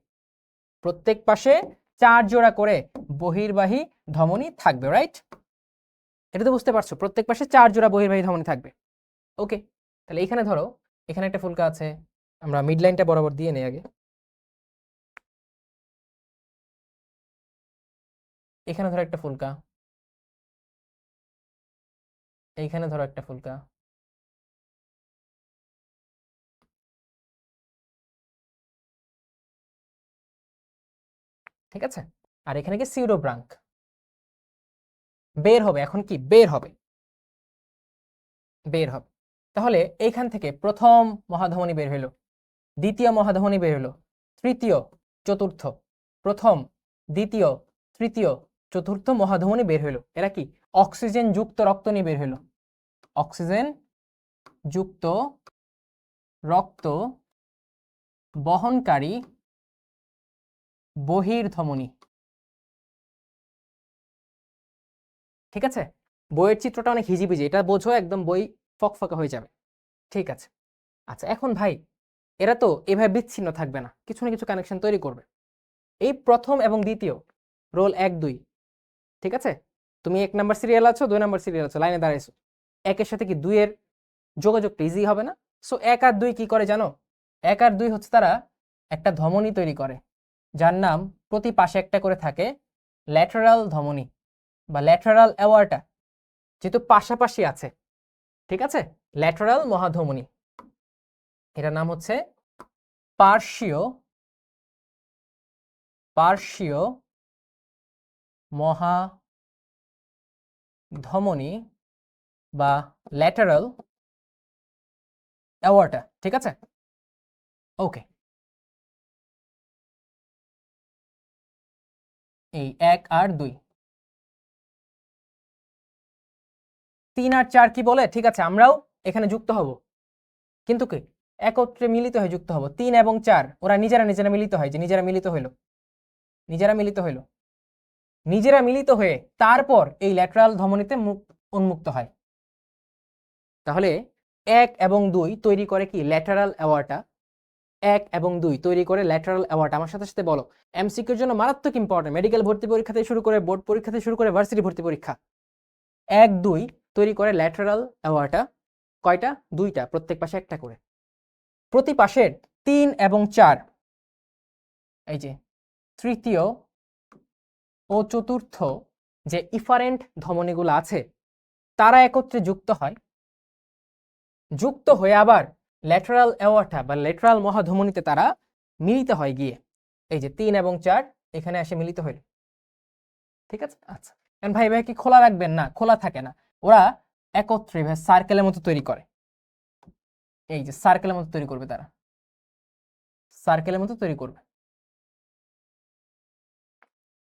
প্রত্যেক পাশে 4 জোড়া করে বহির্বাহী ধমনী থাকবে, রাইট? এটা তো বুঝতে পারছো, প্রত্যেক পাশে 4 জোড়া বহির্বাহী ধমনী থাকবে। ওকে, তাহলে এখানে ধরো, এখানে একটা ফুলকা আছে, আমরা মিড লাইনটা বরাবর দিয়ে নেই আগে। এখানে ধরো একটা ফুলকা, এইখানে ধরো একটা ফুলকা, ঠিক আছে? আর এখানে কি সিউডো ব্রাঙ্ক বের হবে, এখন কি বের হবে, বের হবে। তাহলে এইখান থেকে প্রথম মহাধমনী বের হইলো, দ্বিতীয় মহাধমনী বের হলো, তৃতীয়, চতুর্থ, প্রথম, দ্বিতীয়, তৃতীয়, চতুর্থ মহাধমনী বের হইলো। এরা কি অক্সিজেন যুক্ত রক্ত নিয়ে বের হইলো, অক্সিজেন যুক্ত রক্ত বহনকারী বহির্ধমনী। ঠিক আছে, বইয়ের চিত্রটা অনেক হিজিবিজি, এটা বোঝো, একদম বই ফকফকা হয়ে যাবে। ঠিক আছে, আচ্ছা এখন ভাই, এরা তো এভাবে বিচ্ছিন্ন থাকবে না, কিছু না কিছু কানেকশন তৈরি করবে। এই প্রথম এবং দ্বিতীয় রোল 1 2, ঠিক আছে? তুমি 1 নাম্বার সিরিয়াল আছো, 2 নাম্বার সিরিয়াল আছো, লাইনে দাঁড়াইছো, একের সাথে কি 2 এর যোগাযোগটা ইজি হবে না? সো 1 আর 2 কি করে জানো? 1 আর 2 হচ্ছে তারা একটা ধমনী তৈরি করে, যার নাম প্রতি পাশে একটা করে থাকে ল্যাটারাল ধমনী বা ল্যাটারাল অ্যাওয়ার্টা, যেহেতু পাশাপাশি আছে, ঠিক আছে? ল্যাটারাল মহাধমনী, এটার নাম হচ্ছে পার্শ্বীয় পার্শ্বীয় মহাধমনী বা ল্যাটারাল অ্যাওয়ার্টা, ঠিক আছে? ওকে, এই 1 আর 2, 3 আর 4 কি বলে? ঠিক আছে, আমরাও এখানে যুক্ত হব, কিন্তু কি একত্রে মিলিত হয়ে যুক্ত হব। 3 এবং 4 ওরা নিজেরা নিজেরা মিলিত হয়, যে নিজেরা মিলিত হইল, নিজেরা মিলিত হইল, নিজেরা মিলিত হয়ে তারপর এই ল্যাটারাল ধমনীতে উন্মুক্ত হয়। তাহলে 1 এবং 2 তৈরি করে কি ল্যাটারাল অ্যাওয়ার্টা, 1 এবং 2 তৈরি করে ল্যাটারাল অ্যাওয়ার্টা। আমার সাথে সাথে বলো, এমসিকিউর জন্য মারাত্মক ইম্পর্টেন্ট, মেডিকেল ভর্তি পরীক্ষা থেকে শুরু করে বোর্ড পরীক্ষা থেকে শুরু করে ভার্সিটি ভর্তি পরীক্ষা, 1 2 তৈরি করে ল্যাটারাল অ্যাওয়ার্টা। কয়টা? 2টা, প্রত্যেক পাশে একটা করে। প্রতি পাশের 3 এবং 4, এই যে তৃতীয় ও চতুর্থ যে ইফারেন্ট ধমনীগুলো আছে, তারা একত্রে যুক্ত হয়, যুক্ত হয়ে আবার ল্যাটারাল অ্যাওয়ার্টা বা ল্যাটারাল মহাধমনীতে তারা মিলিত হয় গিয়ে, এই যে 3 এবং 4 এখানে এসে মিলিত হইল, ঠিক আছে? আচ্ছা, এখন ভাই ভাই কি খোলা রাখবেন? না, খোলা থাকে না, ওরা একত্রে সার্কেলের মতো তৈরি করে, এই যে সার্কেলের মতো তৈরি করবে, তারা সার্কেলের মতো তৈরি করবে।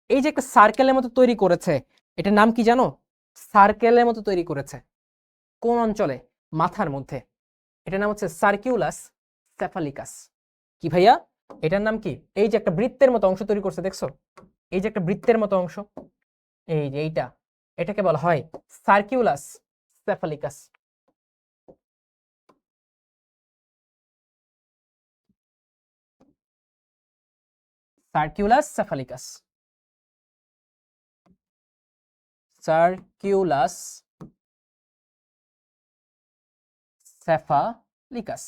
এই যে একটা সার্কেলের মতো তৈরি করেছে, এটার নাম কি জানো? সার্কেলের মতো তৈরি করেছে কোন অঞ্চলে? মাথার মধ্যে। এটার নাম হচ্ছে সার্কিউলাস সেফালিকাস। কি ভাইয়া, এটার নাম কি? এই যে একটা বৃত্তের মতো অংশ তৈরি করছে, দেখছো? এই যে একটা বৃত্তের মতো অংশ, এই যে এইটা, এটাকে বলা হয় সার্কিউলাস সেফালিকাস। সার্কিউলাস সেফালিকাস, সার্কিউলাস সেফালিকাস।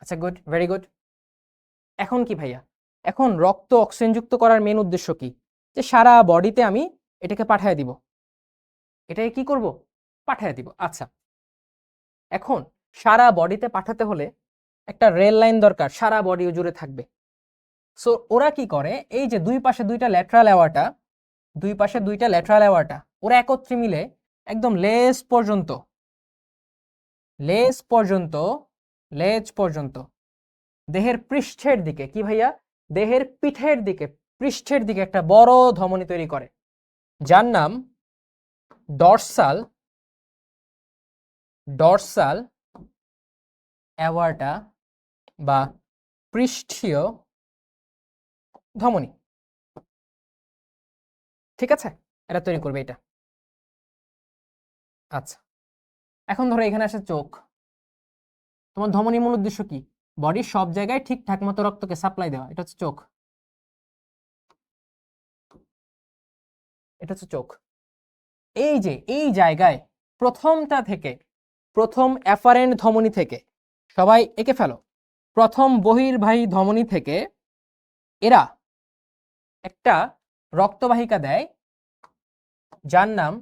আচ্ছা, গুড, ভেরি গুড। এখন কি ভাইয়া, এখন রক্ত অক্সিজেনযুক্ত করার মেন উদ্দেশ্য কি? যে সারা বডিতে আমি এটাকে পাঠিয়ে দিব, এটাকে কি করব? পাঠিয়ে দিব। আচ্ছা, এখন সারা বডিতে পাঠাতে হলে একটা রেল লাইন দরকার, সারা বডি জুড়ে থাকবে। সো ওরা কি করে, এই যে দুই পাশে দুইটা ল্যাটারাল অ্যাওয়ার্টা, দুই পাশে দুইটা ল্যাটারাল অ্যাওয়ার্টা, ওরা একত্রে মিলে একদম লেজ পর্যন্ত, লেজ পর্যন্ত, লেজ পর্যন্ত দেহের পৃষ্ঠের দিকে, কি ভাইয়া, দেহের পিঠের দিকে, পৃষ্ঠের দিকে একটা বড় ধমনী তৈরি করে, যার নাম ডরসাল, ডরসাল অ্যাওয়ার্টা বা পৃষ্ঠীয় ধমনী। ঠিক আছে, এটা তৈরি করবে এটা। আচ্ছা, এখন ধরো এখানে আসে চোখ। তোমার ধমনী মূল উদ্দেশ্য কি? বডির সব জায়গায় ঠিকঠাক মতো রক্তকে সাপ্লাই দেওয়া, এটা হচ্ছে চোখ। এটা হচ্ছে চোখ। এই যে এই জায়গায় প্রথমটা থেকে, প্রথম অ্যাফারেন্ট ধমনী থেকে, সবাই এঁকে ফেলো, প্রথম বহির্বাহী ধমনী থেকে এরা একটা রক্তবাহিকা দেয় যার নাম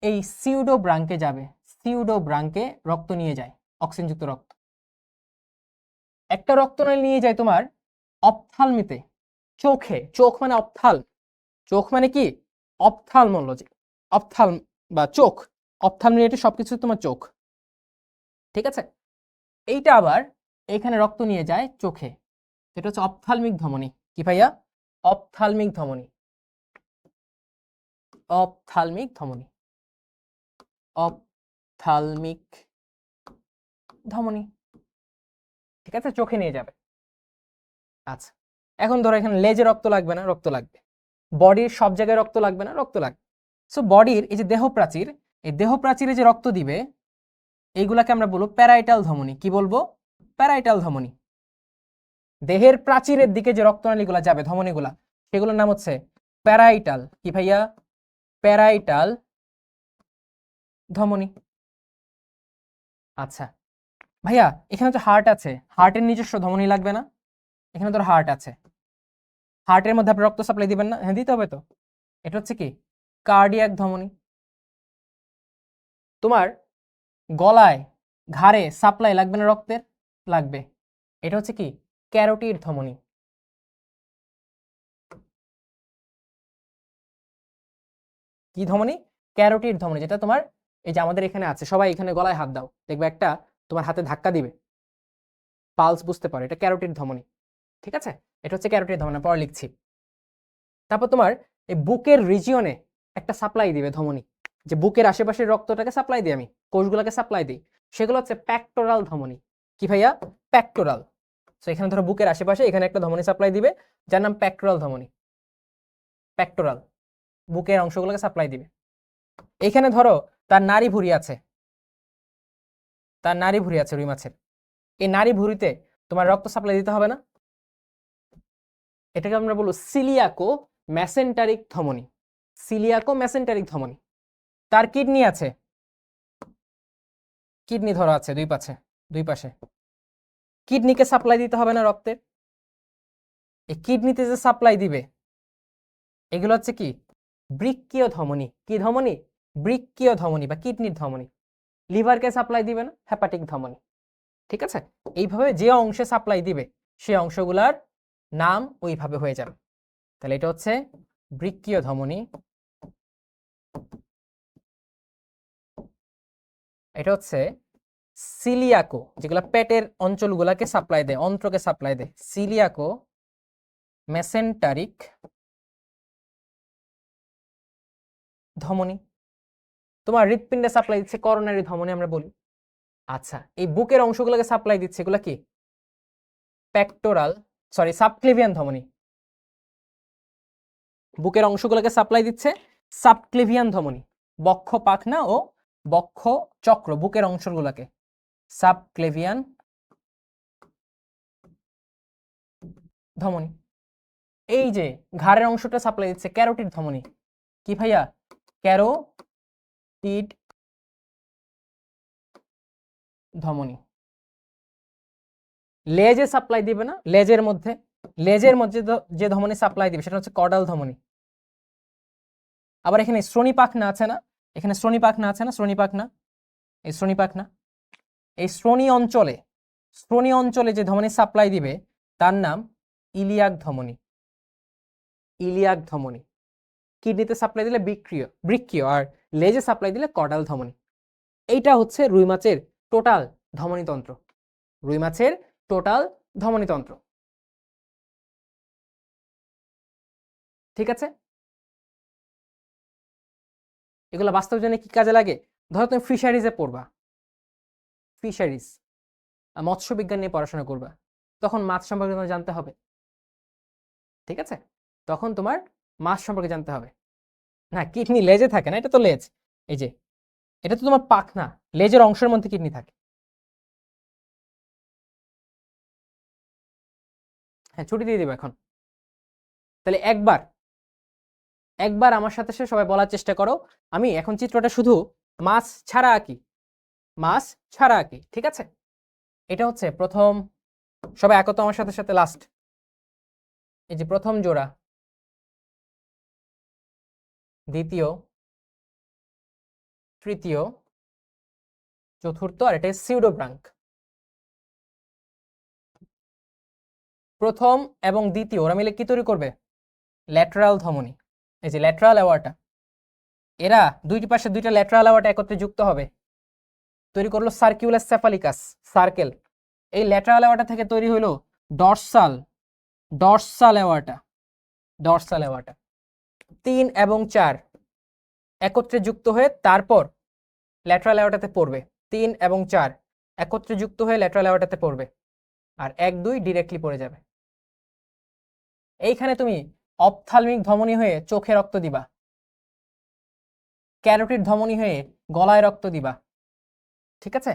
এই সিউডো ব্রাঙ্কে যাবে। সিউডো ব্রাঙ্কে রক্ত নিয়ে যায়, অক্সিজেনযুক্ত রক্ত। একটা রক্তনালী নিয়ে যায় তোমার অপথালমিতে, চোখে। চোখ মানে অপথাল, চোখ মানে কি? অপথালমোলজি, অপথাল বা চোখ, অপথালমিটি সবকিছু তোমার চোখ। ঠিক আছে, এইটা আবার এখানে রক্ত নিয়ে যায় চোখে, এটা হচ্ছে অপথালমিক ধমনী। কি ভাইয়া? অপথালমিক ধমনী। অপথালমিক ধমনী, অপথালমিক ধমনী। ঠিক আছে, চোখে নিয়ে যাবে। আচ্ছা, এখন ধরো এখানে লেজে রক্ত লাগবে না, রক্ত লাগবে। বডির সব জায়গায় রক্ত লাগবে না, রক্ত লাগবে। সো বডির এই যে দেহ প্রাচীর, এই দেহ প্রাচীরে যে রক্ত দিবে এইগুলাকে আমরা বলবো প্যারাইটাল ধমনী। কি বলবো? প্যারাইটাল ধমনী। দেহের প্রাচীরের দিকে যে রক্তনালীগুলা যাবে, ধমনীগুলা, সেগুলোর নাম হচ্ছে প্যারাইটাল। কি ভাইয়া? প্যারাইটাল ধমনী। আচ্ছা ভাইয়া, এখানে তো হার্ট আছে, হার্টের নিজস্ব ধমনী লাগবে না? এখানে ধর হার্ট আছে, হার্টের মধ্যে আপনি রক্ত সাপ্লাই দিবেন না? হ্যাঁ, দিতে হবে তো। এটা হচ্ছে কি? কার্ডিয়াক ধমনী। তোমার গলায়, ঘাড়ে সাপ্লাই লাগবে না রক্তের? লাগবে। এটা হচ্ছে কি? ক্যারোটিড ধমনী। কি ধমনী? ক্যারোটিড ধমনী, যেটা তোমার এই যে আমাদের এখানে আছে। সবাই এখানে গলায় হাত দাও, দেখবে একটা তোমার হাতে ধাক্কা দিবে, পালস বুঝতে পারো, এটা ক্যারোটিড ধমনী। ঠিক আছে, এটা হচ্ছে ক্যারোটিড ধমনী, পরে লিখছি। তারপর তোমার এই বুকের রিজিয়নে একটা সাপ্লাই দিবে ধমনী, যে বুকের আশেপাশের রক্তটাকে সাপ্লাই দিই আমি, কোষগুলোকে সাপ্লাই দিই, সেগুলো হচ্ছে প্যাক্টোরাল ধমনী। কি ভাইয়া? প্যাক্টোরাল। তো এখানে ধরো বুকের আশেপাশে এখানে একটা ধমনী সাপ্লাই দিবে যার নাম প্যাক্টোরাল ধমনী। প্যাক্টোরাল বুকের অংশগুলোকে সাপ্লাই দিবে। এখানে ধরো তার নাড়ি ভুঁড়ি আছে, তার নাড়ি ভুঁড়ি আছে রুই মাছের, এই নাড়ি ভুঁড়িতে তোমার রক্ত সাপ্লাই দিতে হবে না? এটাকে আমরা বলবো সিলিয়াকো মেসেন্টারিক ধমনী। সিলিয়াকো মেসেন্টারিক ধমনী। তার কিডনি আছে, কিডনি ধরো আছে দুই পাশে, দুই পাশে। কিডনিকে সাপ্লাই দিতে হবে না রক্তের? এই কিডনিতে যে সাপ্লাই দিবে এগুলো হচ্ছে কি? বৃক্কীয় ধমনী। কি ধমনী? বৃক্কীয় ধমনী বা কিডনির ধমনী। লিভারকে সাপ্লাই দিবে না? হেপাটিক ধমনী। ঠিক আছে, এইভাবে যে অংশে সাপ্লাই দিবে সেই অংশগুলার নাম ওইভাবে হয়ে যাবে। তাহলে এটা হচ্ছে বৃক্কীয় ধমনী, এটা হচ্ছে সিলিয়াকো, যেগুলা পেটের অঞ্চলগুলাকে সাপ্লাই দেয়, অন্ত্রকে সাপ্লাই দেয়, সিলিয়াকো মেসেন্টারিক ধমনী। তোমার হৃৎপিণ্ডে সাপ্লাই দিচ্ছে করোনারি ধমনী আমরা বলি। আচ্ছা, এই বুকের অংশগুলোকে সাপ্লাই দিচ্ছে এগুলা কি? পেক্টোরাল, সরি, সাবক্লেভিয়ান ধমনী। বুকের অংশগুলোকে সাপ্লাই দিচ্ছে সাবক্লেভিয়ান ধমনী। বক্ষ পাখনা ও বক্ষ চক্র, বুকের অংশগুলোকে সাবক্লেভিয়ান ধমনী। এই যে ঘাড়ের অংশটা সাপ্লাই দিচ্ছে ক্যারোটিড ধমনী। কি ভাইয়া? ক্যারোটিড ধমনী। লেজে সাপ্লাই দিবে না? লেজের মধ্যে, লেজের মধ্যে যে ধমনী সাপ্লাই দিবে সেটা হচ্ছে কর্ডাল ধমনী। আবার এখানে শ্রোণী পাখনা আছে না? এখানে শ্রোণী পাখনা আছে না? শ্রোণী পাখনা, এই শ্রোণী পাখনা, এই শ্রোণী অঞ্চলে, শ্রোণী অঞ্চলে যে ধমনী সাপ্লাই দিবে তার নাম ইলিয়াক ধমনী। ইলিয়াক ধমনী। কিডনিতে সাপ্লাই দিলে বৃক্কীয়, বৃক্কীয়, আর লেজে সাপ্লাই দিলে কর্ডাল ধমনী। এইটা হচ্ছে রুই মাছের টোটাল ধমনীতন্ত্র। রুই মাছের টোটাল ধমনীতন্ত্র। ঠিক আছে, এগুলো বাস্তব জন্য কি কাজে লাগে? ধরো তুমি ফিশারিজে পড়বা, ফিশারিজ, মৎস্য বিজ্ঞান নিয়ে পড়াশোনা করবা, তখন মাছ সম্পর্কে তোমার জানতে হবে, ঠিক আছে? তখন তোমার মাছ সম্পর্কে জানতে হবে। না, কিডনি লেজে থাকে না, এটা তো লেজ। এই যে এটা তো তোমার পাখনা, লেজের অংশের মধ্যে কিডনি থাকে। হ্যাঁ, ছুটি দিয়ে দিবে এখন। তাহলে একবার একবার আমার সাথে সবাই বলার চেষ্টা করো, আমি এখন চিত্রটা শুধু মাছ ছাড়া আঁকি, মাছ ছাড়া আঁকি, ঠিক আছে? এটা হচ্ছে প্রথম, সবাই একত আমার সাথে সাথে লাস্ট। এই যে প্রথম জোড়া, দ্বিতীয়, তৃতীয়, চতুর্থ, আর এটা সিউডোব্রাঙ্ক। প্রথম এবং দ্বিতীয় ওরা মিলে কি তৈরি করবে? ল্যাটেরাল ধমনী। এই যে ল্যাটেরাল অ্যাওয়ার্টা, এরা দুইটি পাশে দুইটা ল্যাটেরাল অ্যাওয়ার্টা একত্রে যুক্ত হবে, তৈরি করলো সার্কিউলাস সেফালিকাস, সার্কেল। এই ল্যাটেরাল অ্যাওয়ার্টা থেকে তৈরি হলো dorsal dorsal aorta, dorsal aorta. 3 এবং 4 একত্রে যুক্ত হয়ে তারপর ল্যাটেরাল অ্যাওয়ার্টাতে পড়বে। 3 এবং 4 একত্রে যুক্ত হয়ে ল্যাটেরাল অ্যাওয়ার্টাতে পড়বে, আর 1, 2 ডিরেক্টলি পড়ে যাবে। এইখানে তুমি অপথালমিক ধমনী হয়ে চোখে রক্ত দিবা, ক্যারোটিড ধমনী হয়ে গলায় রক্ত দিবা, ঠিক আছে?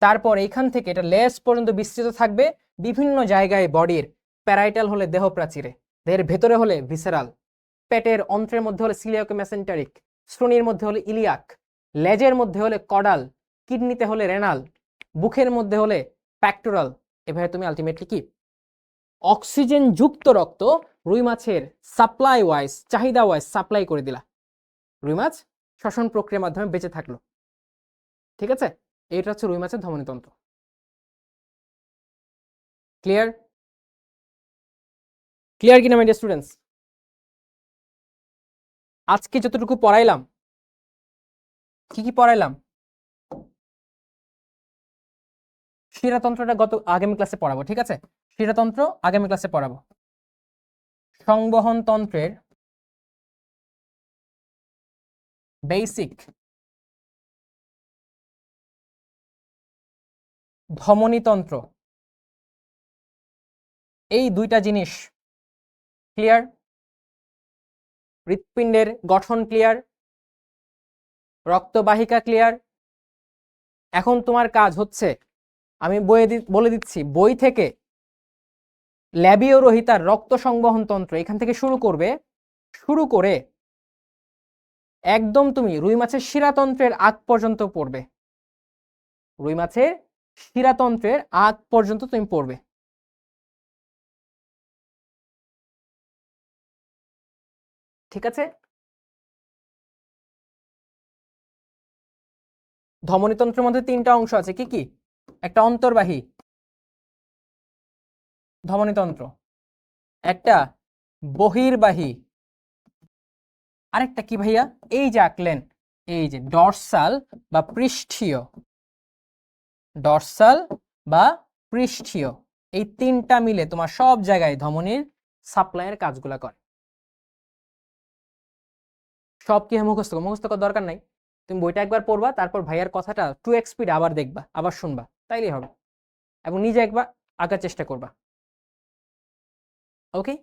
তারপর এইখান থেকে এটা লেজ পর্যন্ত বিস্তৃত থাকবে বিভিন্ন জায়গায় বডির। প্যারাইটাল হলে দেহ প্রাচীরে, দেহের ভেতরে হলে ভিসেরাল, পেটের অন্ত্রের মধ্যে হলে সিলিয়াক মেসেন্টারিক, শ্রোণীর মধ্যে হলে ইলিয়াক, লেজের মধ্যে হলে কডাল, কিডনিতে হলে রেনাল, বুকের মধ্যে হলে প্যাক্টোরাল। এভাবে তুমি আলটিমেটলি কি অক্সিজেন যুক্ত রক্ত রুই মাছের সাপ্লাই ওয়াইজ, চাহিদা ওয়াইজ সাপ্লাই করে দিলা, রুই মাছ শ্বসন প্রক্রিয়ার মাধ্যমে বেঁচে থাকলো, ঠিক আছে? এটা হচ্ছে রুই মাছের ধমনীতন্ত্র। ক্লিয়ার? ক্লিয়ার কিনা মাই ডিয়ার স্টুডেন্টস? আজকে যতটুকু পড়াইলাম, কি কি পড়াইলাম? শিরাতন্ত্রটা আগামী ক্লাসে পড়াবো, ঠিক আছে? শিরাতন্ত্র আগামী ক্লাসে পড়াবো। সংবহন তন্ত্রের বেসিক, ধমনীতন্ত্র, এই দুইটা জিনিস ক্লিয়ার? হৃৎপিণ্ডের গঠন ক্লিয়ার, রক্তবাহিকা ক্লিয়ার। এখন তোমার কাজ হচ্ছে, আমি বলে দিচ্ছি, বই থেকে ল্যাবিও রহিতার রক্ত সংবহন তন্ত্র এখান থেকে শুরু করে একদম তুমি রুই মাছের শিরাতন্ত্রের আগ পর্যন্ত পড়বে, রুই মাছের শিরাতন্ত্রের আগ পর্যন্ত তুমি পড়বে, ঠিক আছে? ধমনীতন্ত্রের মধ্যে 3টা অংশ আছে, কি কি? একটা অন্তর্বাহী ধমনীতন্ত্র, একটা বহির্বাহী, আরেকটা কি ভাইয়া? এই যে আঁকলেন, এই যে ডর্সাল বা পৃষ্ঠীয়, ডর্সাল বা পৃষ্ঠীয়, এই 3টা মিলে তোমার সব জায়গায় ধমনীর সাপ্লাইয়ের কাজগুলা করে। সব কি মুখস্থ করার দরকার নাই, তুমি বইটা একবার পড়বা, তারপর ভাইয়ার কথাটা 2x স্পিড আবার দেখবা, আবার শুনবা, তাইলেই হবে, এবং নিজে একবার আঁকার চেষ্টা করবা। ওকে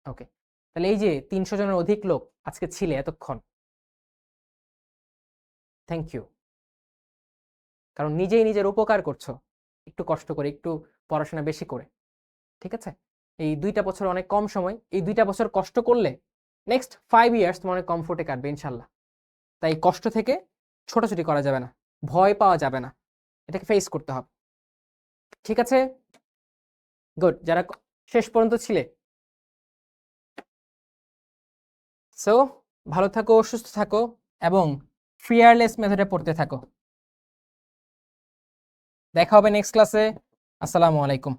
ওকে, তাহলে এই যে 300 জনের অধিক লোক আজকে ছিলে এতক্ষণ, থ্যাংক ইউ। কারণ নিজেই নিজের উপকার করছো, একটু কষ্ট করে, একটু পড়াশোনা বেশি করে, ঠিক আছে? এই 2টা বছর অনেক কম সময়, এই 2টা বছর কষ্ট করলে নেক্সট 5 ইয়ার্স তোমার অনেক কমফোর্টে কাটবে ইনশাল্লাহ। তাই কষ্ট থেকে ছোটাছুটি করা যাবে না, ভয় পাওয়া যাবে না, এটাকে ফেস করতে হবে, ঠিক আছে? গুড, যারা শেষ পর্যন্ত ছিলে। সো ভালো থাকো, সুস্থ থাকো, এবং ফিয়ারলেস মেথডে পড়তে থাকো। দেখা হবে নেক্সট ক্লাসে। আসসালামু আলাইকুম।